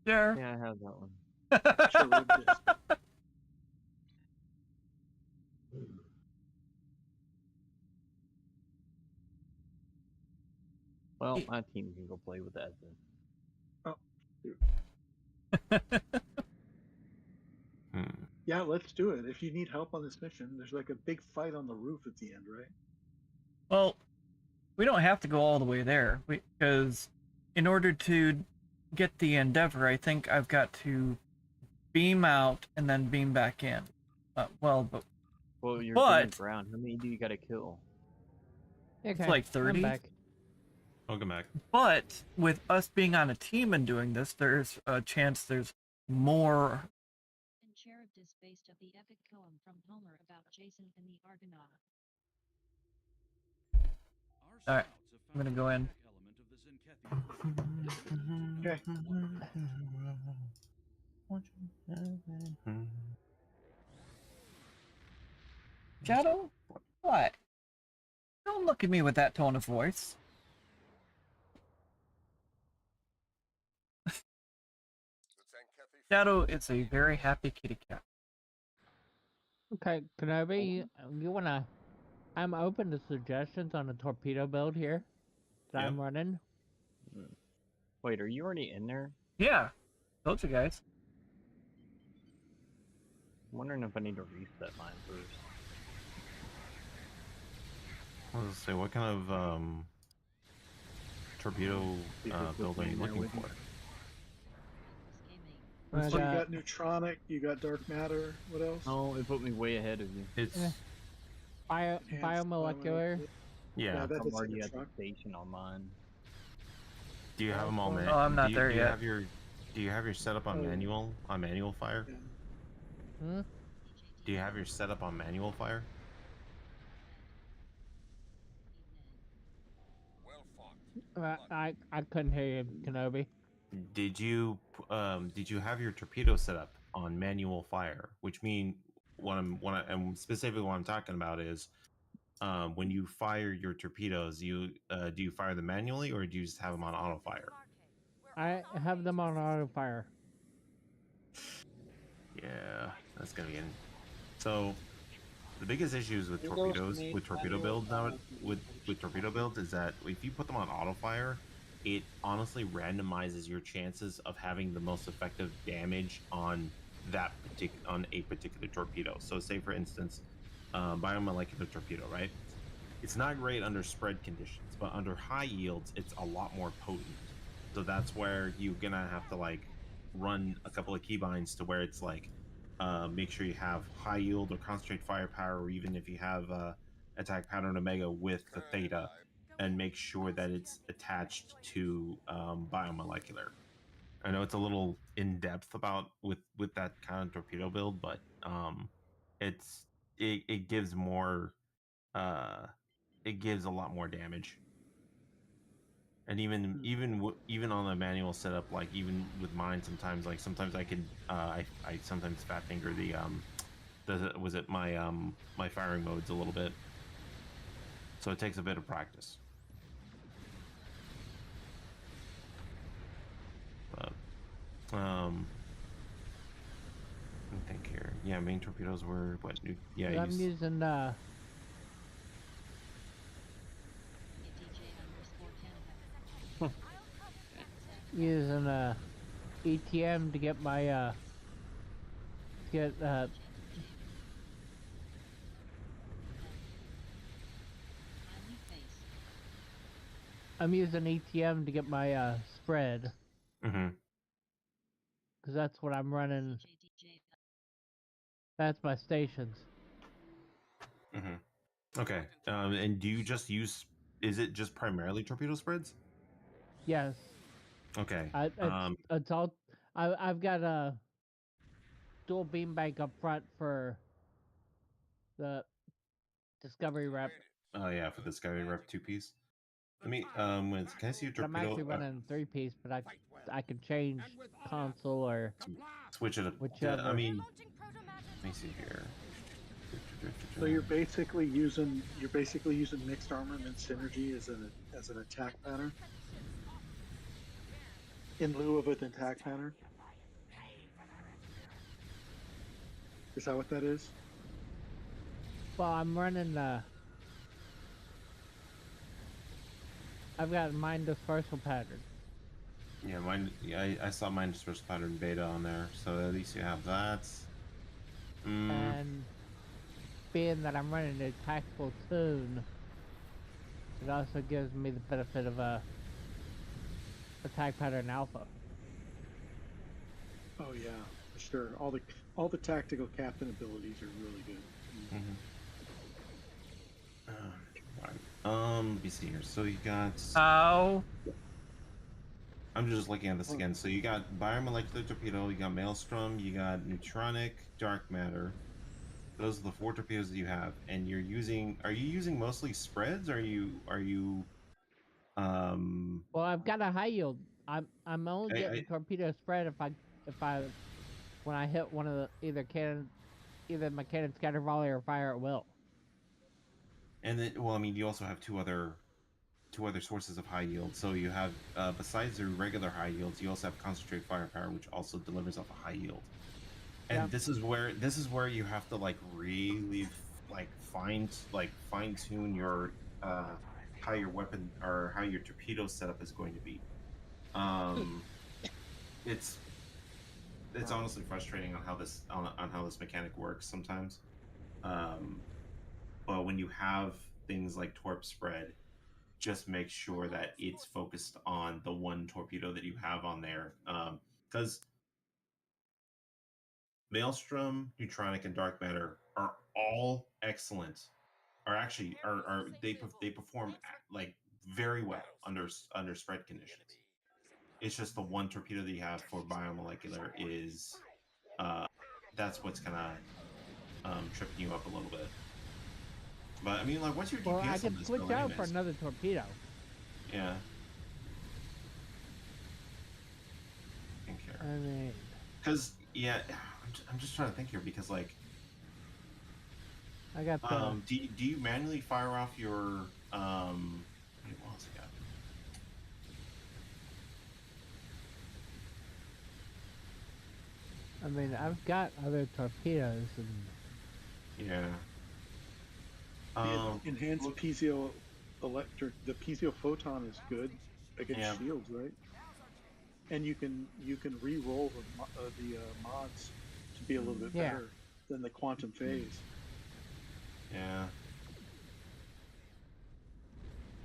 Sure. Yeah, I have that one. Charybdis. Well, my team can go play with that then. Oh, dude. Hmm. Yeah, let's do it. If you need help on this mission, there's like a big fight on the roof at the end, right? Well, we don't have to go all the way there because in order to get the endeavor, I think I've got to beam out and then beam back in. Well, Well, you're But- doing ground. How many do you gotta kill? it's Okay, like I'm 30. back. Welcome back. But with us being on a team and doing this, there's a chance there's more. And Charybdis based of the epic poem from Homer about Jason and the Argonaut. All right, I'm gonna go in. Okay. Shadow, what? Don't look at me with that tone of voice. Shadow is a very happy kitty cat. Okay, Kenobi, you wanna? I'm open to suggestions on a torpedo build here that I'm Yep. running. Wait, are you already in there? Yeah, told you guys. I'm wondering if I need to reset mine first. Let's say, what kind of torpedo See if it's build are with you me now looking with me. for? Gaming. So you got neutronic, you got dark matter. What else? Oh, it put me way ahead of you. It's Bio, Enhanced biomolecular. yeah. that I'm looks like already a at the truck. station on mine. Do you have them all? Oh, I'm not there do you yet. Have your, do you have your setup on Oh. manual fire? Yeah. Hmm? Do you have your setup on manual fire? I couldn't hear you, Kenobi. Did you have your torpedo set up on manual fire? Which mean and specifically what I'm talking about is when you fire your torpedoes, do you fire them manually or do you just have them on auto fire? I have them on auto fire. Yeah, that's gonna be in. So the biggest issues with It goes torpedoes, to me, with torpedo manual builds now, fire. with torpedo builds, is that if you put them on auto fire, it honestly randomizes your chances of having the most effective damage on a particular torpedo. So, say for instance, biomolecular torpedo, right? It's not great under spread conditions, but under high yields, it's a lot more potent. So that's where you're gonna have to like run a couple of keybinds to where it's like make sure you have high yield or concentrate firepower, or even if you have attack pattern omega with the theta, and make sure that it's attached to biomolecular. I know it's a little in depth about with that kind of torpedo build, but it gives more it gives a lot more damage. And even on the manual setup, like even with mine, sometimes I could I sometimes fat finger the my firing modes a little bit, so it takes a bit of practice. But let me think here. Yeah, main torpedoes were what? Yeah, I'm using using a ATM to get my get Friendly face. I'm using ATM to get my spread Mm-hmm. because that's what I'm running. JDJ. That's my stations. Mm-hmm. Okay. And do you just use? Is it just primarily torpedo spreads? Yes, Okay. it's all. I've got a dual beam bank up front for the Discovery rep, Oh yeah, for the Sky Rep 2-piece. Let me can I see your but I'm torpedo? actually running 3-piece. But I can change console or Switch it up. whichever. I mean, let me see here. So you're basically using mixed armament synergy as an attack pattern in lieu of an attack pattern. Is that what that is? Well, I'm running I've got mind dispersal pattern. Yeah, mine. Yeah, I saw mine dispersal pattern beta on there, so at least you have that. And being that I'm running a tactical tune, it also gives me the benefit of a attack pattern alpha. Oh yeah, for sure. All the tactical captain abilities are really good. Let me see here. So you got. How? I'm just looking at this again. So you got biomolecular torpedo, you got maelstrom, you got neutronic, dark matter. Those are the 4 torpedoes that you have, and you're using. Are you using mostly spreads? Or are you? Well, I've got a high yield. I'm only getting torpedo spread if I when I hit one of the either my cannon scatter volley or fire at will. And then, well, I mean, you also have two other sources of high yield. So you have, besides the regular high yields, you also have concentrated firepower, which also delivers off a high yield. And Yep. this is where you have to really fine tune your how your weapon or how your torpedo setup is going to be. It's honestly frustrating on how this mechanic works sometimes. But when you have things like torp spread, just make sure that it's focused on the one torpedo that you have on there. Because Maelstrom, Neutronic, and Dark Matter are all excellent. They perform like very well under spread conditions. It's just the one torpedo that you have for biomolecular is that's what's kind of tripping you up a little bit. But I mean, like, what's your DPS Well, I on can this switch build out for anyways? another torpedo. Yeah. Think here. I mean, Because yeah, I'm just trying to think here because like, I got the. do you manually fire off your wait, what else I got? I mean, I've got other torpedoes and. Yeah. The enhanced piezo electric, the piezo photon is good against Yeah. shields, right? And you can re-roll the mods to be a little bit Yeah. better than the quantum phase. Yeah.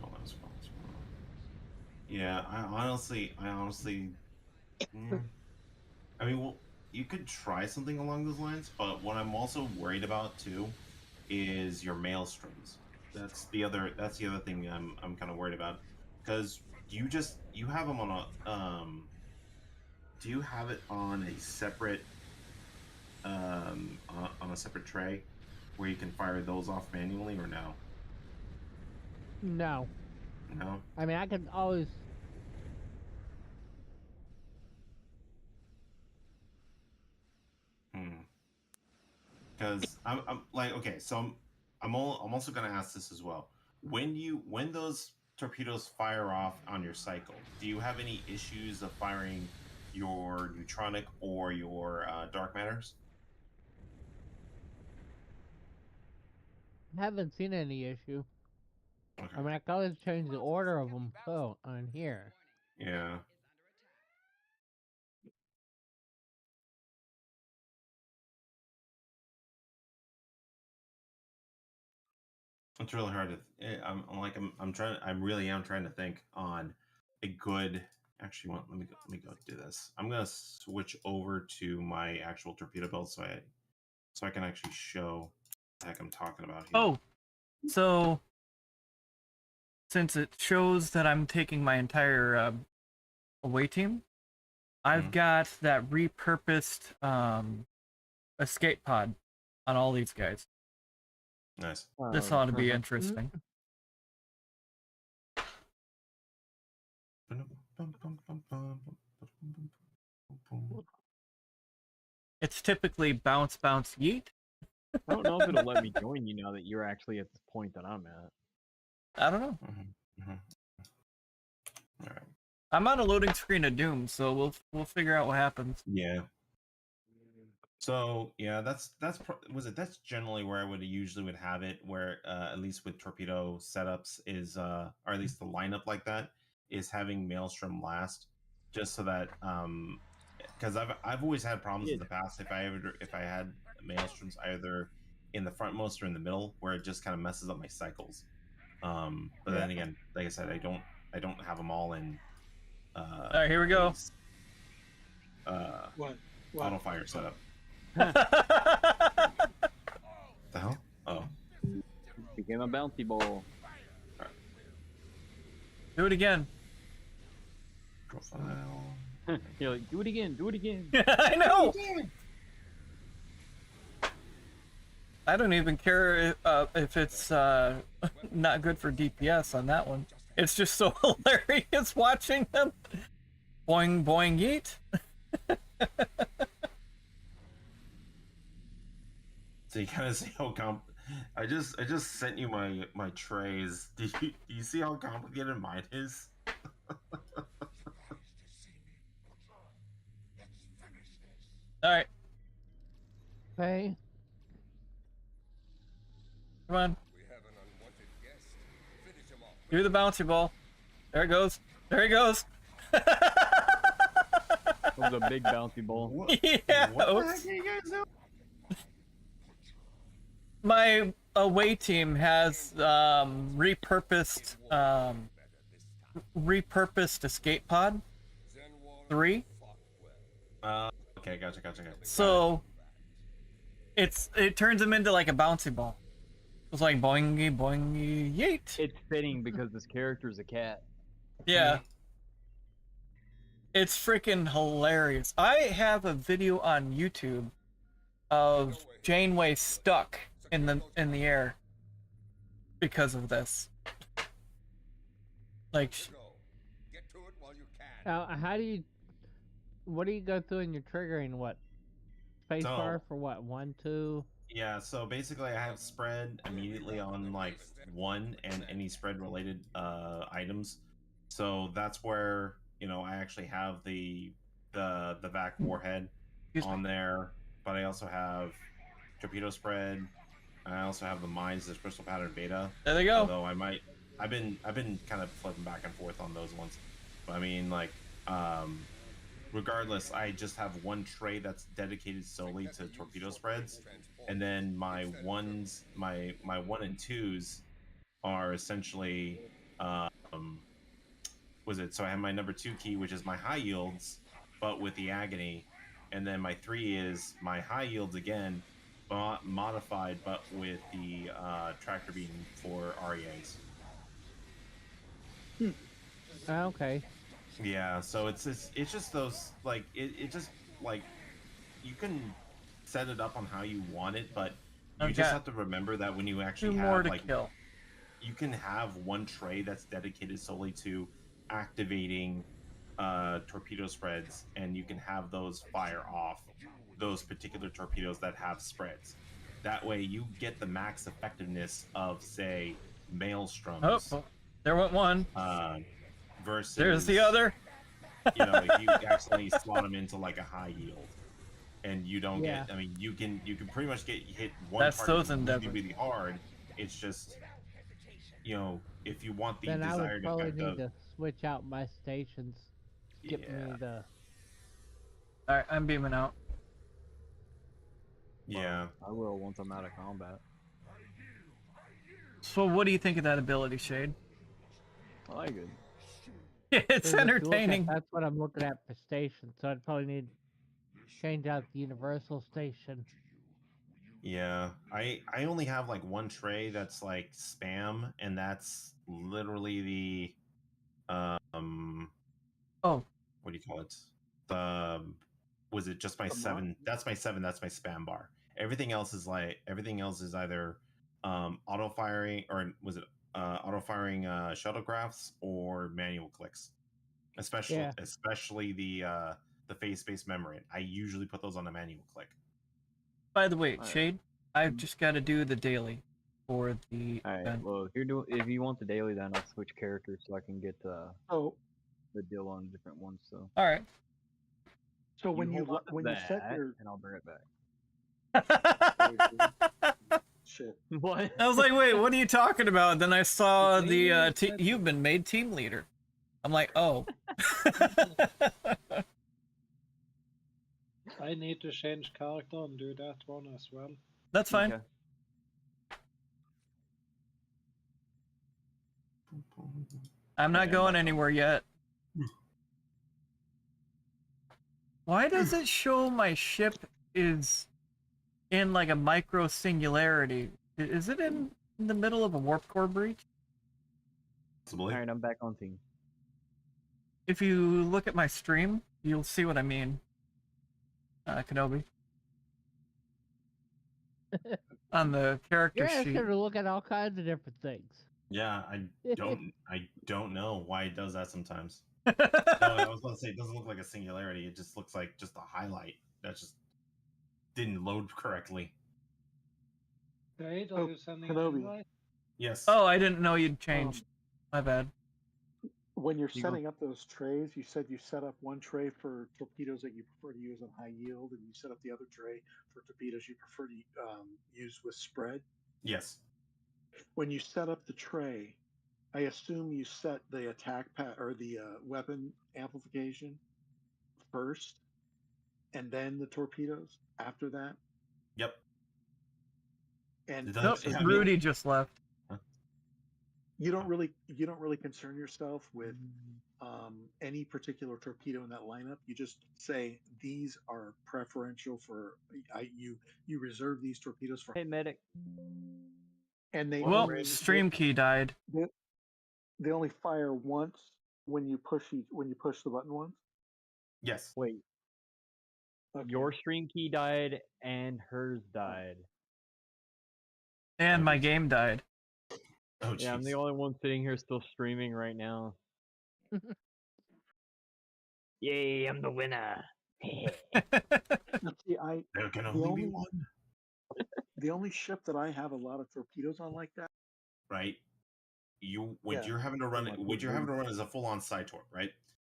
Oh, that was fun. Yeah, I honestly, I mean, well, you could try something along those lines, but what I'm also worried about too is your maelstroms. That's the other thing I'm kind of worried about because you have them on do you have it on a separate on a separate tray where you can fire those off manually or no? No. No. I mean, I can always. Because I'm like, okay, so I'm also gonna ask this as well. When those torpedoes fire off on your cycle, do you have any issues of firing your neutronic or your dark matters? Haven't seen any issue. Okay. I mean, I can always change the order of them. Oh, on here. Yeah. It's really hard to. I'm really am trying to think on a good. Actually, let me go do this. I'm gonna switch over to my actual torpedo build so I can actually show what the heck I'm talking about here. Oh, so since it shows that I'm taking my entire away team, I've got that repurposed escape pod on all these guys. Nice. This ought to be interesting. It's typically bounce, bounce, yeet. I don't know if it'll let me join you now that you're actually at the point that I'm at. I don't know. All right. I'm on a loading screen of Doom, so we'll figure out what happens. Yeah. So yeah, that's generally where I would have it, where at least with torpedo setups is or at least the lineup like that is having Maelstrom last, just so that because I've always had problems in the past if I had Maelstroms either in the frontmost or in the middle, where it just kind of messes up my cycles. But then again, like I said, I don't have them all in. All right, here we go. What? Auto fire setup. The hell? Oh. Became a bouncy ball. Right. Do it again. Profile. You're like, do it again, do it again. I know. I don't even care if it's not good for DPS on that one. It's just so hilarious watching them. Boing, boing, yeet. So you kind of see how I just sent you my trays. Do you see how complicated mine is? All right. Hey. Come on. Do the bouncy ball. There it goes. There he goes. That was a big bouncy ball. Yeah. What the heck are you guys doing? My away team has repurposed escape pod 3. Okay, gotcha. So it turns him into like a bouncy ball. It's like boingy boingy yeet. It's fitting because this character is a cat. Yeah. It's freaking hilarious. I have a video on YouTube of Janeway stuck in the air because of this. Like, How do you? What do you go through in your triggering? What? Spacebar for what? 1, 2. Yeah, so basically I have spread immediately on like 1 and any spread related items. So that's where, I actually have the VAC warhead on there, but I also have torpedo spread. I also have the mines, the crystal pattern beta. There they go. Although I've been kind of flipping back and forth on those ones. But I mean, like, regardless, I just have one tray that's dedicated solely to torpedo spreads, and then my 1 and 2s are essentially so I have my number 2 key, which is my high yields, but with the agony, and then my 3 is my high yields again, modified, but with the tractor beam for REAs. Okay. Yeah, so it's just those, like, it just, like, you can set it up on how you want it, but you just have to remember that when you actually have, like, kill. You can have one tray that's dedicated solely to activating torpedo spreads, and you can have those fire off those particular torpedoes that have spreads. That way you get the max effectiveness of, say, Maelstroms. Oh, there went one. Versus there's the other. If you accidentally slot them into like a high yield, and you don't get. I mean, you can pretty much get hit one target really hard. It's just, if you want the then desired I would probably effect need to switch out my stations. Skip me the. All right, I'm beaming out. Yeah, I will once I'm out of combat. So what do you think of that ability, Shade? I like it. It's 'Cause if you look at- entertaining. That's what I'm looking at for station, so I'd probably need to change out the universal station. Yeah, I only have like one tray that's like spam, and that's literally the Oh, what do you call it? The was it just my The 7? That's my 7. That's my spam bar. Everything else is either auto firing, or was it auto firing shuttlegraphs or manual clicks. Especially the phase-based memory. I usually put those on a manual click. by the way, Alright. Shade, I've just got to do the daily for the Alright, event. well, if you want the daily, then I'll switch characters so I can get the Oh, deal on different ones. So All right. so when hold on to when you set that, your and I'll bring it back. shit, What? I was like, wait, what are you talking about? Then I saw the Daily set- you've been made team leader. I'm like, oh. I need to change character and do that one as well. That's fine. Okay. I'm not Okay, going back on. anywhere yet. Why does it show my ship is in like a micro singularity? Is it in the middle of a warp core breach? Possibly. Alright, I'm back on team. If you look at my stream, you'll see what I mean. Kenobi. On the character You're sheet. asking to look at all kinds of different things. Yeah, I don't know why it does that sometimes. No, I was going to say it doesn't look like a singularity. It just looks like just a highlight that just didn't load correctly. Great, Oh, are you sending Kenobi. an invite? Yes. Oh, I didn't know you'd changed. My bad. when you're You go. setting up those trays, you said you set up one tray for torpedoes that you prefer to use on high yield, and you set up the other tray for torpedoes you prefer to use with spread. Yes. When you set up the tray, I assume you set the attack or the weapon amplification first, and then the torpedoes after that. Yep. And It Nope, does- so I mean- Rudy just left. you don't really concern yourself with any particular torpedo in that lineup. You just say these are preferential for you reserve these torpedoes for, Hey, medic. and they Well, only stream key died. they only fire once when you push the button once. Yes. Wait, Okay. your stream key died and hers died. And my game died. Oh, Yeah, I'm the jeez. only one sitting here still streaming right now. Yay, I'm the winner. Let's see, There can the only be only- one. the only ship that I have a lot of torpedoes on like that. Right. What Yeah. you're having to run Like what you're what- having to run is a full-on side torp, right?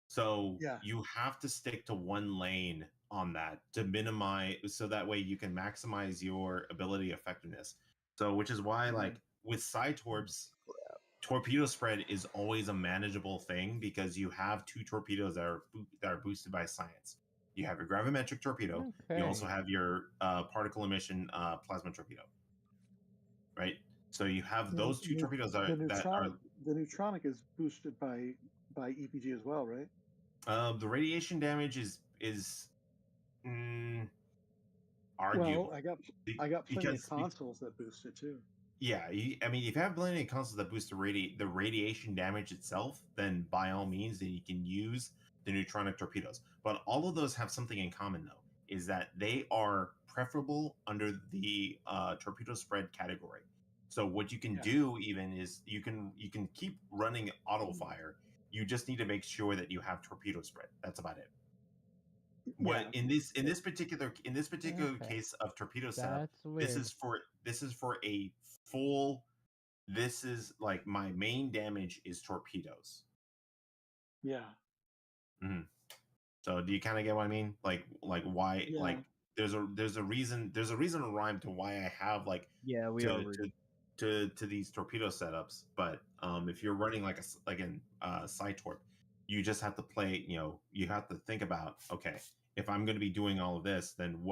So Yeah. you have to stick to one lane on that to minimize, so that way you can maximize your ability effectiveness. So which is why like with side torps, torpedo spread is always a manageable thing because you have two torpedoes that are boosted by science. You have your gravimetric torpedo. Okay. You also have your particle emission plasma torpedo. Right? So you have those two torpedoes the that are neutronic is boosted by EPG as well, right? the radiation damage is arguable. Well, I got plenty because- of consoles that boost it too. Yeah, I mean, if you have plenty of consoles that boost the radiation damage itself, then by all means, then you can use the neutronic torpedoes. But all of those have something in common, though, is that they are preferable under the torpedo spread category. So what you can Yeah. do even is you can keep running auto fire. You just need to make sure that you have torpedo spread. That's about it. What Yeah. in this particular Okay. case of torpedo setup, That's weird. this is for a full. This is like my main damage is torpedoes. Yeah. So do you kind of get what I mean? Like why Yeah. like there's a reason and rhyme to why I have like Yeah, we are. to these torpedo setups. But if you're running like a side torp, you just have to play. You have to think about, okay, if I'm going to be doing all of this, then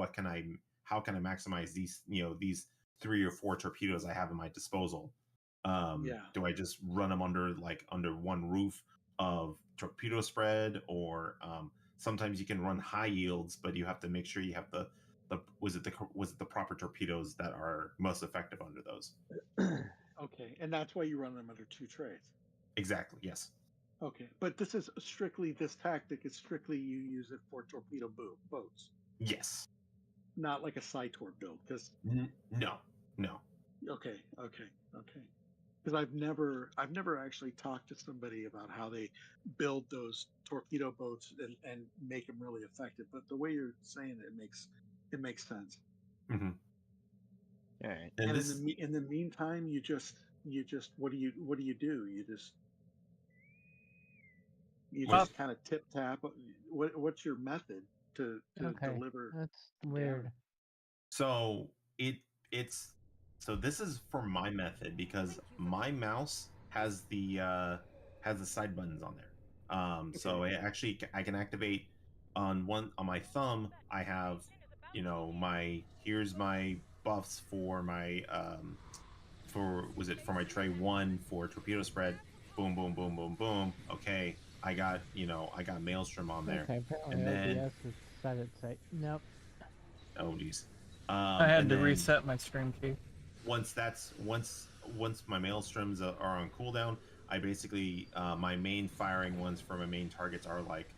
how can I maximize these these 3 or 4 torpedoes I have at my disposal Do I just run them under one roof of torpedo spread, or sometimes you can run high yields, but you have to make sure you have the was it the proper torpedoes that are most effective under those? Okay, and that's why you run them under 2 trays. Exactly. Yes. Okay, but this tactic is strictly you use it for torpedo boats, Yes. not like a Cytor build. Because no. okay, because I've never actually talked to somebody about how they build those torpedo boats and make them really effective. But the way you're saying it makes sense. Mm-hmm. All right. And And this, in the meantime, you just what do you do? You just kind of tip tap. What's your method to Okay, deliver? that's weird. so this is for my method because my mouse has the side buttons on there. So I can activate on my thumb. I have, here's my buffs for my for my tray 1 for torpedo spread. Boom, boom, boom, boom, boom. Okay, I got Maelstrom on there. Okay, apparently And then OBS is set at site. Nope. oh geez. I had to reset my stream key. Once my Maelstroms are on cooldown, I basically my main firing ones for my main targets are like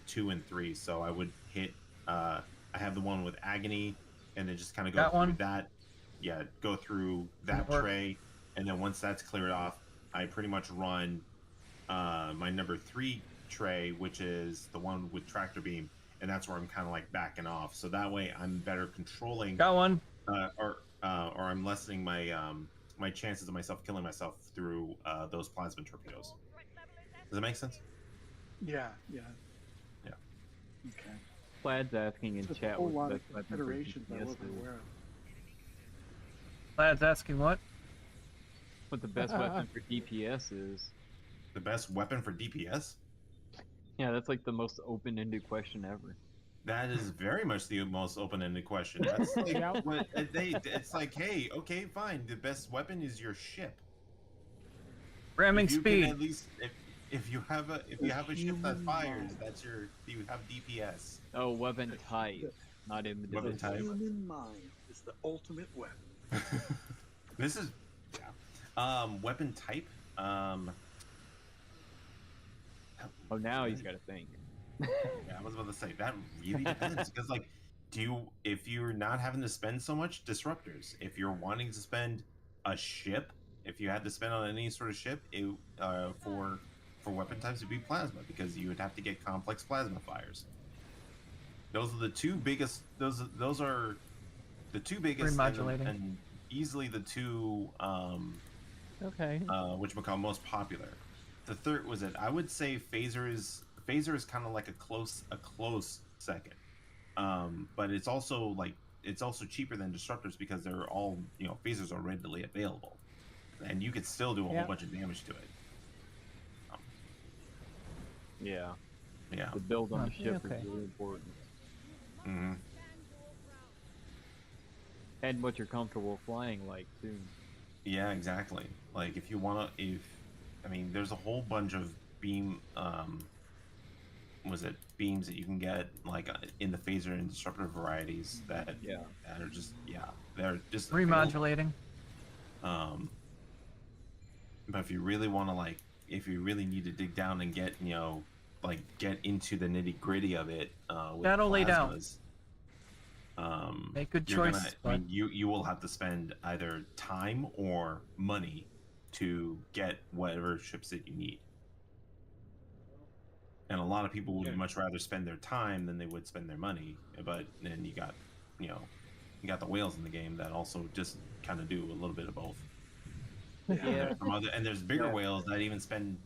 2 and 3. So I would hit I have the one with Agony, and then just kind of go through that. Yeah, go through that tray, and then once that's cleared off, I pretty much run my number 3 tray, which is the one with tractor beam, and that's where I'm kind of like backing off. So that way I'm better controlling. Got one. Or I'm lessening my my chances of myself killing myself through those plasma torpedoes. Does that make sense? Yeah. Okay. Plaid's asking in chat a whole lot what of considerations I wasn't aware of. Plaid's asking what? What the best weapon for DPS is. The best weapon for DPS? Yeah, that's like the most open-ended question ever. That is very much the most open-ended question. That's like it's like, hey, okay, fine. The best weapon is your ship. Ramming speed. At least if you have a ship that fires, you have DPS. Oh, weapon type, not individual. Weapon type. Human mind is the ultimate weapon. This is weapon type. Oh, now he's got to think. Yeah, I was about to say that really depends because, like, if you're not having to spend so much disruptors, if you're wanting to spend a ship, if you had to spend on any sort of ship, for weapon types, it'd be plasma because you would have to get complex plasma fires. Those are the two biggest. Those are the two biggest and easily the two. Which become most popular. The third was it. I would say phaser is kind of like a close second, but it's also cheaper than disruptors because they're all phasers are readily available, and you could still do a whole bunch of damage to it. Yeah. The build on the ship is really important. Mm-hmm. And what you're comfortable flying like too. Yeah, exactly. Like if you want to, there's a whole bunch of beams that you can get like in the phaser and disruptor varieties that are just they're just remodulating. But if you really want to if you really need to dig down and get get into the nitty gritty of it with that'll lay down. Make good choices. You will have to spend either time or money to get whatever ships that you need. And a lot of people would much rather spend their time than they would spend their money. But then you got the whales in the game that also just kind of do a little bit of both. Yeah. And there's bigger whales that even spend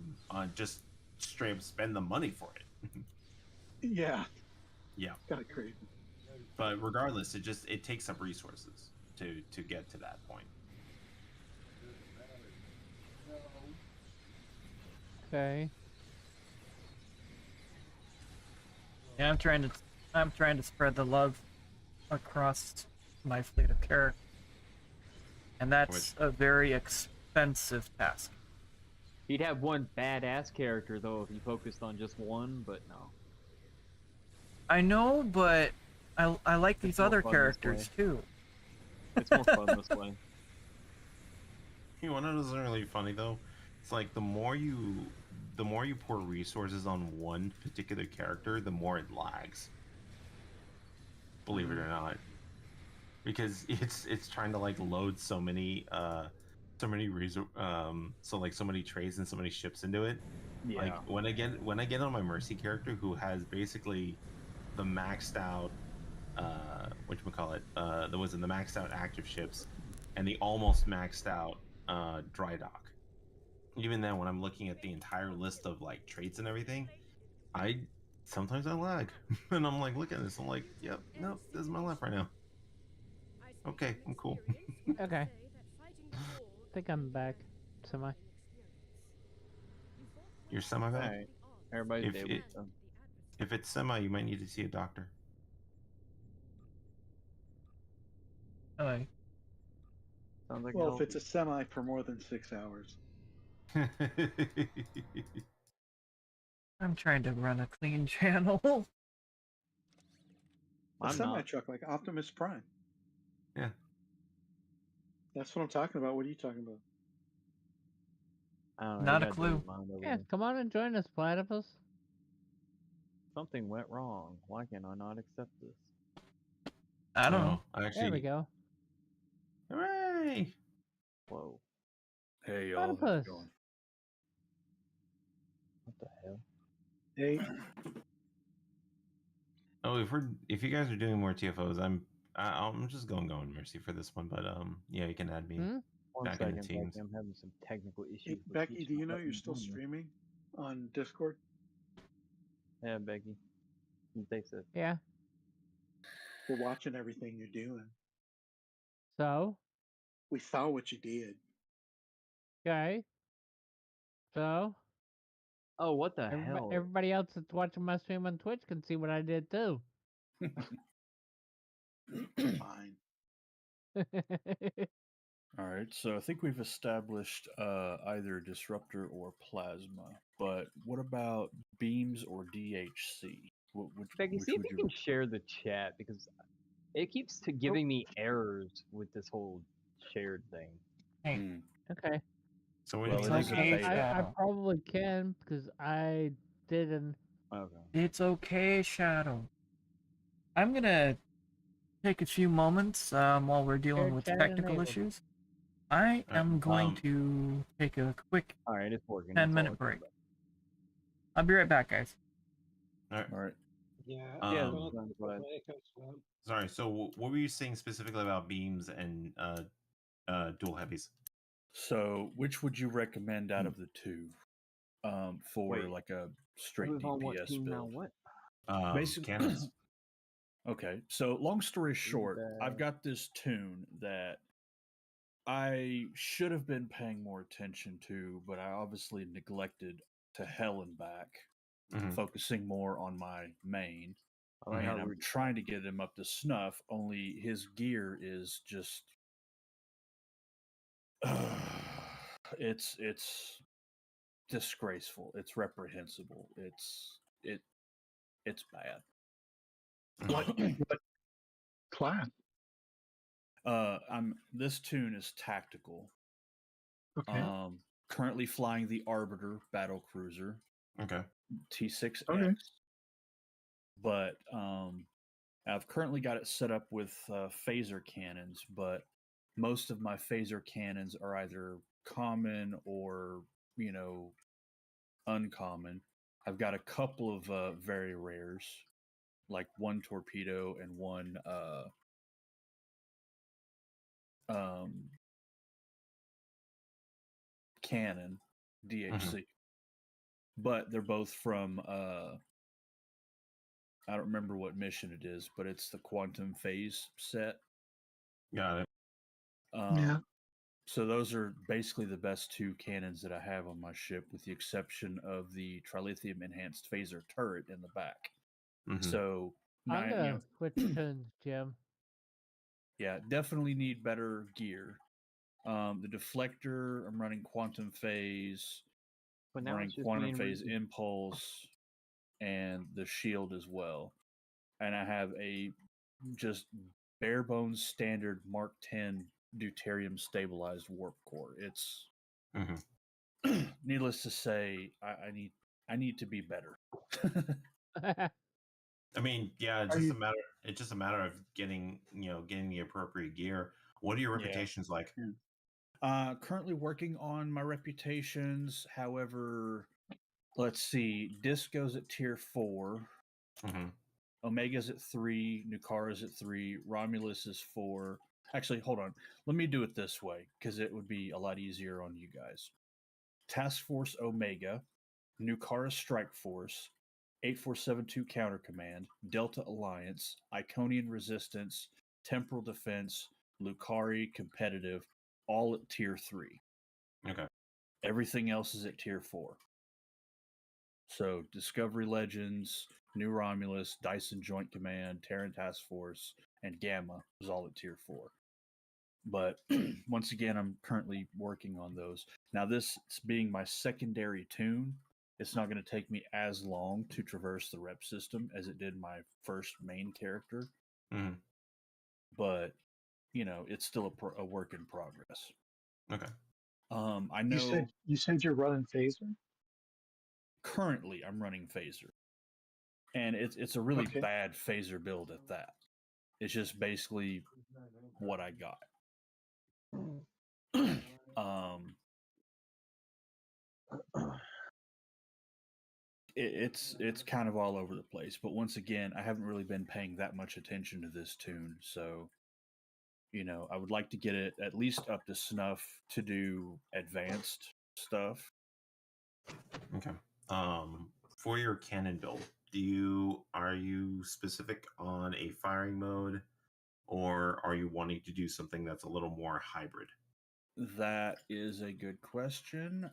just straight up spend the money for it. Yeah. Yeah. Kind of crazy. But regardless, it takes up resources to get to that point. Okay. Yeah, I'm trying to spread the love across my fleet of characters. and that's a very expensive task. He'd have one badass character though if he focused on just one, but no. I know, but I like these more other fun this characters too. It's more fun this way. You want to know something really funny though? It's like the more you pour resources on one particular character, the more it lags. Believe it or not, because it's trying to like load so many so many trades and so many ships into it. Yeah. Like when I get on my Mercy character who has basically the maxed out whatchamacallit, the maxed out active ships and the almost maxed out dry dock. Even then, when I'm looking at the entire list of like traits and everything, sometimes I lag. And I'm like, look at this, I'm like, yep, nope, this is my life right now. Okay, I'm cool. Okay. I think I'm back. Semi. You're semi back? Alright. Everybody's dead with them. If it's semi, you might need to see a doctor. Alright. Sounds like Well, if it's a semi for more than 6 hours. I'm trying to run a clean channel. A I'm semi not. truck like Optimus Prime. Yeah. That's what I'm talking about. What are you talking about? I don't know, Not you a gotta do clue. mine over Yeah, there. come on and join us, Platypus. Something went wrong. Why can I not accept this? I don't know. There we go. Hooray! Whoa. Hey y'all, how's it Platypus. going? What the hell? Hey, Oh, if you guys are doing more TFOs, I'm just going Mercy for this one, but yeah, you can add me One back second, in the teams. Becky, I'm having some technical issues. hey, with Becky, each do you know button you're still on this. streaming on Discord? Yeah, Becky. You think so? Yeah. We're watching everything you're doing. So? We saw what you did. Okay. So? Oh, what the hell? Everybody else that's watching my stream on Twitch can see what I did too. Fine. All right, so I think we've established either disruptor or plasma, but what about beams or DHC? Becky, see if you can share the chat because it keeps giving me errors with this whole shared thing. Hey. Okay. So Well, It's it is a okay, beta. I Shadow. probably can because I didn't. Okay. It's okay, Shadow. I'm gonna take a few moments while we're dealing Share with chat technical enabled. issues. I am going to take a quick All right, it's working. 10-minute break. I'll be right back, guys. All right. All right. Yeah. Sorry. So, what were you saying specifically about beams and dual heavies? So, which would you recommend out of the two for Wait, like a straight who's on what DPS team now? build? What? Cannons. Okay, so long story short, that? I've got this tune that I should have been paying more attention to, but I obviously neglected to hell and back, focusing more on my main. And I'm trying to get him up to snuff, only his gear is just it's disgraceful. It's reprehensible. It's bad. What class? This tune is tactical. Okay. Currently flying the Arbiter battle cruiser. Okay. T6X. Okay. But I've currently got it set up with phaser cannons, but most of my phaser cannons are either common or, uncommon. I've got a couple of very rares, like one torpedo and one cannon DHC. But they're both from I don't remember what mission it is, but it's the Quantum Phase set. Got it. Yeah. So those are basically the best two cannons that I have on my ship, with the exception of the trilithium enhanced phaser turret in the back. So I'm gonna switch tunes, Jim. Yeah, definitely need better gear. The deflector, I'm running quantum phase, But I'm now running it's just quantum me and phase Ruby. impulse, and the shield as well. And I have a just bare bones standard Mark 10 deuterium stabilized warp core. It's needless to say, I need to be better. I mean, yeah, Are it's just a matter of getting the appropriate gear. What are your Yeah. reputations like? Currently working on my reputations. However, let's see. Disco's at tier 4. Omega's at 3. Nukara's at 3. Romulus is 4. Actually, hold on. Let me do it this way because it would be a lot easier on you guys. Task Force Omega, Nukara Strike Force, 8472 Counter Command, Delta Alliance, Iconian Resistance, Temporal Defense, Lucari Competitive, all at tier 3. Okay. Everything else is at tier 4. So Discovery Legends, New Romulus, Dyson Joint Command, Terran Task Force, and Gamma is all at tier 4. But once again, I'm currently working on those. Now, this being my secondary tune, it's not going to take me as long to traverse the rep system as it did my first main character. But, it's still a work in progress. Okay. I know You said you're running phaser? currently I'm running phaser. And it's a really Okay. bad phaser build at that. It's just basically what I got. It's kind of all over the place, but once again, I haven't really been paying that much attention to this tune, so I would like to get it at least up to snuff to do advanced stuff. Okay. For your cannon build, are you specific on a firing mode, or are you wanting to do something that's a little more hybrid? That is a good question.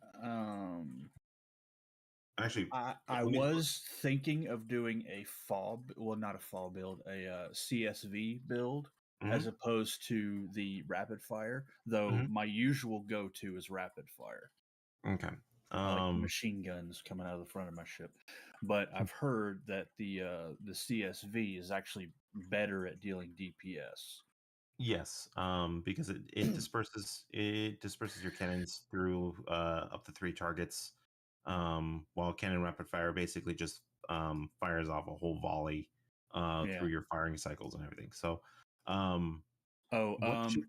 Actually, I was thinking of doing a not a fall build, a CSV build, as opposed to the rapid fire, though my usual go-to is rapid fire. Okay. I like the machine guns coming out of the front of my ship. But I've heard that the CSV is actually better at dealing DPS. Yes, because it disperses your cannons through up to 3 targets, while cannon rapid fire basically just fires off a whole volley through your firing cycles and everything. So,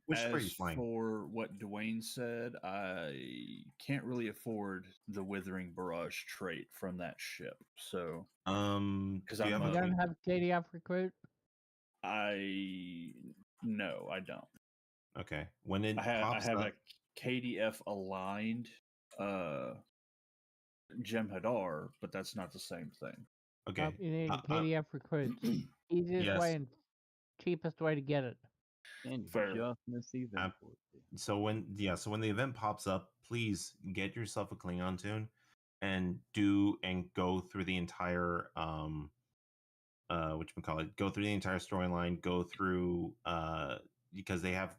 which ship are you as flying? for what Dwayne said, I can't really afford the Withering Barrage trait from that ship. So, because you don't have KDF recruit? No, I don't. Okay. When it I pops have up, a KDF aligned Jem'Hadar, but that's not the same thing. Okay. You need KDF recruits. Easiest way and cheapest way to get it. And Fair. just miss the event. So when the event pops up, please get yourself a Klingon tune and go through the entire go through the entire storyline, go through because they have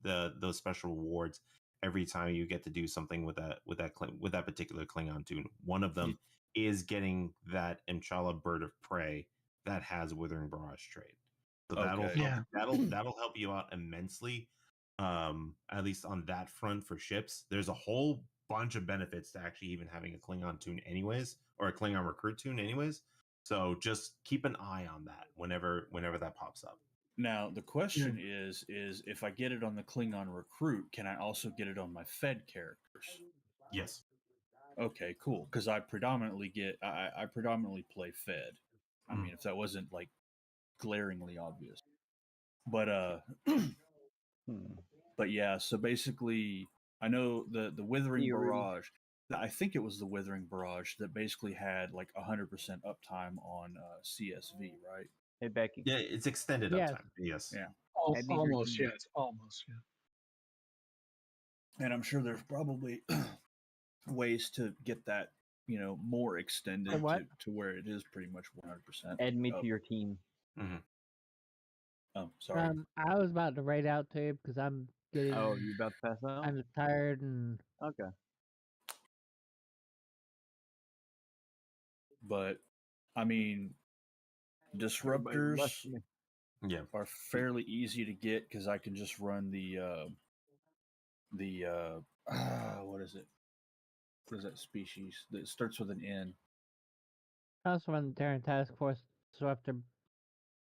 those special rewards every time you get to do something with that particular Klingon tune. One of them is getting that Inshallah bird of prey that has Withering Barrage trait. So that'll help you out immensely. At least on that front for ships. There's a whole bunch of benefits to actually even having a Klingon tune anyways, or a Klingon recruit tune anyways. So just keep an eye on that whenever that pops up. Now the question is if I get it on the Klingon recruit, can I also get it on my Fed characters? Yes. Okay, cool. Because I predominantly play Fed. I mean, if that wasn't like glaringly obvious, but but yeah. So basically, I know the Withering Barrage. I think it was the Withering Barrage that basically had like 100% uptime on CSV, right? Hey Becky. Yeah, it's extended uptime. Yes. Yeah. Almost. Yeah, it's almost. Yeah. And I'm sure there's probably ways to get that, more extended to where it is pretty much 100%. Add me to your team. Oh, sorry. I was about to raid out to you because I'm getting Oh, you about to pass out? kind of tired and Okay. But I mean, Everybody left disruptors me. Yeah. are fairly easy to get because I can just run the what is it? What is that species that starts with an N? also on the Terran Task Force Disruptor.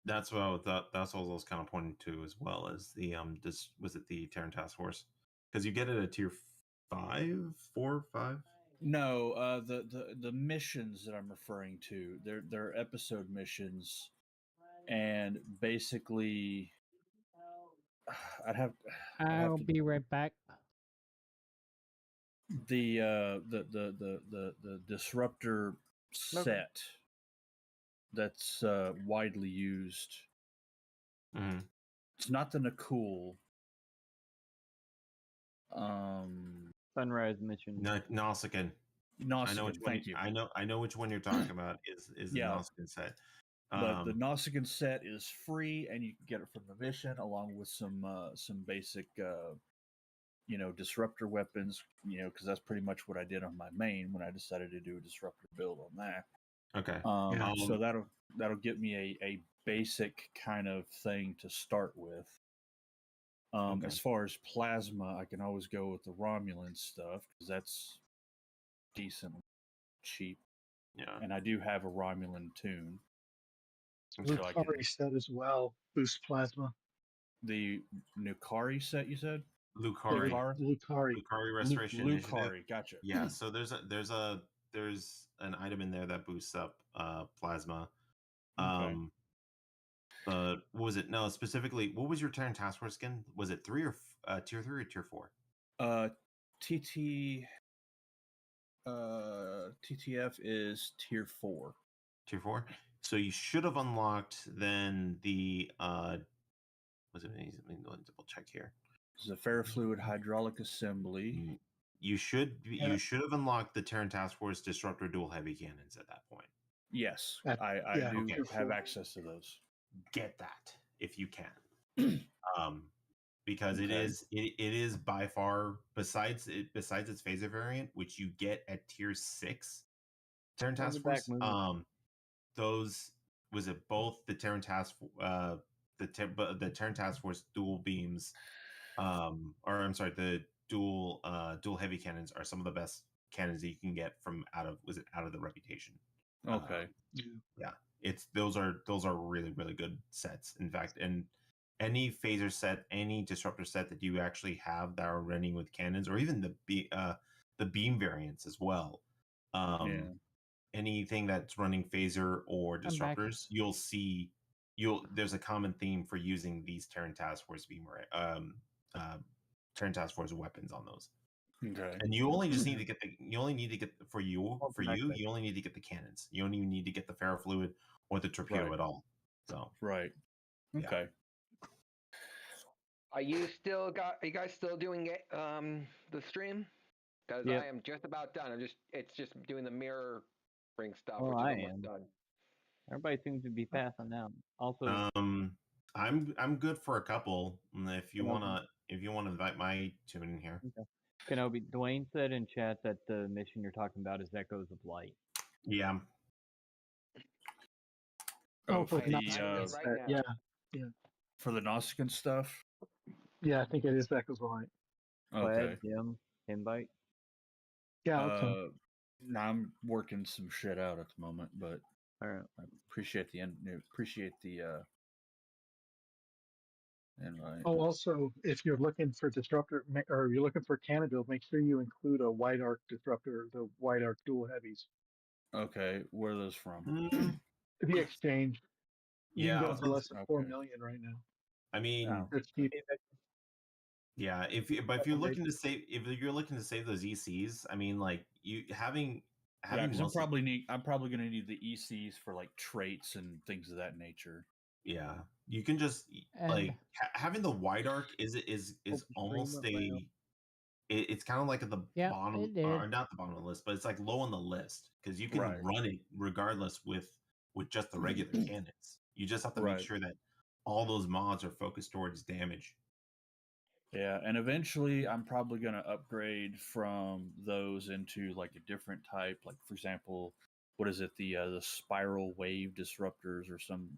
That's what I thought. That's what I was kind of pointing to as well as the this was it the Terran Task Force, because you get it at tier 5, 4, 5. No, the missions that I'm referring to, they're episode missions, and basically, I'd have I'll to be right back. the disruptor set that's widely used. Mm-hmm. It's not the Nakul. Sunrise mission. Nausicaan. I know which Nausicaan, one. thank you. I know which one you're talking about. Is the Yeah. Nausicaan set? But the Nausicaan set is free, and you can get it from the mission, along with some basic, disruptor weapons. Because that's pretty much what I did on my main when I decided to do a disruptor build on that. Okay. So that'll get me a basic kind of thing to start with. Okay. As far as plasma, I can always go with the Romulan stuff because that's decent, cheap. Yeah. And I do have a Romulan tune. Lucari set as well boosts plasma. The Nukari set, you said? Lucari. Lucari. Lucari Restoration Initiative. Lucari, gotcha. Yeah. So there's an item in there that boosts up plasma. Okay. But what was it? No, specifically, what was your Terran Task Force skin? Was it 3 or tier 3 or tier 4? TTF is tier 4. Tier 4. So you should have unlocked then the was it? Let me double check here. This is a ferrofluid hydraulic assembly. You should have unlocked the Terran Task Force Disruptor dual heavy cannons at that point. Yes, I do have access to those. Get that if you can, because it is by far besides its phaser variant, which you get at tier 6 Terran Task Force. Those was it both the Terran Task the Terran Task Force dual beams, or I'm sorry, the dual heavy cannons are some of the best cannons that you can get from out of the Reputation. Okay. Yeah, those are really, really good sets. In fact, and any phaser set, any disruptor set that you actually have that are running with cannons, or even the beam variants as well. Anything that's running phaser or disruptors, you'll see there's a common theme for using these Terran Task Force Terran Task Force weapons on those. Okay. And you only just need to get you only need to get you only need to get the cannons. You don't even need to get the ferrofluid or the torpedo at all. So right. Okay. Are you guys still doing it, the stream? Because I am just about done. It's just doing the mirror ring stuff, which is almost done. Everybody seems to be passing out. Also, I'm good for a couple. If you wanna invite my tune in here. Okay. Kenobi, Dwayne said in chat that the mission you're talking about is Echoes of Light. Yeah. For the yeah. For the Nausicaan stuff? Yeah, I think it is Echoes of Light. Okay. Invite. Yeah. No, I'm working some shit out at the moment, but all right. I appreciate the invite. Oh, also, if you're looking for disruptor or you're looking for cannon build, make sure you include a wide arc disruptor, the wide arc dual heavies. Okay, where are those from? The exchange. You can go for less than 4 okay. million right now. I mean, it's cheap. Yeah, if you're looking to save those ECs, I mean, like having because I'm probably going to need the ECs for like traits and things of that nature. Yeah, you can just having the wide arc is almost it's kind of like at the bottom, or not the bottom of the list, but it's like low on the list because you can run it regardless with just the regular cannons. You just have to make sure that all those mods are focused towards damage. Yeah, and eventually I'm probably going to upgrade from those into like a different type. Like for example, what is it? The spiral wave disruptors or some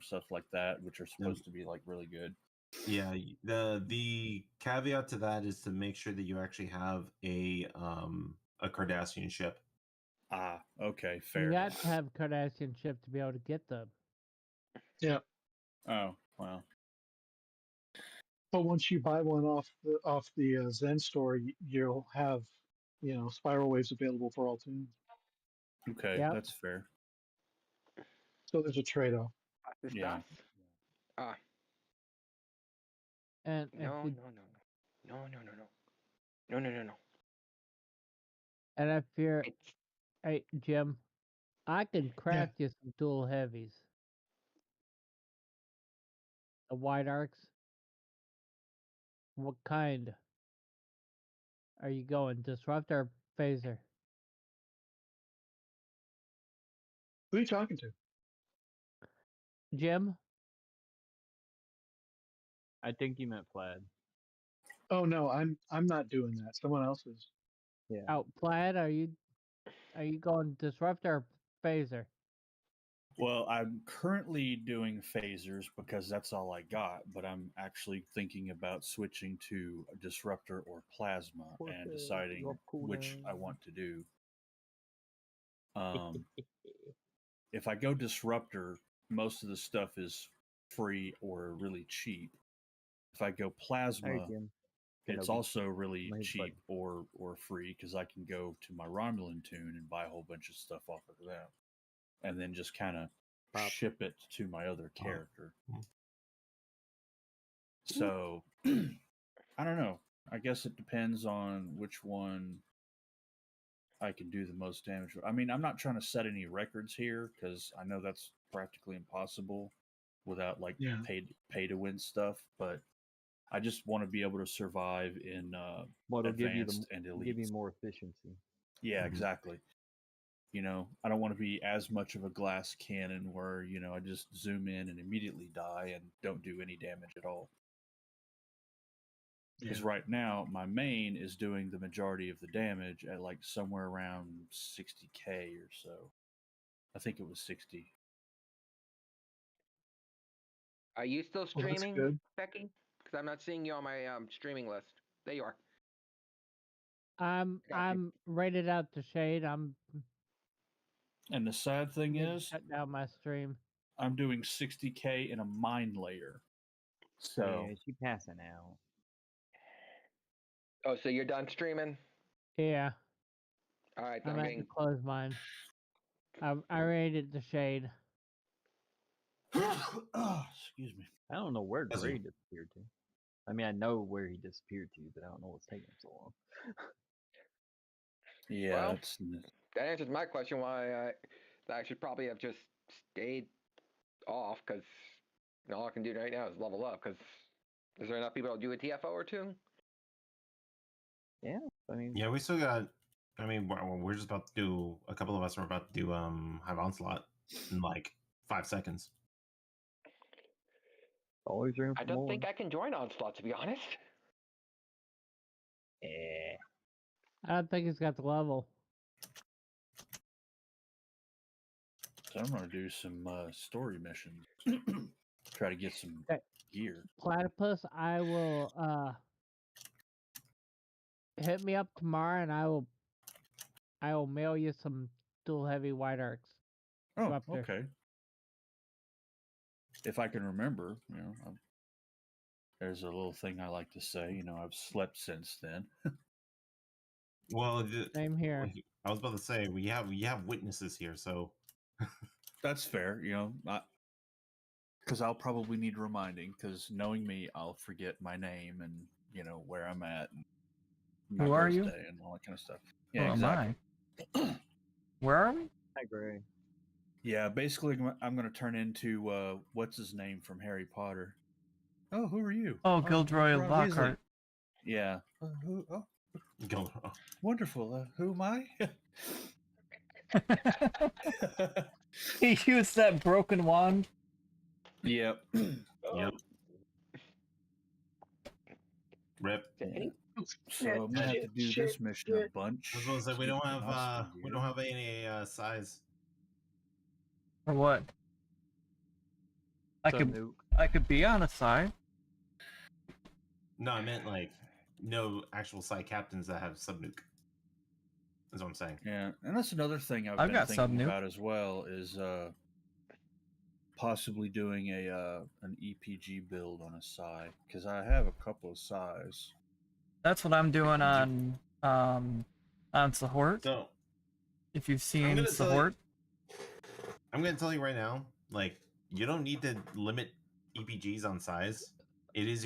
stuff like that, which are supposed to be like really good. Yeah, the caveat to that is to make sure that you actually have a Cardassian ship. Ah, okay, You fair. got to have Cardassian ship to be able to get them. Yeah. Oh, well. But once you buy one off the Zen store, you'll have, spiral waves available for all tunes. Okay, Yep. that's fair. So there's a trade-off. Yeah. And if No, you, no, no, no, no, no, no, no, no, no, no, no. and if you're, It's hey Jim, I can craft you some dual heavies. The white arcs. What kind are you going? Disruptor or phaser? Who are you talking to? Jim? I think you meant plaid. Oh no, I'm not doing that. Someone else is. Yeah. Out plaid? Are you going disruptor or phaser? Well, I'm currently doing phasers because that's all I got, but I'm actually thinking about switching to a disruptor or plasma and deciding which I want to do. If I go disruptor, most of the stuff is free or really cheap. If I go plasma, it's also really cheap or free because I can go to my Romulan tune and buy a whole bunch of stuff off of that, and then just kind of ship it to my other character. So I don't know. I guess it depends on which one I can do the most damage. I mean, I'm not trying to set any records here because I know that's practically impossible without like pay to win stuff. But I just want to be able to survive in advanced and elite. Give you more efficiency. Yeah, exactly. I don't want to be as much of a glass cannon where I just zoom in and immediately die and don't do any damage at all. Because right now my main is doing the majority of the damage at like somewhere around 60k or so. I think it was 60. Are you still streaming, Becky? Because I'm not seeing you on my streaming list. There you are. I'm rated out to shade. And the sad thing is, shut down my stream. I'm doing 60k in a mine layer. So yeah, she's passing out. Oh, so you're done streaming? Yeah. All right, I'm at to close mine. I rated the shade. Excuse me. I don't know where Gray disappeared to. I mean, I know where he disappeared to, but I don't know what's taking him so long. Yeah, well, that answers my question why I should probably have just stayed off, because all I can do right now is level up, because is there enough people to do a TFO or two? Yeah, I mean... Yeah, we still got... I mean, we're just about to do... A couple of us are about to do Hive Onslaught in like 5 seconds. Always room for I don't more. think I can join Onslaught, to be honest. Yeah. I don't think he's got the level. So I'm gonna do some story missions. Try to get some gear. Platypus, I will hit me up tomorrow and I will mail you some dual heavy white arcs. Oh, okay. If I can remember, there's a little thing I like to say. I've slept since then. Well, same here. I was about to say we have witnesses here, so that's fair. Because I'll probably need reminding. Because knowing me, I'll forget my name and where I'm at, and my Who are you? birthday and all that kind of stuff. Yeah, Who exactly. Am I? Where are we? Hi, Gray. Yeah, basically, I'm going to turn into what's his name from Harry Potter. Oh, who are you? Oh, Gilderoy Ron Lockhart. Weasley. Yeah. Gilderoy. Wonderful. Who am I? He used that broken wand. Yep. Yep. Rip. Any, So I'm gonna have to do this mission a bunch. I was gonna say to we get don't the have Oscar we gear. don't have any size. For what? I So could nuke. I could be on a side. No, I meant like no actual side captains that have subnuke. That's what I'm saying. Yeah, and that's another thing I've I've been got thinking subnuke. about as well is possibly doing an EPG build on a Psy because I have a couple of Psys. That's what I'm doing on Sahort. So If you've I'm seen gonna tell you, Sahort, I'm gonna tell you right now, like you don't need to limit EPGs on size. It is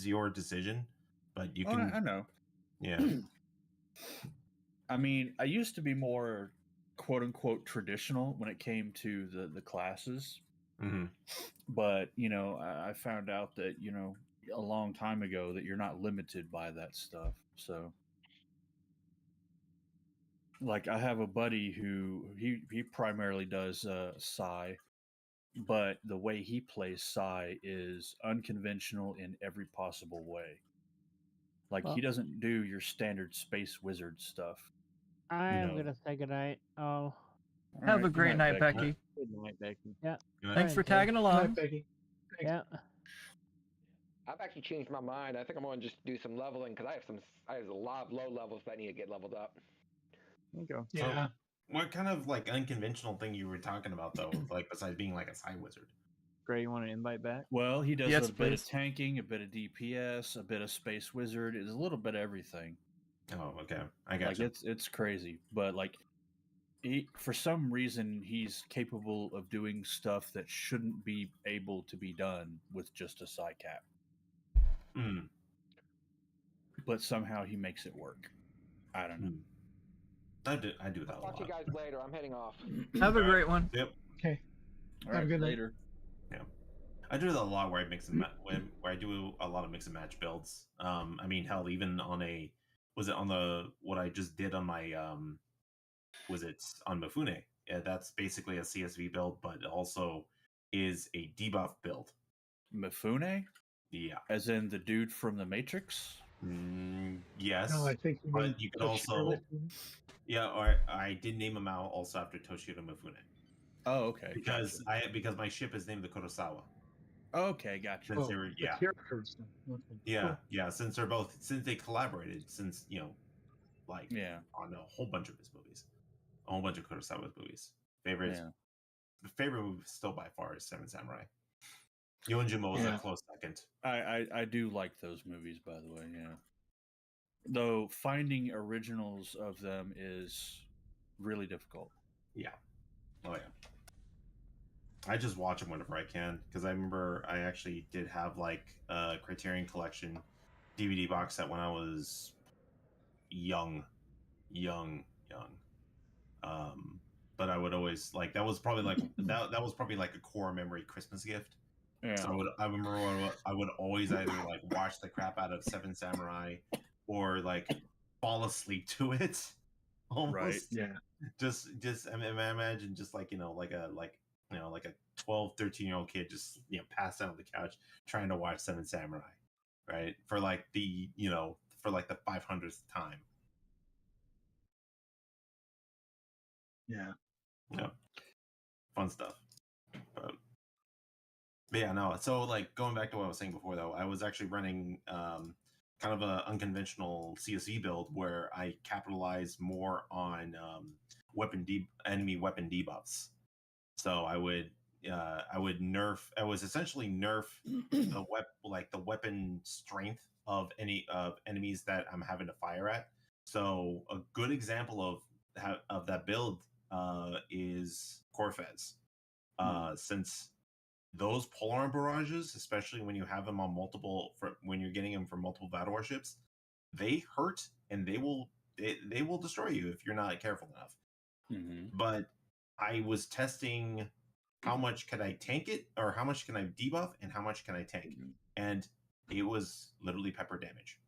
your decision, but you can. I know. Yeah. I mean, I used to be more quote unquote traditional when it came to the classes. Mm-hmm. But, I found out that, a long time ago that you're not limited by that stuff. So, like, I have a buddy who he primarily does Psy, but the way he plays Psy is unconventional in every possible way. Like, Well- he doesn't do your standard space wizard stuff. I am know. gonna say goodnight. Oh, have a Good great night, Becky. Good night, Becky. yeah. Good night. Thanks for Thank you. tagging Good along. night, Becky. Thanks. Yeah. I've actually changed my mind. I think I'm going to just do some leveling because I have a lot of low levels that need to get leveled up. There you go. Yeah. What kind of like unconventional thing you were talking about though? Like besides being like a side wizard. Gray, you want an invite back? Well, he does Yes, a bit of please. tanking, a bit of DPS, a bit of space wizard. It's a little bit of everything. Oh, okay. I got Like you. it's crazy, but like for some reason he's capable of doing stuff that shouldn't be able to be done with just a side cap. Mm. But somehow he makes it work. I don't know. I do that I'll a talk to you lot. guys later. I'm heading off. Have a All right. great one. Yep. Okay. All Have a right, good night. later. I do that a lot where I mix and where I do a lot of mix and match builds. I mean, hell, even on what I just did on my was it on Mifune? Yeah, that's basically a CSV build, but it also is a debuff build. Mifune, Yeah. as in the dude from the Matrix. Yes. No, I think you mean But you could Toshiro also Mifune. yeah, or I did name him out also after Toshiro Mifune. Oh, okay. Because gotcha. because my ship is named the Kurosawa. Okay, gotcha. Since they were the characters. Okay. Yeah, Cool. yeah. Since they collaborated, like Yeah. on a whole bunch of his movies, a whole bunch of Kurosawa's movies. The favorite movie still by far is Seven Samurai. Yonjima was a close second. I do like those movies, by the way. Yeah. Though finding originals of them is really difficult. Yeah. Oh yeah. I just watch them whenever I can because I remember I actually did have like a Criterion Collection DVD box set when I was young. But I would always like that was probably like that was probably like a core memory Christmas gift. Yeah. So I remember I would always either like watch the crap out of Seven Samurai or like fall asleep to it. Almost. Right. Yeah. Just I mean, imagine just like like a 12, 13-year-old kid just passed out on the couch trying to watch Seven Samurai, right? For like the 500th time. Yeah. Yeah. Fun stuff. But yeah, no. So like going back to what I was saying before though, I was actually running kind of an unconventional CSV build where I capitalize more on enemy weapon debuffs. So I would essentially nerf the weapon strength of any enemies that I'm having to fire at. So a good example of that build is Corfez. Since those polearm barrages, especially when you have them on when you're getting them from multiple battle warships, they hurt and they will destroy you if you're not careful enough. Mm-hmm. But I was testing how much can I tank it, or how much can I debuff, and how much can I tank, and it was literally pepper damage.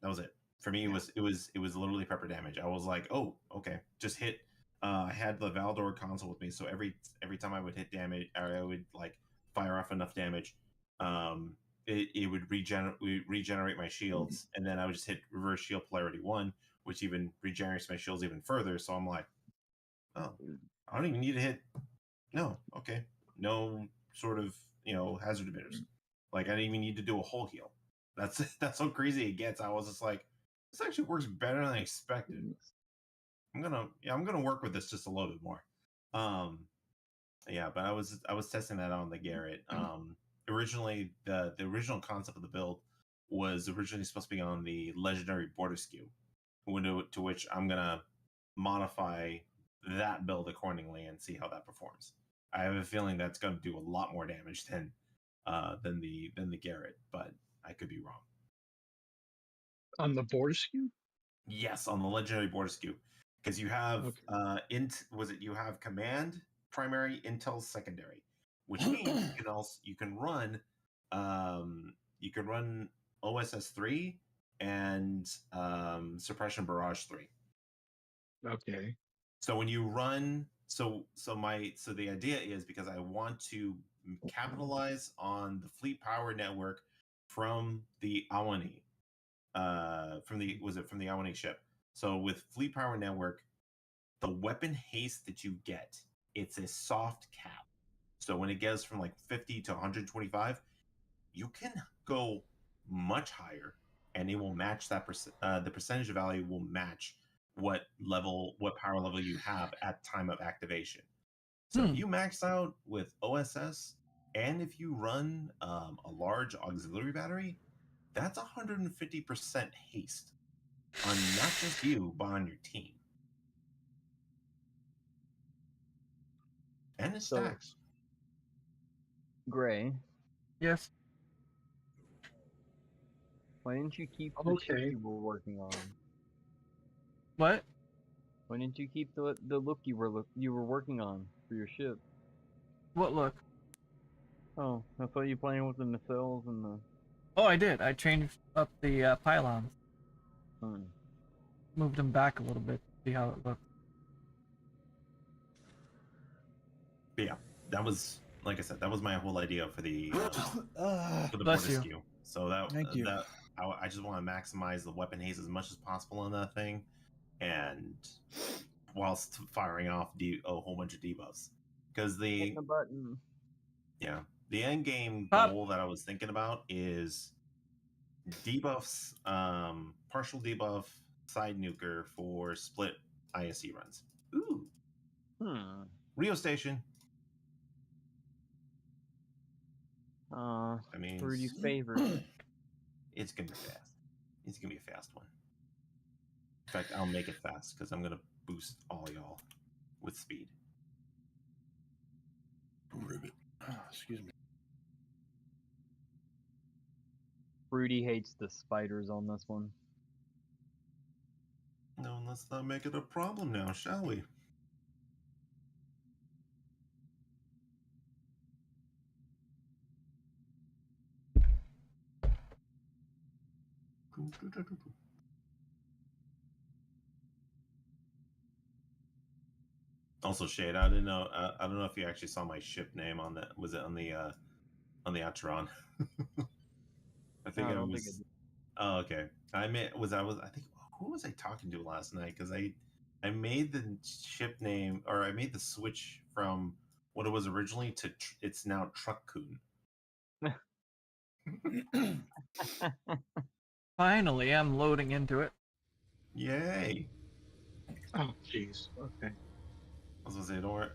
That was it for me. It was literally pepper damage. I was like, oh, okay, just hit. I had the Valdor console with me, so every time I would hit damage, or I would like fire off enough damage, it would regenerate my shields, and then I would just hit reverse shield polarity 1, which even regenerates my shields even further. So I'm like, oh, I don't even need to hit. No, okay, no sort of hazard emitters. Like I didn't even need to do a whole heal. That's how crazy it gets. I was just like, this actually works better than I expected. I'm gonna work with this just a little bit more. Yeah, but I was testing that on the Garrett. Originally the original concept of the build was originally supposed to be on the legendary border skew, window to which I'm gonna modify that build accordingly and see how that performs. I have a feeling that's gonna do a lot more damage than the Garrett, but I could be wrong. On the board skew? Yes, on the legendary border skew, because you have you have command primary, intel secondary, which means you can run OSS 3 and suppression barrage 3. Okay. So when you run, so the idea is, because I want to capitalize on the fleet power network from the Awani, from the Awani ship. So with fleet power network, the weapon haste that you get, it's a soft cap. So when it gets from like 50 to 125, you can go much higher, and it will match that the percentage of value will match what power level you have at time of activation. So if you max out with OSS, and if you run a large auxiliary battery, that's 150% haste on not just you, but on your team. And it So, stacks. Gray, Yes. why didn't you keep the ship Okay. you were working on? What? Why didn't you keep the look you were working on for your ship? What look? Oh, I thought you were playing with the nacelles and the. Oh, I did. I changed up the pylons. Moved them back a little bit to see how it looked. But yeah, that was, like I said, that was my whole idea for the Bless border you. skew. So Thank you. I just want to maximize the weapon haste as much as possible on that thing, and whilst firing off a whole bunch of debuffs, because Hit the button. the end game goal that I was thinking about is debuffs, partial debuff side nuker for split ISC runs. Ooh. Rio Station. I mean, Rudy's favorite. It's gonna be fast. It's gonna be a fast one. In fact, I'll make it fast because I'm gonna boost all y'all with speed. Ribbit. Excuse me. Rudy hates the spiders on this one. No, let's not make it a problem now, shall we? Also, Shade, I didn't know. I don't know if you actually saw my ship name on that. Was it on the Atron? I think it was. Oh, okay. I think who was I talking to last night? Because I made the ship name, or I made the switch from what it was originally to it's now Truck-kun. Finally, I'm loading into it. Yay! Oh, jeez. Okay. I was gonna say, don't worry.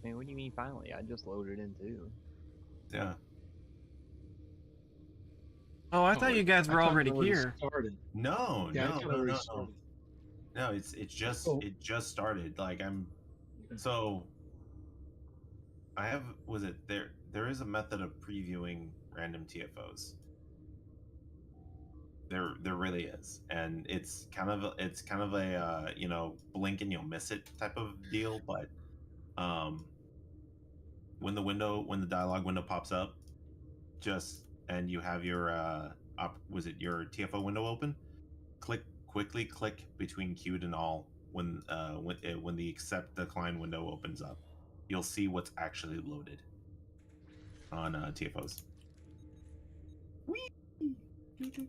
Man, what do you mean finally? I just loaded in too. Yeah. Oh, I thought you guys were already here. No, Yeah, I no, thought no, it already no, no. started. No, it just started. Like I have there is a method of previewing random TFOs. There really is, and it's kind of a blink and you'll miss it type of deal. But when the dialogue window pops up, and you have your your TFO window open, quickly click between queued and all when the accept decline window opens up. You'll see what's actually loaded. on TFOs. Whee! I need to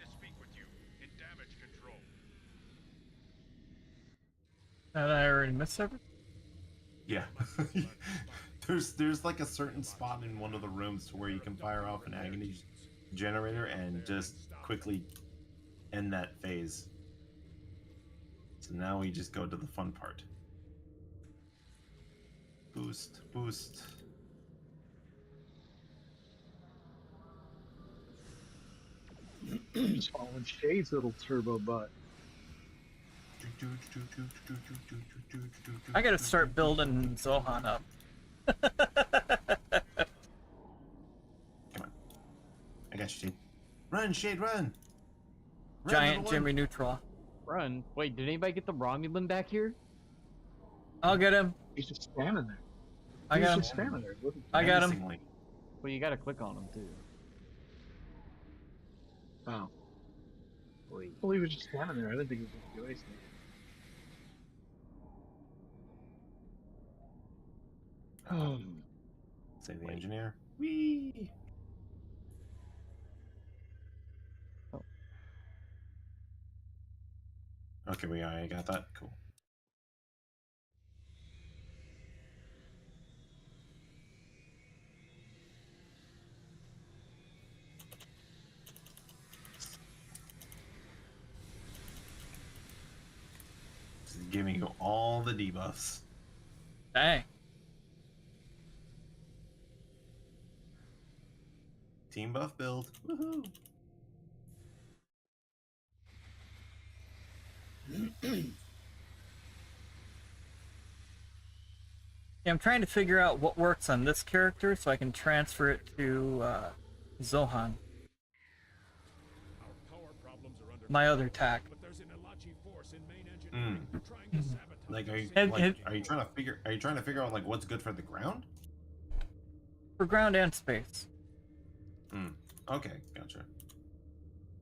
speak with you in damage control. And I already missed everything. Yeah. there's like a certain spot in one of the rooms to where you can fire off an agony generator and just quickly end that phase. So now we just go to the fun part. Boost, boost. Just following Shade's little turbo butt. I gotta start building Zohan up. Come on. I got you, Shade. Run, Shade, run! Giant Jimmy Neutral. Run. Wait, did anybody get the Romulan back here? I'll get him. He's just standing there. I got him. Just standing there. I got him. Well, you gotta click on him too. Oh. Wait. Well, he was just standing there. I didn't think he was going to do anything. Say the engineer. Whee! Okay, I got that. Cool. This is giving you all the debuffs. Dang. Team buff build. Woohoo! Yeah, I'm trying to figure out what works on this character so I can transfer it to Zohan. My other tack. Like, are you trying to figure out like what's good for the ground? For ground and space. Okay, gotcha.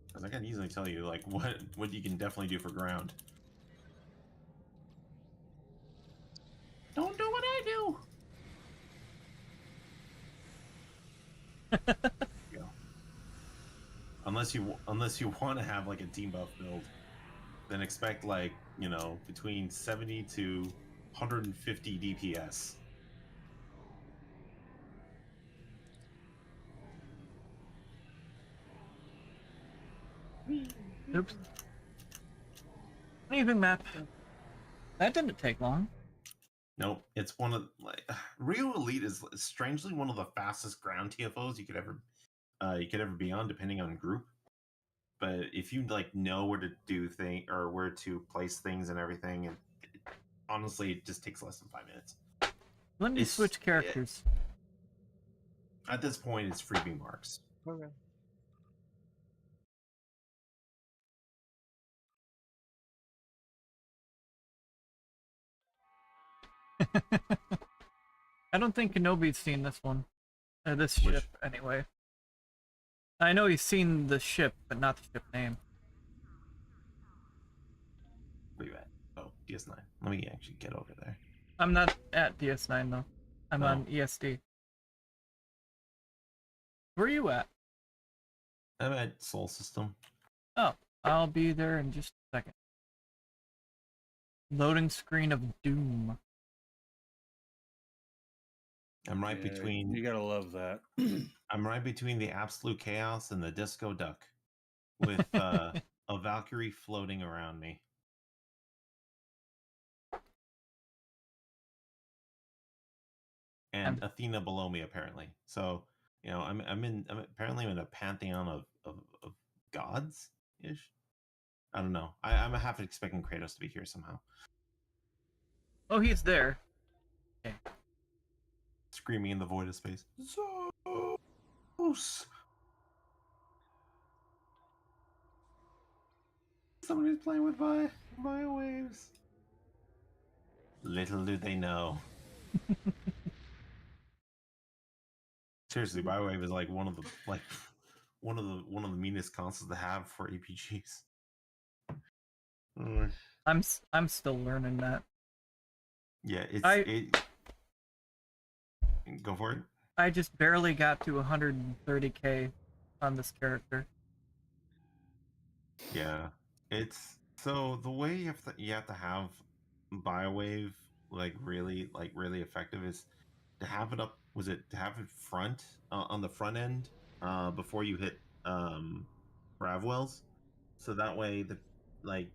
Because I can easily tell you like what you can definitely do for ground. Don't do what I do. Yeah. Unless you want to have like a team buff build, then expect like, you know, between 70 to 150 DPS. Oops. Anything map. That didn't take long. Nope, it's one of like Rio Elite is strangely one of the fastest ground TFOs you could ever be on, depending on group. But if you like know where to do thing or where to place things and everything, and honestly, it just takes less than 5 minutes. Let me switch characters. At this point, it's freebie marks. Okay. I don't think Kenobi's seen this one. This ship, anyway. I know he's seen the ship, but not the ship name. Where you at? Oh, DS9. Let me actually get over there. I'm not at DS9, though. I'm on ESD. Where are you at? I'm at Soul System. Oh, I'll be there in just a second. Loading screen of doom. I'm right between. You gotta love that. I'm right between the absolute chaos and the disco duck, with a Valkyrie floating around me. And Athena below me, apparently. So, you know, I'm apparently in a pantheon of gods ish. I don't know. I'm half expecting Kratos to be here somehow. Oh, he's there. Okay. Screaming in the void of space. Zeus! Somebody's playing with biowaves. Little do they know. Seriously, biowave is like one of the meanest consoles to have for APGs. Mm, I'm still learning that. yeah, I go for it. I just barely got to 130k on this character. Yeah, it's so the way you have to have Biowave like really effective is to have it up. Was it to have it front on the front end before you hit Gravwells? So that way,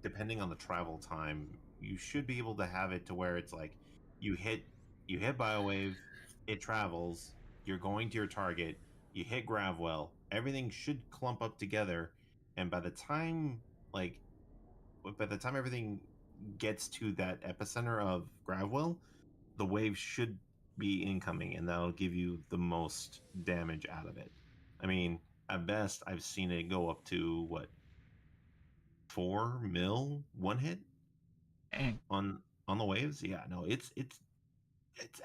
depending on the travel time, you should be able to have it to where it's like you hit you hit Biowave, it travels, you're going to your target, you hit Gravwell, everything should clump up together, and like by the time everything gets to that epicenter of Gravwell, the wave should be incoming, and that'll give you the most damage out of it. I mean, at best, I've seen it go up to what 4 mil one hit Dang. on the waves. Yeah, no, it's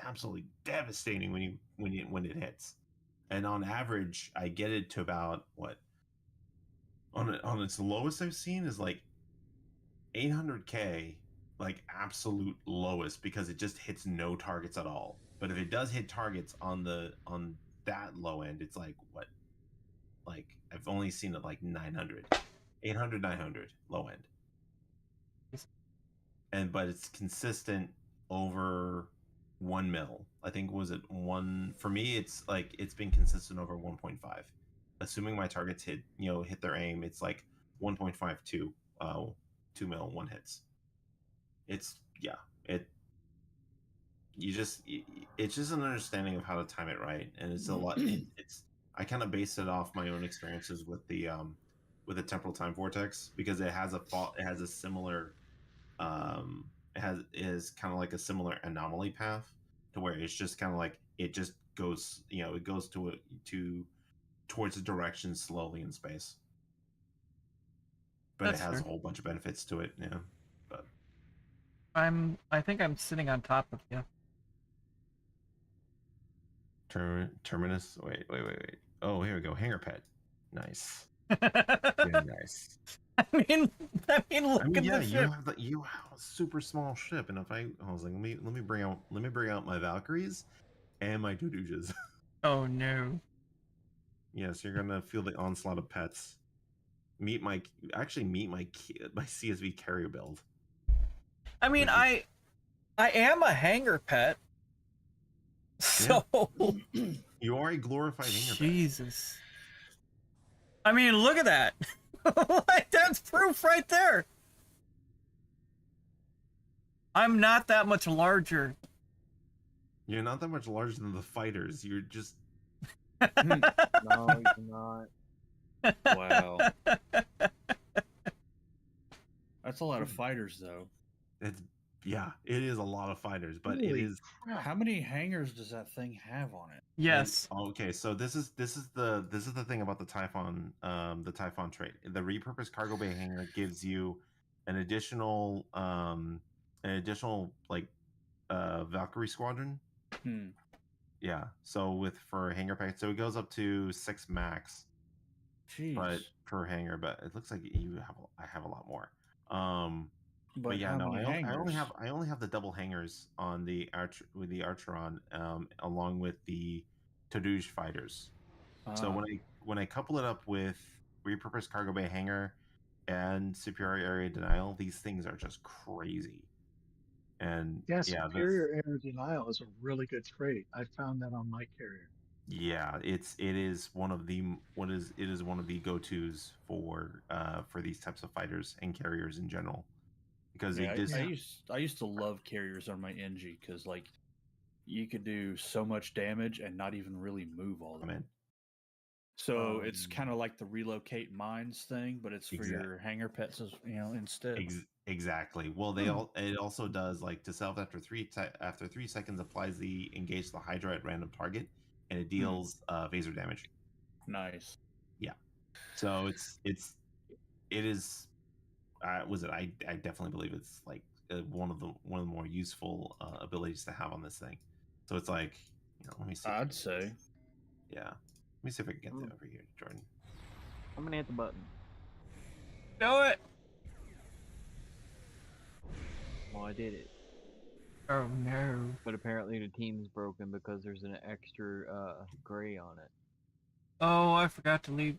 absolutely devastating when it hits. And on average, I get it to about what on its lowest I've seen is like 800k, like absolute lowest because it just hits no targets at all. But if it does hit targets on that low end, it's like what like I've only seen it like 900, 800, 900 low end. But it's consistent over 1 mil. I think was it one for me. It's like it's been consistent over 1.5. Assuming my targets hit their aim, it's like 1.52, 2 mil one hits. It's yeah, it it's just an understanding of how to time it right, and it's a lot. It's I kind of base it off my own experiences with the temporal time vortex because it has a similar is kind of like a similar anomaly path to where it's just kind of like it just goes it goes towards a direction slowly in space, but That's it has fair. a whole bunch of benefits to it. Yeah, but I think I'm sitting on top of you. terminus. Wait. Oh, here we go. Hangar pet. Nice. Very nice. I mean, look at Yeah, the you ship. have a super small ship, and if I was like, let me bring out my Valkyries and my Dodujas. Oh no. Yes, you're gonna feel the onslaught of pets. Meet my CSV carrier build. I mean, I am a hanger pet. So You are a glorified hanger pet. Jesus. I mean, look at that. Like that's proof right there. I'm not that much larger. You're not that much larger than the fighters. You're just No, you're not. Wow. That's a lot of fighters, though. it is a lot of fighters, but Holy it is. crap. How many hangers does that thing have on it? Yes. Okay, so this is the thing about the Typhon trait. The repurposed cargo bay hangar gives you an additional like Valkyrie squadron. Yeah, so for hangar pack, so it goes up to 6 max. Jeez. But per hangar, but it looks like I have a lot more. But yeah, how no, many I only hangers? have the double hangers on the Archeron, along with the Tadouge fighters. So when I couple it up with repurposed cargo bay hangar and superior area denial, these things are just crazy. And Yeah, superior air denial is a really good trait. I found that on my carrier. yeah, it is one of the go-tos for these types of fighters and carriers in general, because Yeah, it just I used to love carriers on my NG because like you could do so much damage and not even really move all of it. So it's kind of like the relocate mines thing, but it's for your hanger pets, instead. Exactly. Well, it also does like to self after 3 seconds applies the engage the Hydra at random target, and it deals phaser damage. Nice. Yeah. So it is. I definitely believe it's like one of the more useful abilities to have on this thing. So it's like, let me see. I'd say. Yeah. Let me see if I can get that over here, Jordan. I'm gonna hit the button. Do it. Well, I did it. Oh no. But apparently the team's broken because there's an extra gray on it. Oh, I forgot to leave.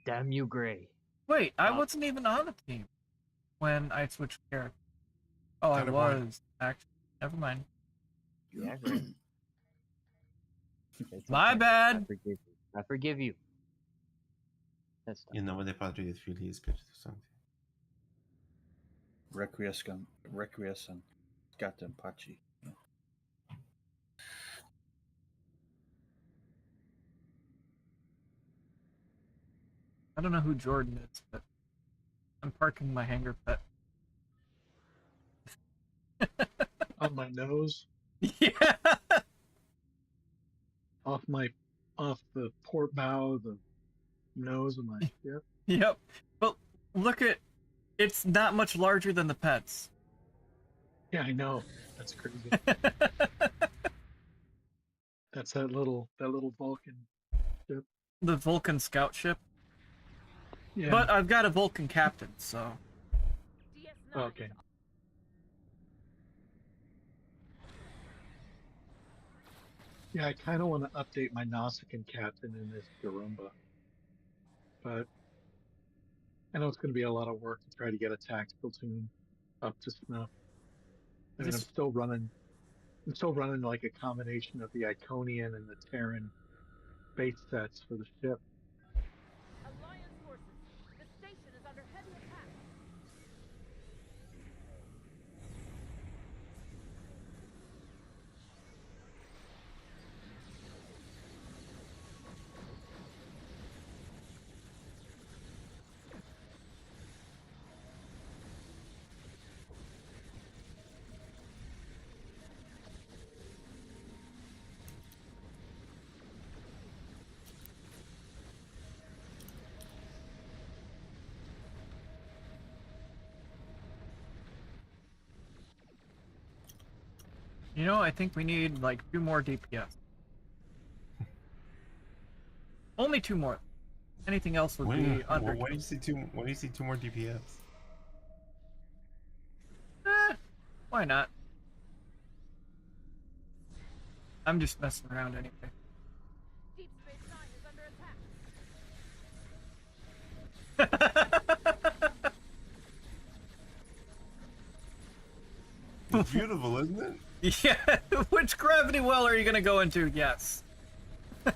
Damn you, Gray. Wait, I Stop. wasn't even on the team when I switched character. Oh, I Counterpoint. was. Actually, never mind. Yeah, Gray. It's My okay. bad. I forgive you. I forgive you. That's You know, they padre is feliz que something. Requiescant. Gaten Pachi. I don't know who Jordan is, but I'm parking my hangar pet. On my nose, Yeah. off the port bow, of the nose of my ship. Yep. But look at, it's not much larger than the pets. Yeah, I know. That's crazy. That's that little Vulcan ship. The Vulcan scout ship. Yeah. But I've got a Vulcan captain, so. Okay. Yeah, I kind of want to update my Nausicaan captain in this Garumba. But I know it's going to be a lot of work to try to get a tactical tune up to snuff. I mean, I'm still running like a combination of the Iconian and the Terran base sets for the ship. Alliance forces. The station is under heavy attack. You know, I think we need like 2 more DPS. Only 2 more. Anything else would be under. Why do you see two? Why do you see 2 more DPS? Why not? I'm just messing around anyway. Deep Space Nine is under attack. It's beautiful, isn't it? Yeah, which gravity well are you gonna go into? Yes. Did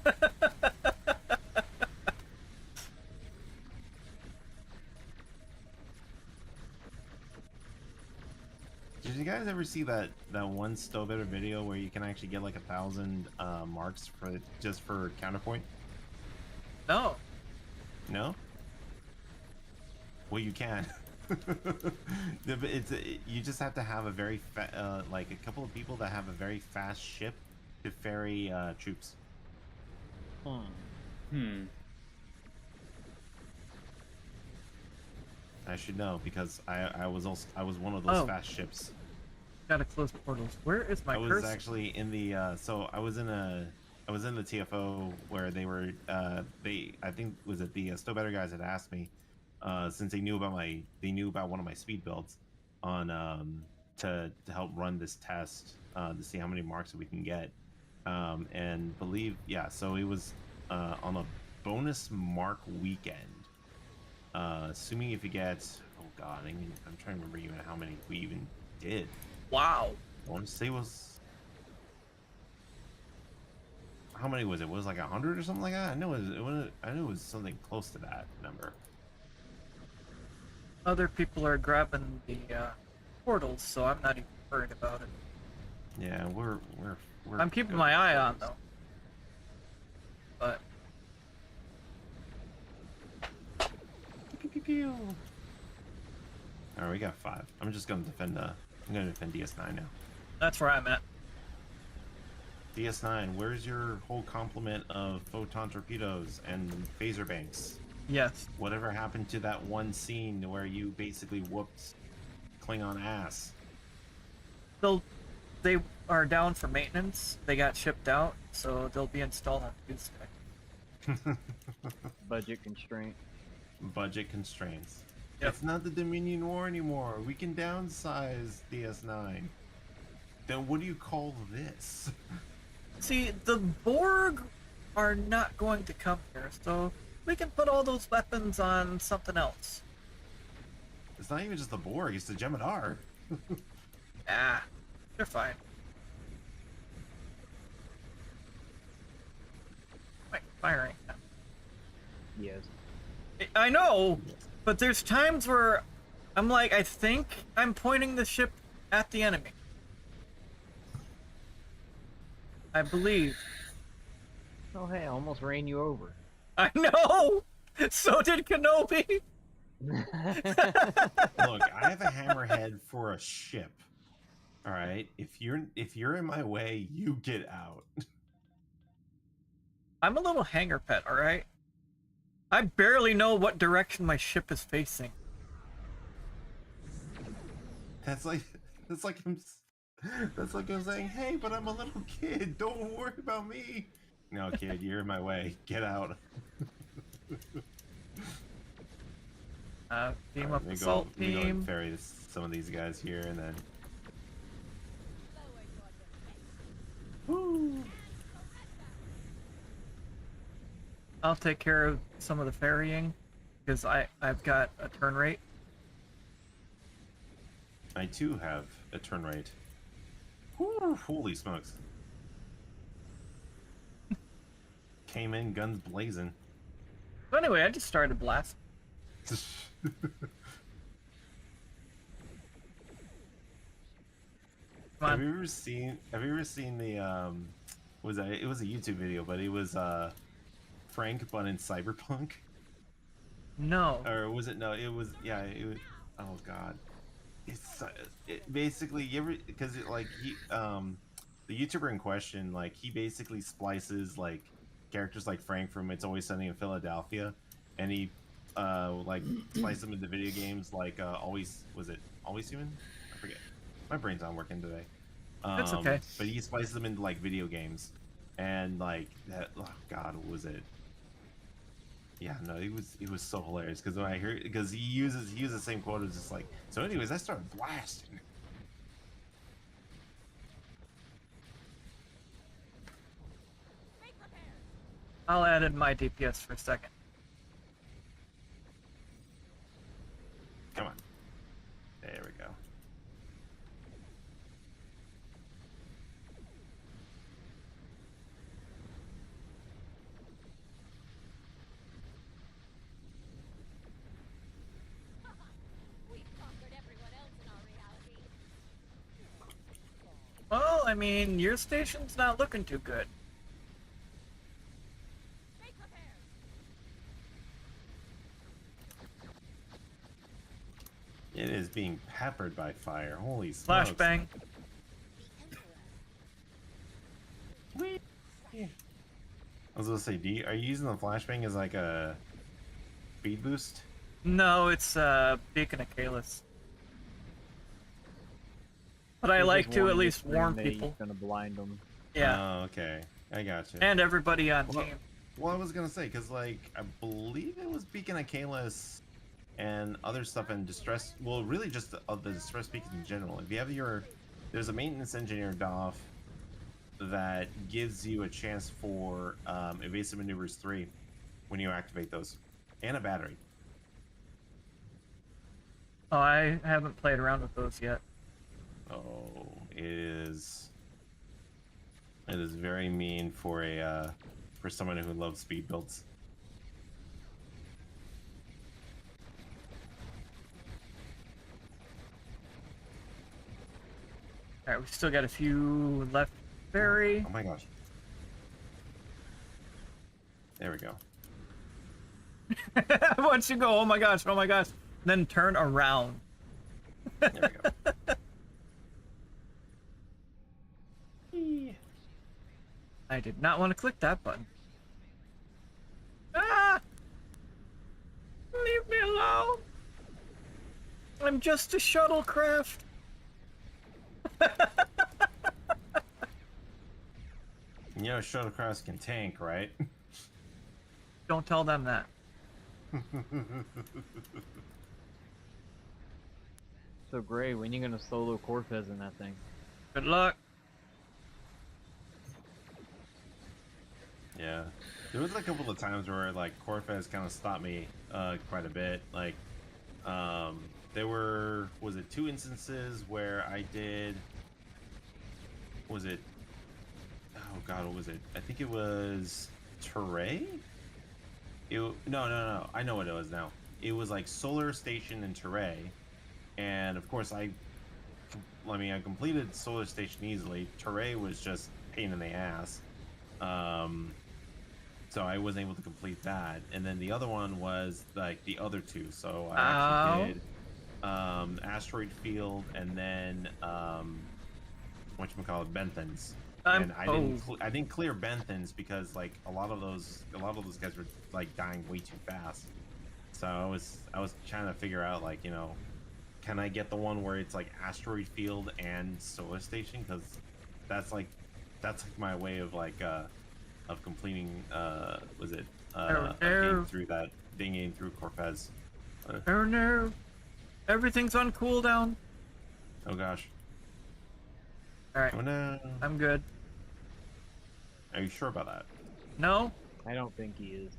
you guys ever see that one Stowbetter video where you can actually get like 1,000 marks for just for counterpoint? No. No? Well, you can. You just have to have a very like a couple of people that have a very fast ship to ferry troops. I should know because I was one of those fast ships. Gotta close portals. Where is my I was cursor? actually in the I was in the TFO where they were I think was it the Stowbetter guys had asked me since they knew about one of my speed builds on to help run this test to see how many marks that we can get and so it was on a bonus mark weekend. Assuming if you get, oh god, I'm trying to remember even how many we even did. Wow. I want to say how many was it? Was it like 100 or something like that? I know it was something close to that number. Other people are grabbing the portals, so I'm not even worried about it. Yeah, we're I'm keeping my eye on though. But Alright, we got 5. I'm just gonna defend DS9 now. that's where I'm at. DS9, where's your whole complement of photon torpedoes and phaser banks? Yes. Whatever happened to that one scene where you basically whooped Klingon ass? They are down for maintenance. They got shipped out, so they'll be installed on Tuesday. Budget constraint. Budget constraints. It's not the Dominion War anymore. We can downsize DS9. Then what do you call this? See, the Borg are not going to come here, so we can put all those weapons on something else. It's not even just the Borg, it's the Jemadar. Ah, they're fine. Wait, firing. Yes. I know, but there's times where I'm like, I think I'm pointing the ship at the enemy. I believe. Oh, hey, I almost ran you over. I know! So did Kenobi! Look, I have a hammerhead for a ship. Alright? If you're in my way, you get out. I'm a little hangar pet, alright? I barely know what direction my ship is facing. That's like I'm saying, hey, but I'm a little kid. Don't worry about me. No, kid, you're in my way. Get out. Team Right, up assault let me go and team. ferry some of these guys here, and then. Woo! I'll take care of some of the ferrying, because I've got a turn rate. I too have a turn rate. Woo, holy smokes. Came in, guns blazing. So anyway, I just started blast. Have you ever seen the was that it was a YouTube video, but it was Frank but in Cyberpunk? No. Or was it no, it was oh god. It's basically you ever because like he the YouTuber in question, like he basically splices like characters like Frank from It's Always Sunny in Philadelphia, and he like slices them into video games like Always Human? I forget. My brain's not working today. That's okay. But he splices them into like video games, and like that. Oh god, what was it? Yeah, no, it was so hilarious because when I hear because he uses the same quote as just like. So, anyways, I started blasting. I'll add in my DPS for a second. Come on. There we go. Well, I mean, your station's not looking too good. It is being peppered by fire. Holy smokes. Flashbang. I was gonna say, are you using the flashbang as like a speed boost? No, it's Beacon of Kalis. But I There's like just to one at least screen warn that people. He's gonna blind them. Yeah. Oh, okay. I got you. And everybody on well, team. Well, I was gonna say because like I believe it was Beacon of Kalis and other stuff in distress. Well, really just the distress beacons in general. If you have there's a maintenance engineer DOF that gives you a chance for evasive maneuvers 3 when you activate those, and a battery. Oh, I haven't played around with those yet. Oh, it is very mean for for someone who loves speed builds. Alright, we still got a few left. Ferry. Oh my gosh. There we go. Once you go, oh my gosh, then turn around. There we go. I did not want to click that button. Ah! Leave me alone! I'm just a shuttlecraft. You know, shuttlecrafts can tank, right? Don't tell them that. So Gray, when you gonna solo Cortez in that thing? Good luck. Yeah, there was a couple of times where like Corfez kind of stopped me quite a bit. Like, there was it 2 instances where I did. Was it? Oh God, what was it? I think it was Teray. No. I know what it was now. It was like Solar Station and Teray, and of course I completed Solar Station easily. Teray was just pain in the ass. So I wasn't able to complete that, and then the other one was like the other 2. So I actually did Asteroid Field, and then whatchamacallit, Benthans. And I didn't clear Benthans because like a lot of those guys were like dying way too fast. So I was trying to figure out, like, you know, can I get the one where it's like Asteroid Field and Solar Station, because that's like my way of like of completing getting through that, getting through Corfez. Oh no, everything's on cooldown. Oh gosh. All right. Oh no. I'm good. Are you sure about that? No. I don't think he is.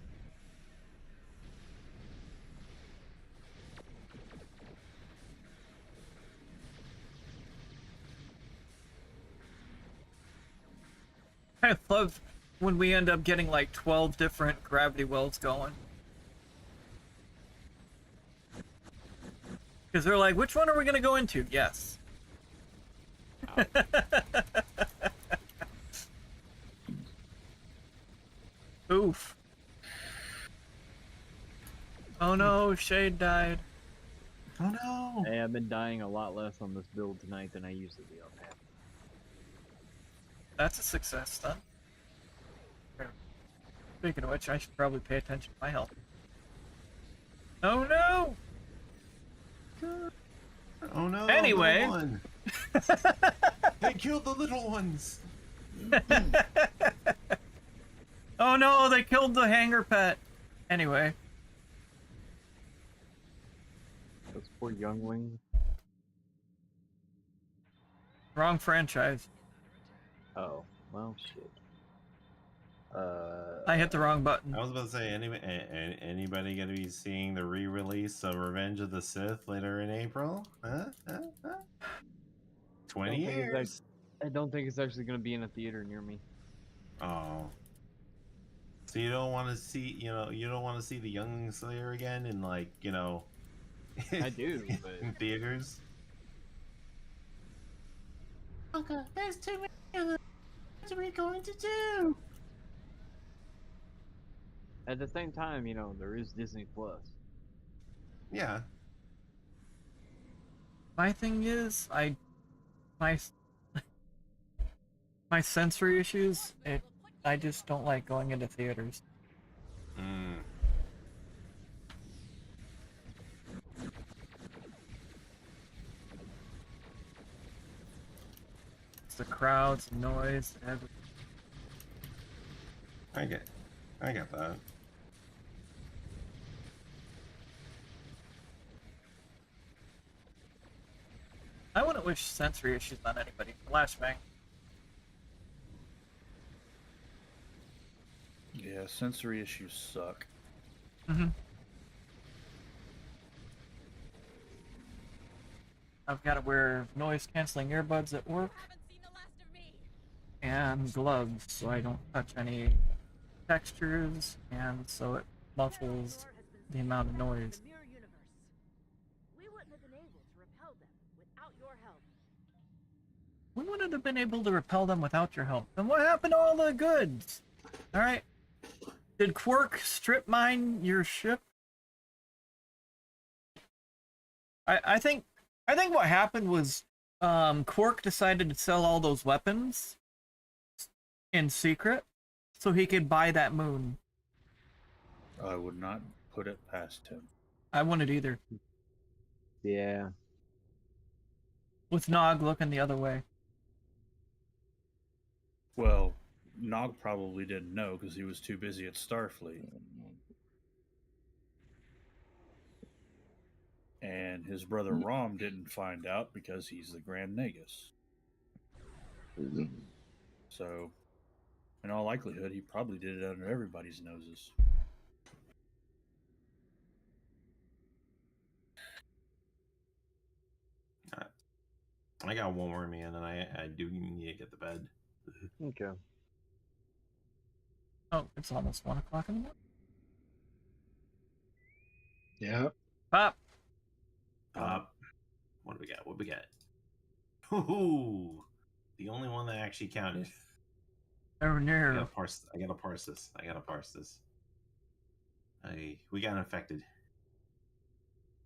I love when we end up getting like 12 different gravity wells going. Because they're like, which one are we going to go into? Yes. Oh. Oof. Oh no, Shade died. Oh no. Hey, I've been dying a lot less on this build tonight than I used to be on that. That's a success then. Speaking of which, I should probably pay attention to my health. Oh no! Oh no! Anyway, one. They killed the little ones. Oh no! They killed the hangar pet. Anyway, Those poor younglings. wrong franchise. Oh, well, shit. I hit the wrong button. I was about to say, anybody gonna be seeing the re-release of Revenge of the Sith later in April? Huh? 20 years. I don't think it's actually going to be in a theater near me. Oh. So you don't want to see, you don't want to see the Young Slayer again in, like, I do, but in theaters? Okay, there's too many of them. What are we going to do? at the same time, there is Disney Plus. Yeah. My thing is, my sensory issues. I just don't like going into theaters. Mm. It's the crowds, noise, everything. I get that. I wouldn't wish sensory issues on anybody. Flashbang. Yeah, sensory issues suck. Mm-hmm. I've got to wear noise-canceling earbuds at work and gloves so I don't touch any textures, and so it muffles the amount of noise. We wouldn't have been able to repel them without your help. We wouldn't have been able to repel them without your help. Then what happened to all the goods? Alright. Did Quark strip mine your ship? I think what happened was Quark decided to sell all those weapons in secret so he could buy that moon. I would not put it past him. I wouldn't either. Yeah. With Nog looking the other way. Well, Nog probably didn't know because he was too busy at Starfleet. and his brother Rom didn't find out because he's the Grand Nagus. So, in all likelihood, he probably did it under everybody's noses. I got one more, man, and I do need to get to bed. Okay. Oh, it's almost 1 o'clock in the morning. Yeah. Pop. What do we got? What do we got? Ooh, the only one that actually counted. Oh I no. gotta parse this. We got infected.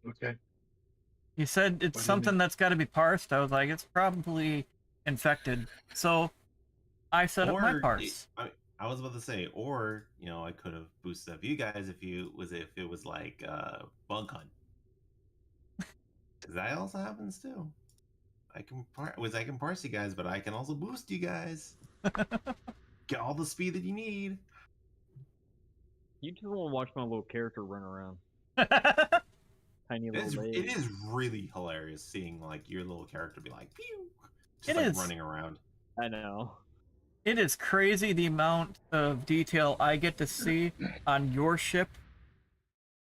Okay. You said it's What something did that's got to be parsed. I was like, it's probably infected. So I set up my parse. I was about to say, or I could have boosted up you guys if it was like bug hunt, because that also happens too. I can parse you guys, but I can also boost you guys. Get all the speed that you need. You just want to watch my little character run around. Tiny little It legs. is really hilarious seeing like your little character be like, pew, just It like is. running around. I know. It is crazy the amount of detail I get to see on your ship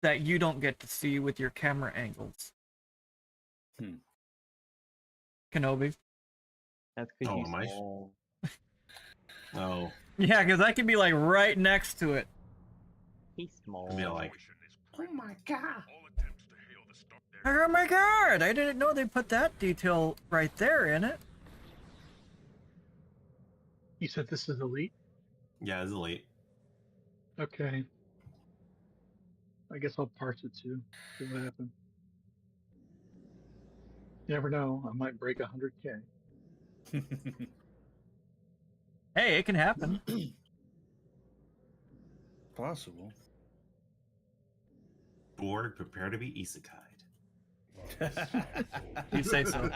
that you don't get to see with your camera angles. Kenobi. That's because Oh, he's am I? small. Oh, Yeah, because I can be like right next to it. He's small. I'd be like, oh my god. Oh my god! I didn't know they put that detail right there in it. You said this is elite? Yeah, it's elite. Okay. I guess I'll parse it too. See what happens. You never know. I might break 100K. Hey, it can happen. Possible. Borg, prepare to be isekai. You say so.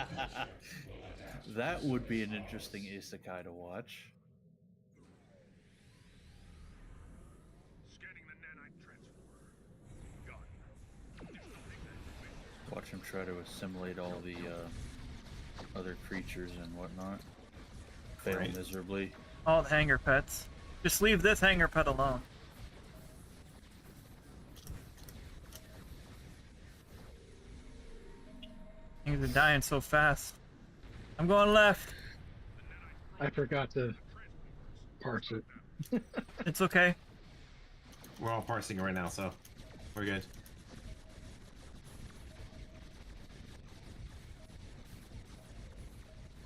That would be an interesting isekai to watch. Watch him try to assimilate all the other creatures and whatnot. Fail Right. miserably. All the hanger pets. Just leave this hanger pet alone. Things are dying so fast. I'm going left. I forgot to parse it. It's okay. We're all parsing it right now, so we're good.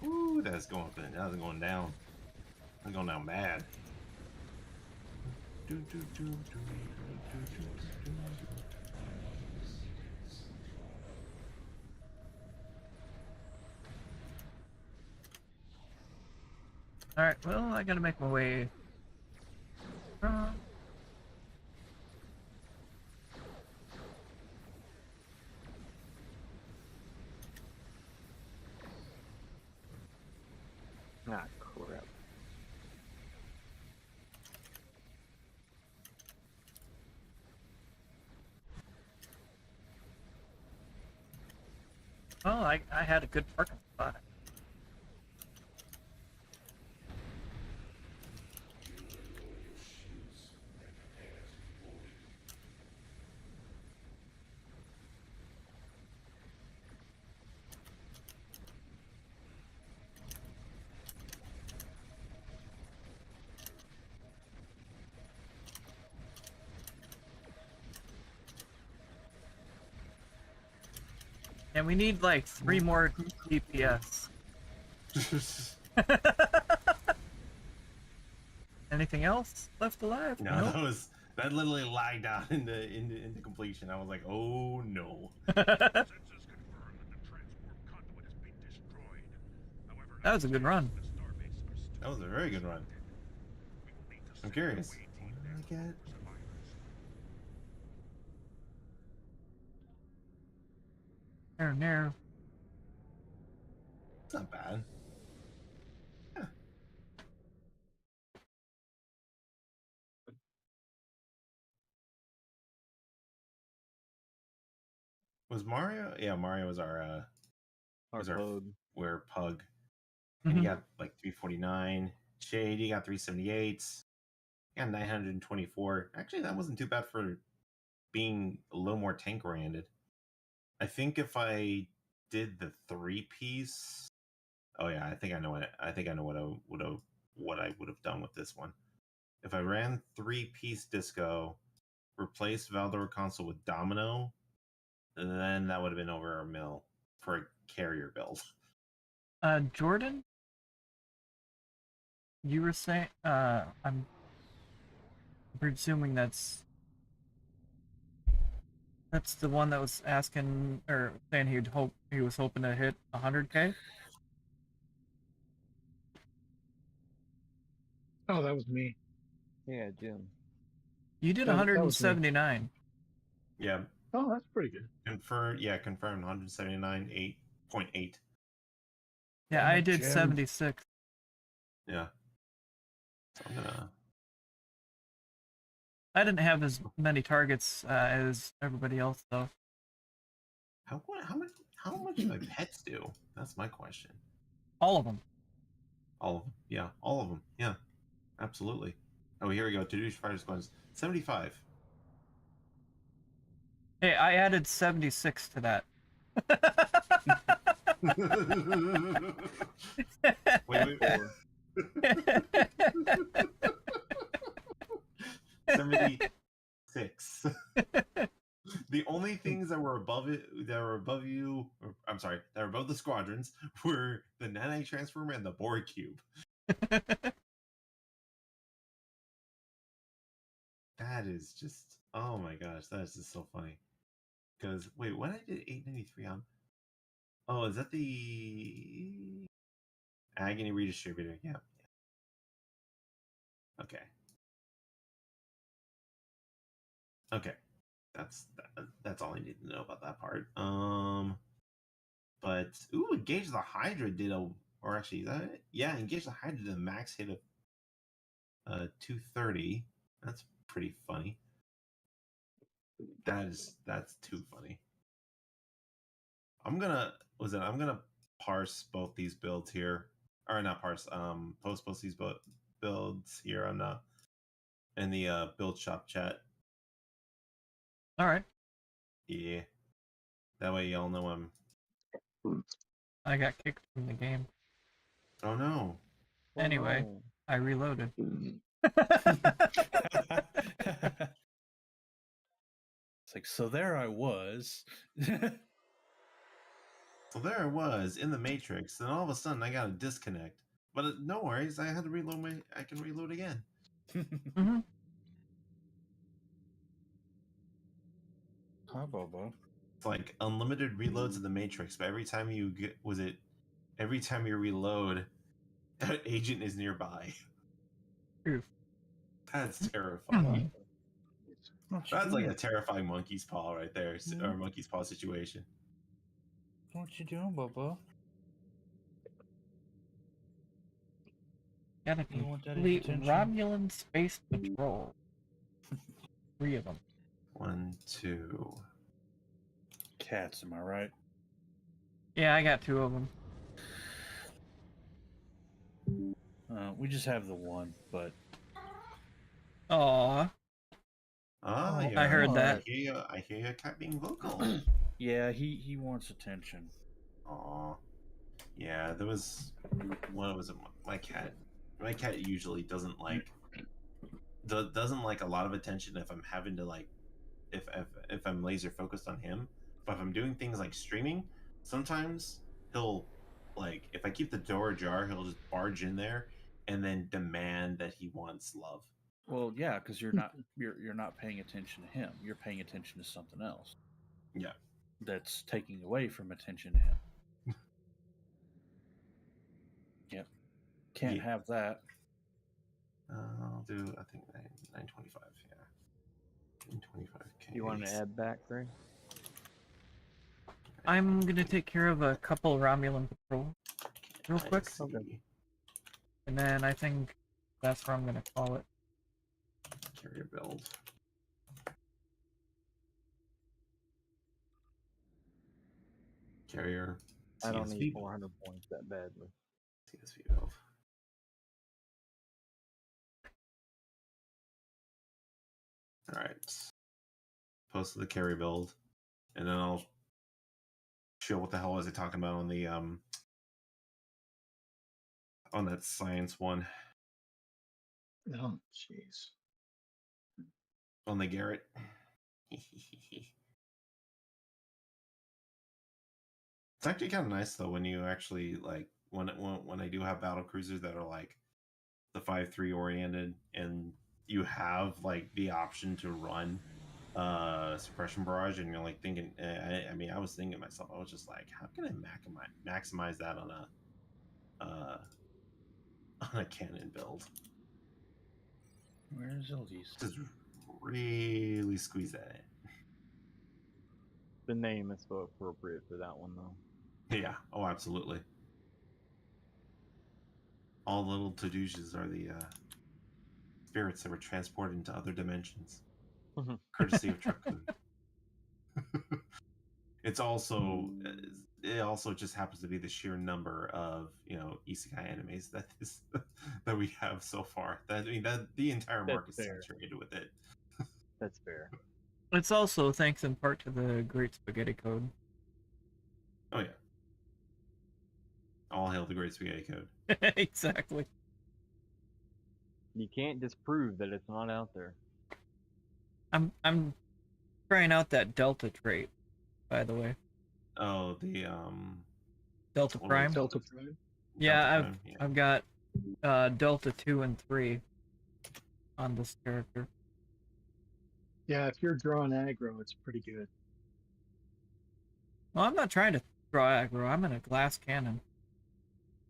Ooh, that's going down. That's going down bad. Alright, well, I gotta make my way. Ah, crap. Well, I had a good parking spot. And we need like 3 more DPS. Anything else left alive? No, Nope. that literally lagged out into completion. I was like, oh no. That was a good run. That was a very good run. I'm curious. What did I get? No. It's not bad. Yeah. Was Mario? Yeah, Mario was our pug. we're pug. And he got like 349. Shade, he got 378. He got 924. Actually, that wasn't too bad for being a little more tank oriented. I think if I did the 3-piece, oh yeah, I think I know what I would have done with this one. If I ran 3-piece disco, replaced Valdor console with Domino, then that would have been over a mil for a carrier build. Jordan, you were saying, I'm presuming that's the one that was asking or saying he was hoping to hit 100K. Oh, that was me. Yeah, Jim. You did That was me. 179. Yeah. Oh, that's pretty good. Confirmed 179.8. Yeah, I did 76. Yeah. So I'm gonna. I didn't have as many targets as everybody else, though. How much do my pets do? That's my question. All of them. All of them. Yeah, all of them. Yeah, absolutely. Oh, here we go. To do fire squads 75. Hey, I added 76 to that. Wait. 76. The only things that were above you, I'm sorry, that were above the squadrons were the nanite transformer and the Borg cube. That is just, oh my gosh, that is just so funny. Because wait, what I did 893 on? Oh, is that the Agony redistributor? Yeah. Okay. That's all I need to know about that part. But Engage the Hydra did or actually is that it? Yeah, Engage the Hydra did a max hit of 230. That's pretty funny. That's too funny. I'm gonna parse both these builds here, or not parse. Post these builds here on in the build shop chat. All right. Yeah, that way y'all know I got kicked from the game. Oh no. Anyway, I reloaded. It's like, so there I was. So there I was in the Matrix, and all of a sudden I got a disconnect. But no worries, I had to reload I can reload again. Mm-hmm. Hi, Bobo. It's like unlimited reloads in the Matrix, but every time you reload, that agent is nearby. Oof. That's terrifying. That's like a terrifying monkey's paw right there, or monkey's paw situation. What you doing, Bobo? Got a complete Romulan space patrol. 3 of them. 1, 2. Cats, am I right? Yeah, I got 2 of them. We just have the one, but. Aww. Oh, yeah. I heard that. I hear your cat being vocal. Yeah, he wants attention. Aw. Yeah, there was my cat. My cat usually doesn't like a lot of attention if I'm having to if I'm laser focused on him. But if I'm doing things like streaming, sometimes he'll if I keep the door ajar, he'll just barge in there and then demand that he wants love. Well, yeah, because you're not paying attention to him. You're paying attention to something else. Yeah. That's taking away from attention to him. Yep. Can't have that. I'll do, I think, 925, yeah. 925K. You want to add back, Greg? I'm gonna take care of a couple Romulan patrol real quick. Okay. And then I think that's where I'm gonna call it. Carrier build. Carrier. I don't CSV need build. 400 points that badly. CSV build. All right. Post the carry build, and then I'll show what the hell was I talking about on the on that science one. Oh, jeez. On the Garrett. It's actually kind of nice though when you actually like when I do have battle cruisers that are like the 5-3 oriented, and you have like the option to run suppression barrage, and you're like thinking. I mean, I was thinking to myself, I was just like, how can I maximize that on a cannon build? Where's Elise? Just really squeeze that in. The name is so appropriate for that one, though. Yeah. Oh, absolutely. All little Tadujas are the spirits that were transported into other dimensions, courtesy of Truckun. It's also it also just happens to be the sheer number of isekai animes that we have so far. That the entire market is saturated with it. That's fair. It's also thanks in part to the Great Spaghetti Code. Oh yeah. All hail the Great Spaghetti Code. Exactly. You can't disprove that it's not out there. I'm trying out that Delta trait, by the way. Oh, the Delta Prime. Delta Prime. Yeah, Delta Prime, yeah. I've got Delta 2 and 3 on this character. Yeah, if you're drawing aggro, it's pretty good. Well, I'm not trying to draw aggro. I'm in a glass cannon.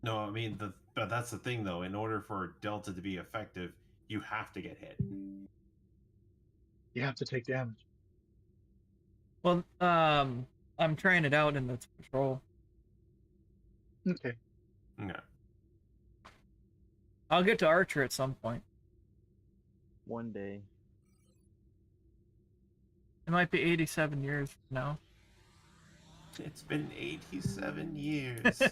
No, I mean but that's the thing though. In order for Delta to be effective, you have to get hit. You have to take damage. Well, I'm trying it out in its patrol. Okay. Okay. I'll get to Archer at some point. One day. It might be 87 years from now. It's been 87 years.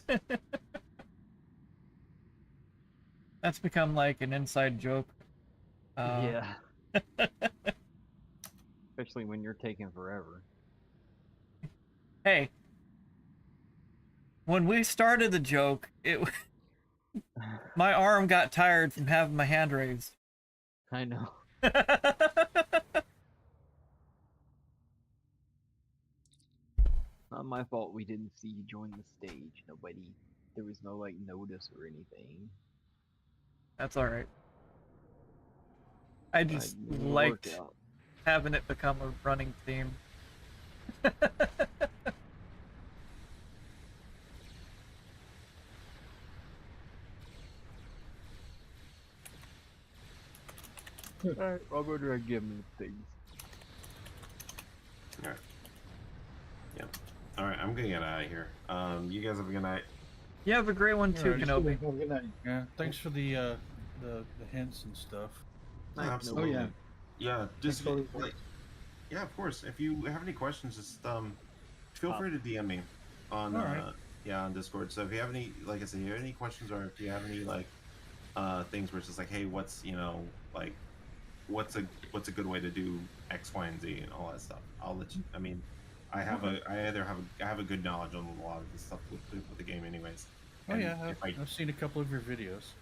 That's become like an inside joke. Yeah. Especially when you're taking forever. Hey, when we started the joke, my arm got tired from having my hand raised. I know. Not my fault we didn't see you join the stage. There was no like notice or anything. That's all right. I just liked having it become a running theme. Alright, I'll go try and give him the things. Alright. Yeah. Alright, I'm gonna get out of here. You guys have a good night. You have a great one too, Alright. Kenobi. Good night. Yeah, thanks for the hints and stuff. Absolutely. Oh, yeah. Yeah, just Thanks for- like, yeah, of course. If you have any questions, just feel free to DM me on on Discord. So if you have any, like I said, if you have any questions, or if you have any like things where it's just like, hey, what's like what's a good way to do X, Y, and Z and all that stuff, I'll let you. I mean, I have a good knowledge on a lot of this stuff with the game, anyways. Oh And yeah, if I've seen a couple of your videos.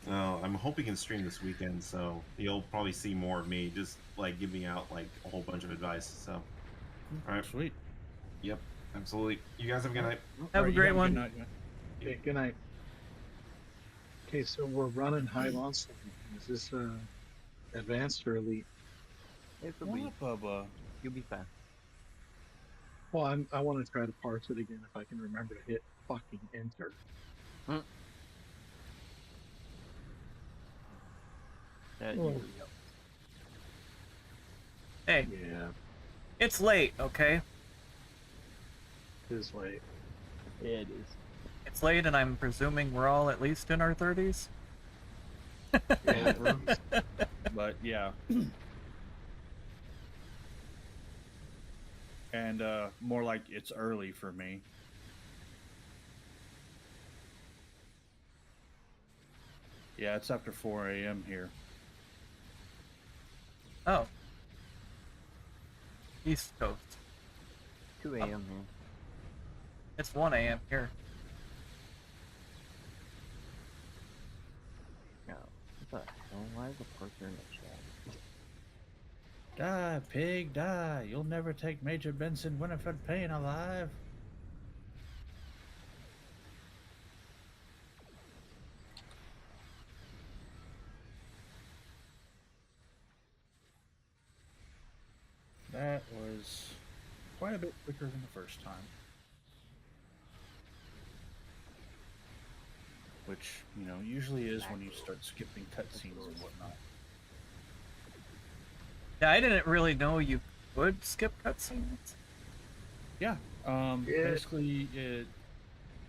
Well, I'm hoping to stream this weekend, so you'll probably see more of me just like giving out like a whole bunch of advice. So, all right, Sweet. Yep, absolutely. You guys have a good night. Have a great one. Good night, man. Okay, good night. Okay, so we're running high monster. Is this advanced or elite? It's a What beat. up, Bubba? You'll be fine. Well, I want to try to parse it again if I can remember to hit fucking enter. That Oh. usually helps. Hey, Yeah, it's late, okay? it is late. Yeah, it is. It's late, and I'm presuming we're all at least in our 30s. But yeah. and more like it's early for me. Yeah, it's after 4 a.m. here. Oh. East Coast. 2 a.m. here. It's 1 a.m. here. No. What the hell? Why is the parker in the chat? Die, pig, die. You'll never take Major Benson Winifred Payne alive. That was quite a bit quicker than the first time. Which, you know, usually is when you start skipping cutscenes and whatnot. Yeah, I didn't really know you could skip cutscenes. Yeah, basically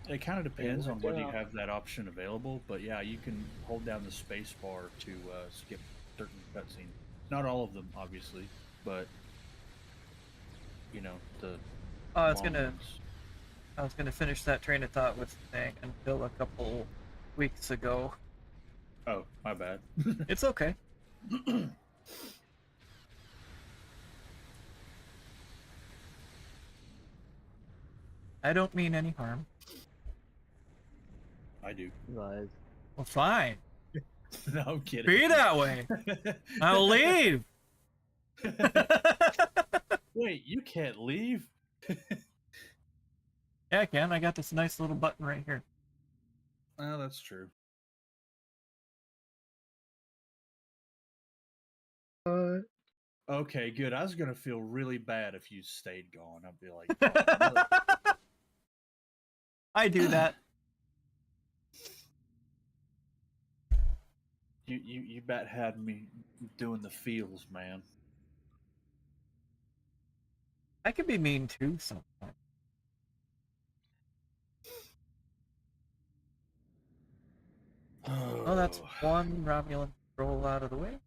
it kind of depends on whether you have that option available, but yeah, you can hold down the space bar to skip certain cutscenes. Not all of them, obviously, but you know, the Oh, long ones. I was gonna finish that train of thought with saying until a couple weeks ago. Oh, my bad. It's okay. I don't mean any harm. I do. Lies. Well, fine. No, I'm kidding. Be that way. I'll leave. Wait, you can't leave? Yeah, I can. I got this nice little button right here. Oh, that's true. Okay, good. I was gonna feel really bad if you stayed gone. I'd be like, oh, no. I do that. You bet had me doing the feels, man. I can be mean too sometimes. Oh, that's one Romulan roll out of the way.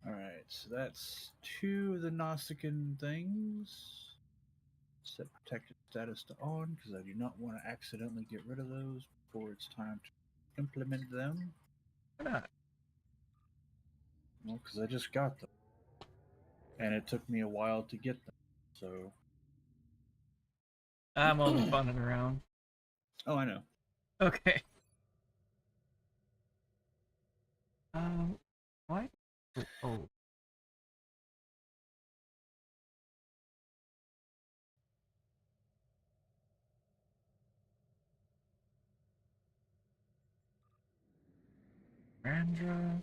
Alright, so that's 2 of the Gnostican things. Set protected status to on, because I do not want to accidentally get rid of those before it's time to implement them. Why not? Well, because I just got them. And it took me a while to get them, so... I'm only funning around. Oh, I know. Okay. Why? Oh. Randra.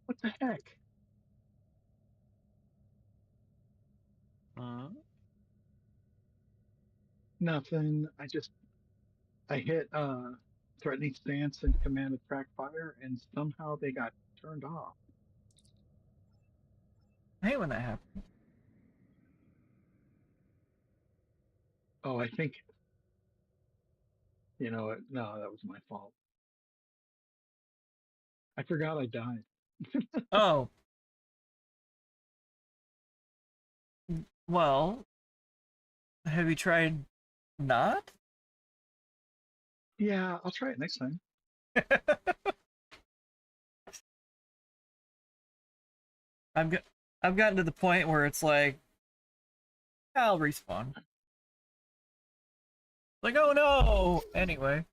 What the heck? Nothing. I hit threatening stance and command attract fire, and somehow they got turned off. I hate when that happens. Oh, I think. You know what? No, that was my fault. I forgot I died. Oh. Well, have you tried not? Yeah, I'll try it next time. I've gotten to the point where it's like, I'll respawn. Like, oh no! Anyway.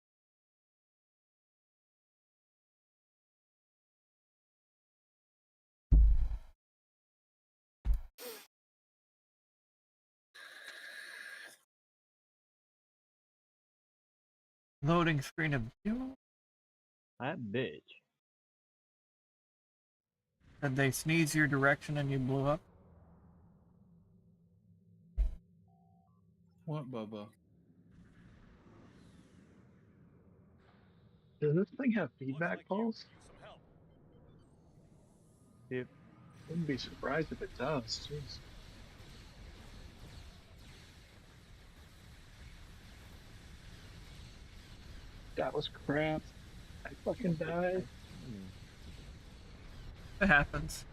Loading screen of you. That bitch. Did they sneeze your direction and you blew up? What, Bubba? Does this thing have feedback pulse? Yep. Wouldn't be surprised if it does. Jeez. That was crap. I fucking died. It happens.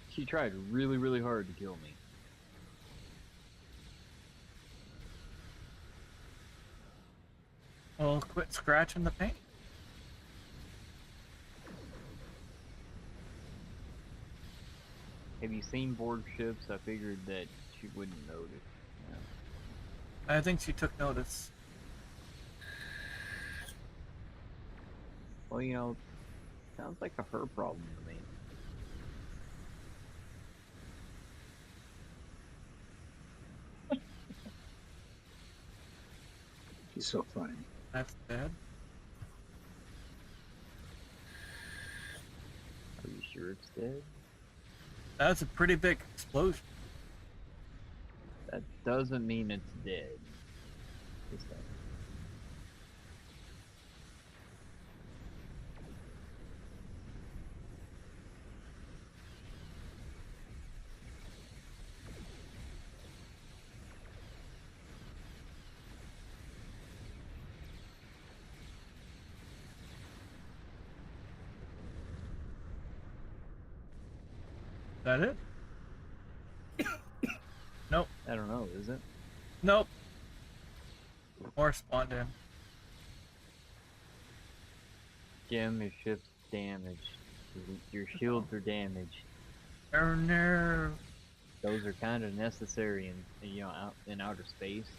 She tried really, really hard to kill me. Well, quit scratching the paint. Have you seen board ships? I figured that she wouldn't notice. I think she took notice. Well, you know, sounds like a her problem to me. He's so funny. That's bad. Are you sure it's dead? That's a pretty big explosion. That doesn't mean it's dead. Just that. That it? Nope. I don't know, is it? Nope. More spawned in. Jim, your ship's damaged. Your shields are damaged. Oh no. Those are kind of necessary in you know out in outer space.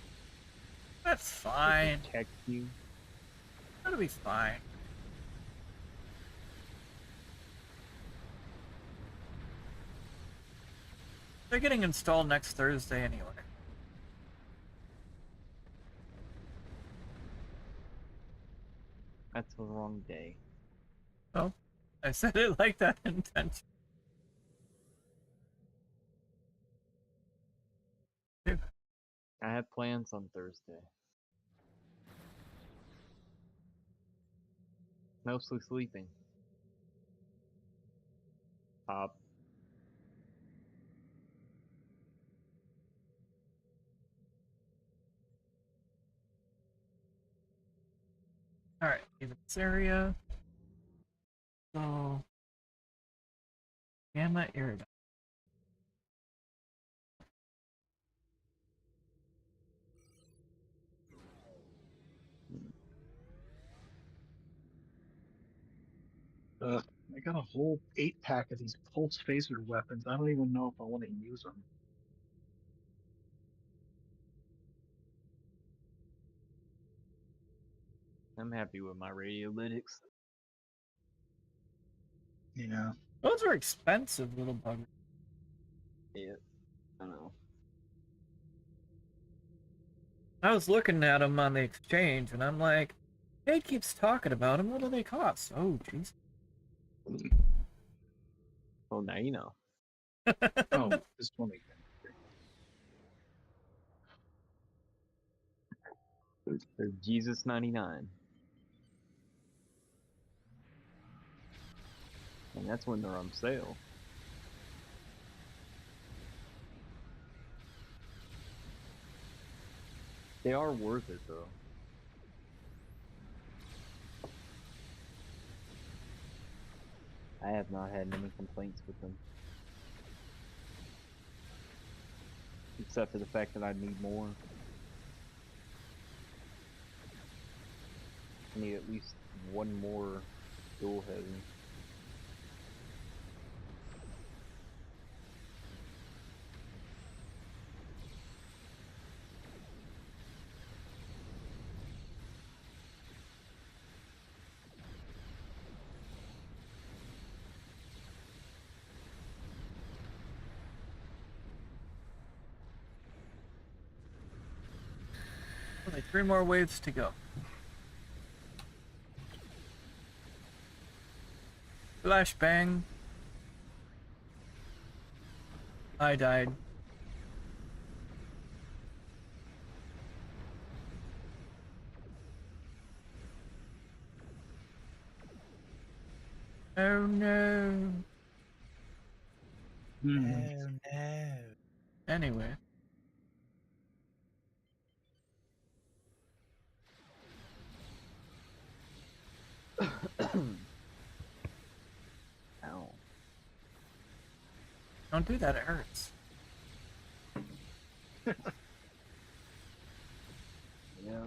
That's To fine. protect you. That'll be fine. They're getting installed next Thursday anyway. That's the wrong day. Well, I said it like that intentionally. I have plans on Thursday. Mostly sleeping. Pop. Alright, leave this area. So, gamma iridine. I got a whole 8-pack of these pulse phaser weapons. I don't even know if I want to use them. I'm happy with my radiolytics. Yeah. Those are expensive, little buggers. Yeah, I know. I was looking at them on the exchange, and I'm like, Kate keeps talking about them. What do they cost? Oh, jeez. Well, now you know. Oh, this one again. They're Jesus 99. And that's when they're on sale. They are worth it though. I have not had many complaints with them. Except for the fact that I need more. I need at least one more dual heavy. Only 3 more waves to go. Flashbang. I died. Oh no. Oh no. Anyway. Ow. Don't do that, it hurts. Yeah.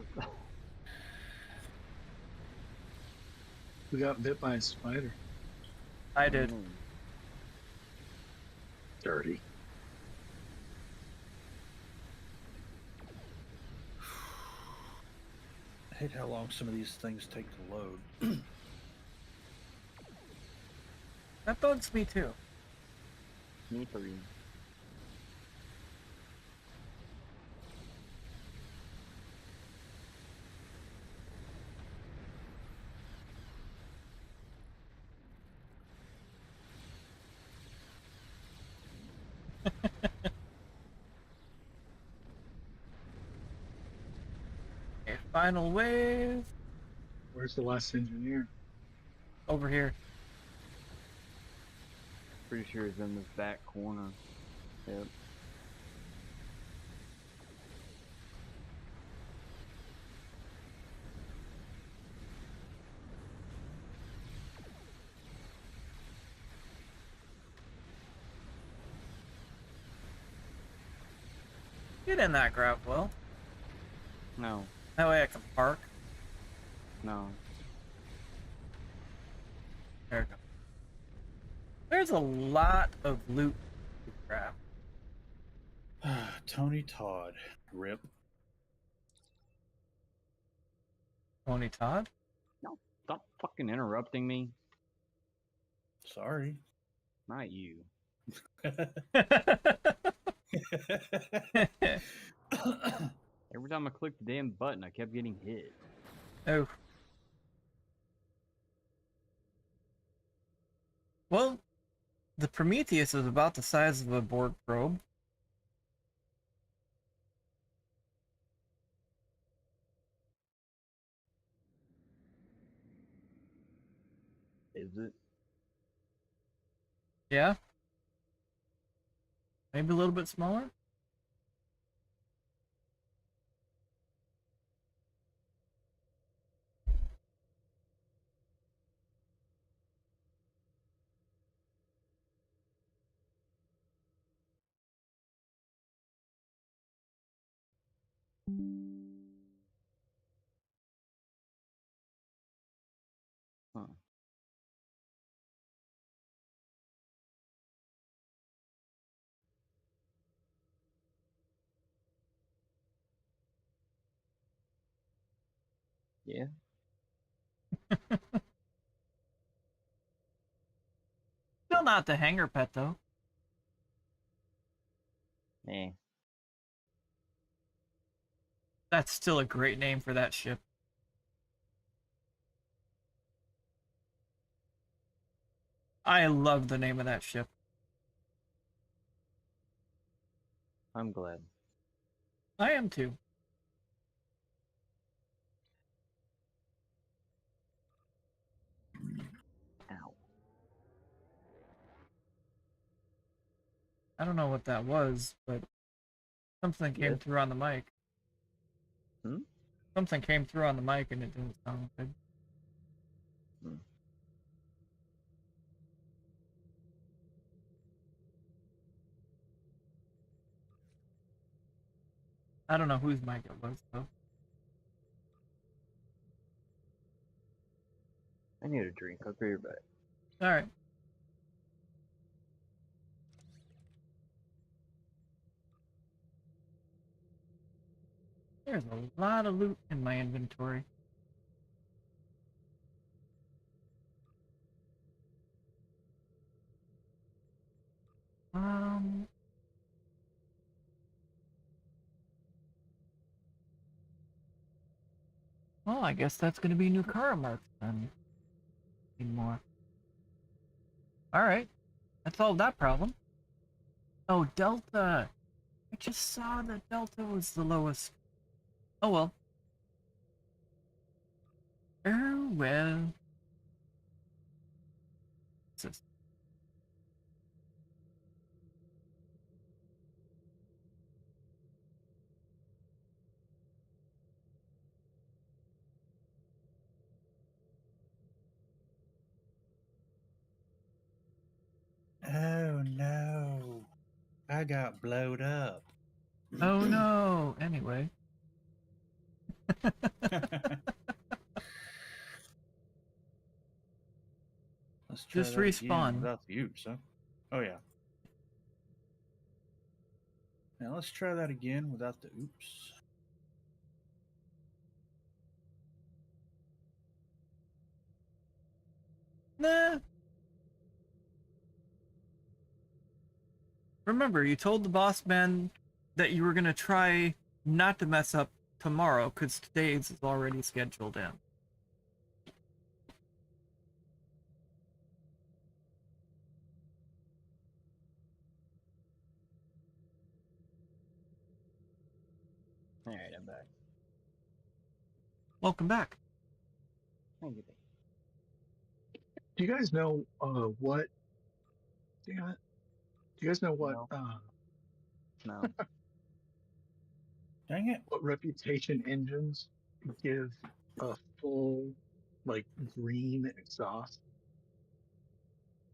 We got bit by a spider. I did. Dirty. I hate how long some of these things take to load. That bugs me too. Me three. Okay, final wave. Where's the last engineer? Over here. Pretty sure it's in this back corner. Yep. Get in that grab well. No. That way I can park. No. There we go. There's a lot of loot to grab. Tony Todd. Rip. Tony Todd? No. Stop fucking interrupting me. Sorry. Not you. Every time I clicked the damn button, I kept getting hit. Oh. Well, the Prometheus is about the size of a Borg probe. Is it? Yeah? Maybe a little bit smaller? Huh. Yeah. Still not the hangar pet, though. Eh. That's still a great name for that ship. I love the name of that ship. I'm glad. I am too. Ow. I don't know what that was, but something came Yes. through on the mic. Hmm? Something came through on the mic and it didn't sound good. Hmm. I don't know whose mic it was, though. I need a drink. I'll be right back. Alright. There's a lot of loot in my inventory. Well, I guess that's going to be Nukara marks then. Need more. Alright. That solved that problem. Oh, Delta. I just saw that Delta was the lowest. Oh well. Oh well. What's this? I got blowed up. Oh no. Anyway. Let's try Just that again respawn. without the oops, huh? Oh yeah. Now let's try that again without the oops. Nah. Remember, you told the boss man that you were gonna try not to mess up tomorrow, because today's is already scheduled in. Alright, I'm back. Welcome back. Thank you. Do you guys know what? Do you guys know what? No. Dang it. What reputation engines give a full, like, green exhaust?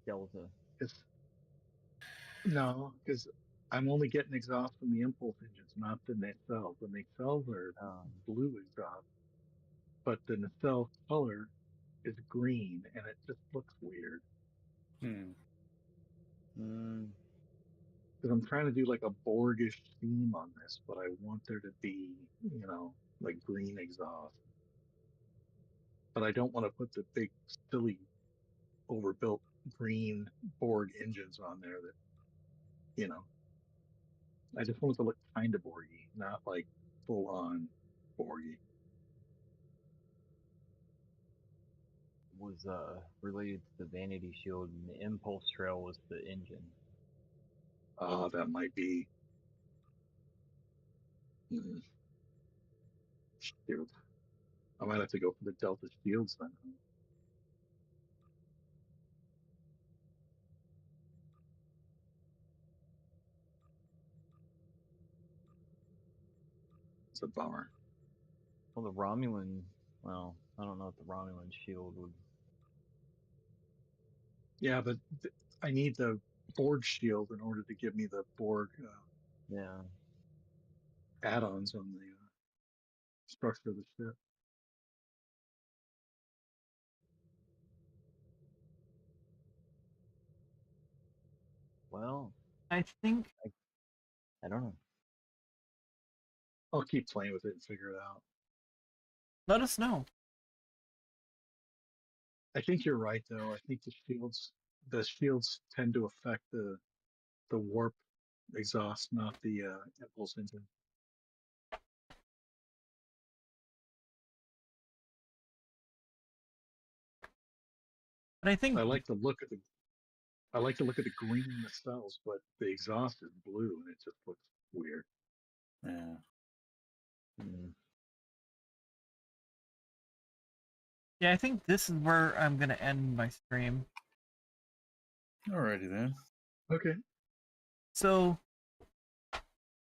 Delta. No, because I'm only getting exhaust from the impulse engines, not the nacelles. The nacelles are blue exhaust, but the nacelle color is green, and it just looks weird. Because I'm trying to do like a Borgish theme on this, but I want there to be, like green exhaust. But I don't want to put the big, silly, overbuilt green Borg engines on there that, I just want it to look kind of Borgy, not like full on Borgy. Was related to the Vanity Shield, and the Impulse Trail was the engine. That might be. Shoot. I might have to go for the Delta Shields then. It's a bummer. Well, the Romulan. Well, I don't know if the Romulan shield would. Yeah, but I need the Borg shield in order to give me the Borg add-ons on the structure of the ship. Well, I think. I don't know. I'll keep playing with it and figure it out. Let us know. I think you're right, though. I think the shields tend to affect the warp exhaust, not the impulse engine. But I think I like to look at the green nacelles, but the exhaust is blue, and it just looks weird. Yeah. Yeah, I think this is where I'm gonna end my stream. Alrighty then. Okay. So,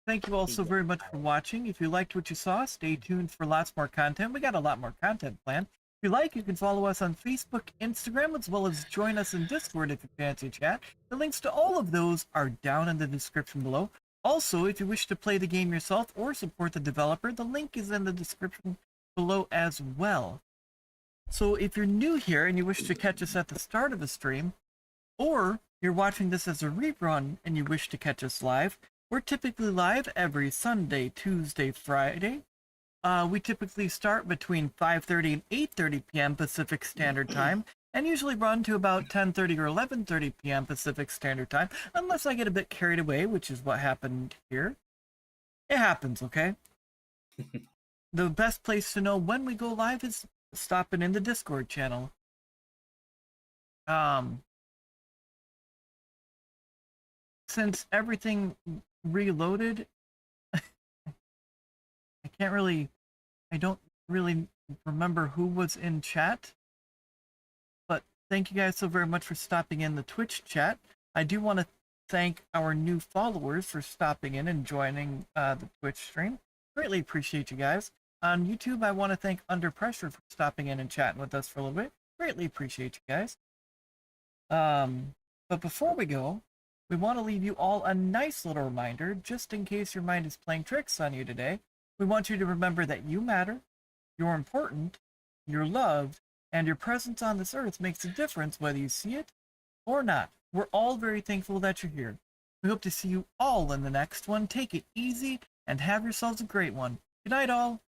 thank you all so very much for watching. If you liked what you saw, stay tuned for lots more content. We got a lot more content planned. If you like, you can follow us on Facebook, Instagram, as well as join us in Discord if you fancy chat. The links to all of those are down in the description below. Also, if you wish to play the game yourself or support the developer, the link is in the description below as well. So if you're new here and you wish to catch us at the start of a stream, or you're watching this as a rerun and you wish to catch us live, we're typically live every Sunday, Tuesday, Friday. We typically start between 5:30 and 8:30 p.m. Pacific Standard Time, and usually run to about 10:30 or 11:30 p.m. Pacific Standard Time, unless I get a bit carried away, which is what happened here. It happens, okay? The best place to know when we go live is stopping in the Discord channel. Since everything reloaded, I don't really remember who was in chat, but thank you guys so very much for stopping in the Twitch chat. I do want to thank our new followers for stopping in and joining the Twitch stream. Greatly appreciate you guys. On YouTube, I want to thank Under Pressure for stopping in and chatting with us for a little bit. Greatly appreciate you guys. But before we go, we want to leave you all a nice little reminder, just in case your mind is playing tricks on you today. We want you to remember that you matter, you're important, you're loved, and your presence on this earth makes a difference whether you see it or not. We're all very thankful that you're here. We hope to see you all in the next one. Take it easy and have yourselves a great one. Good night, all.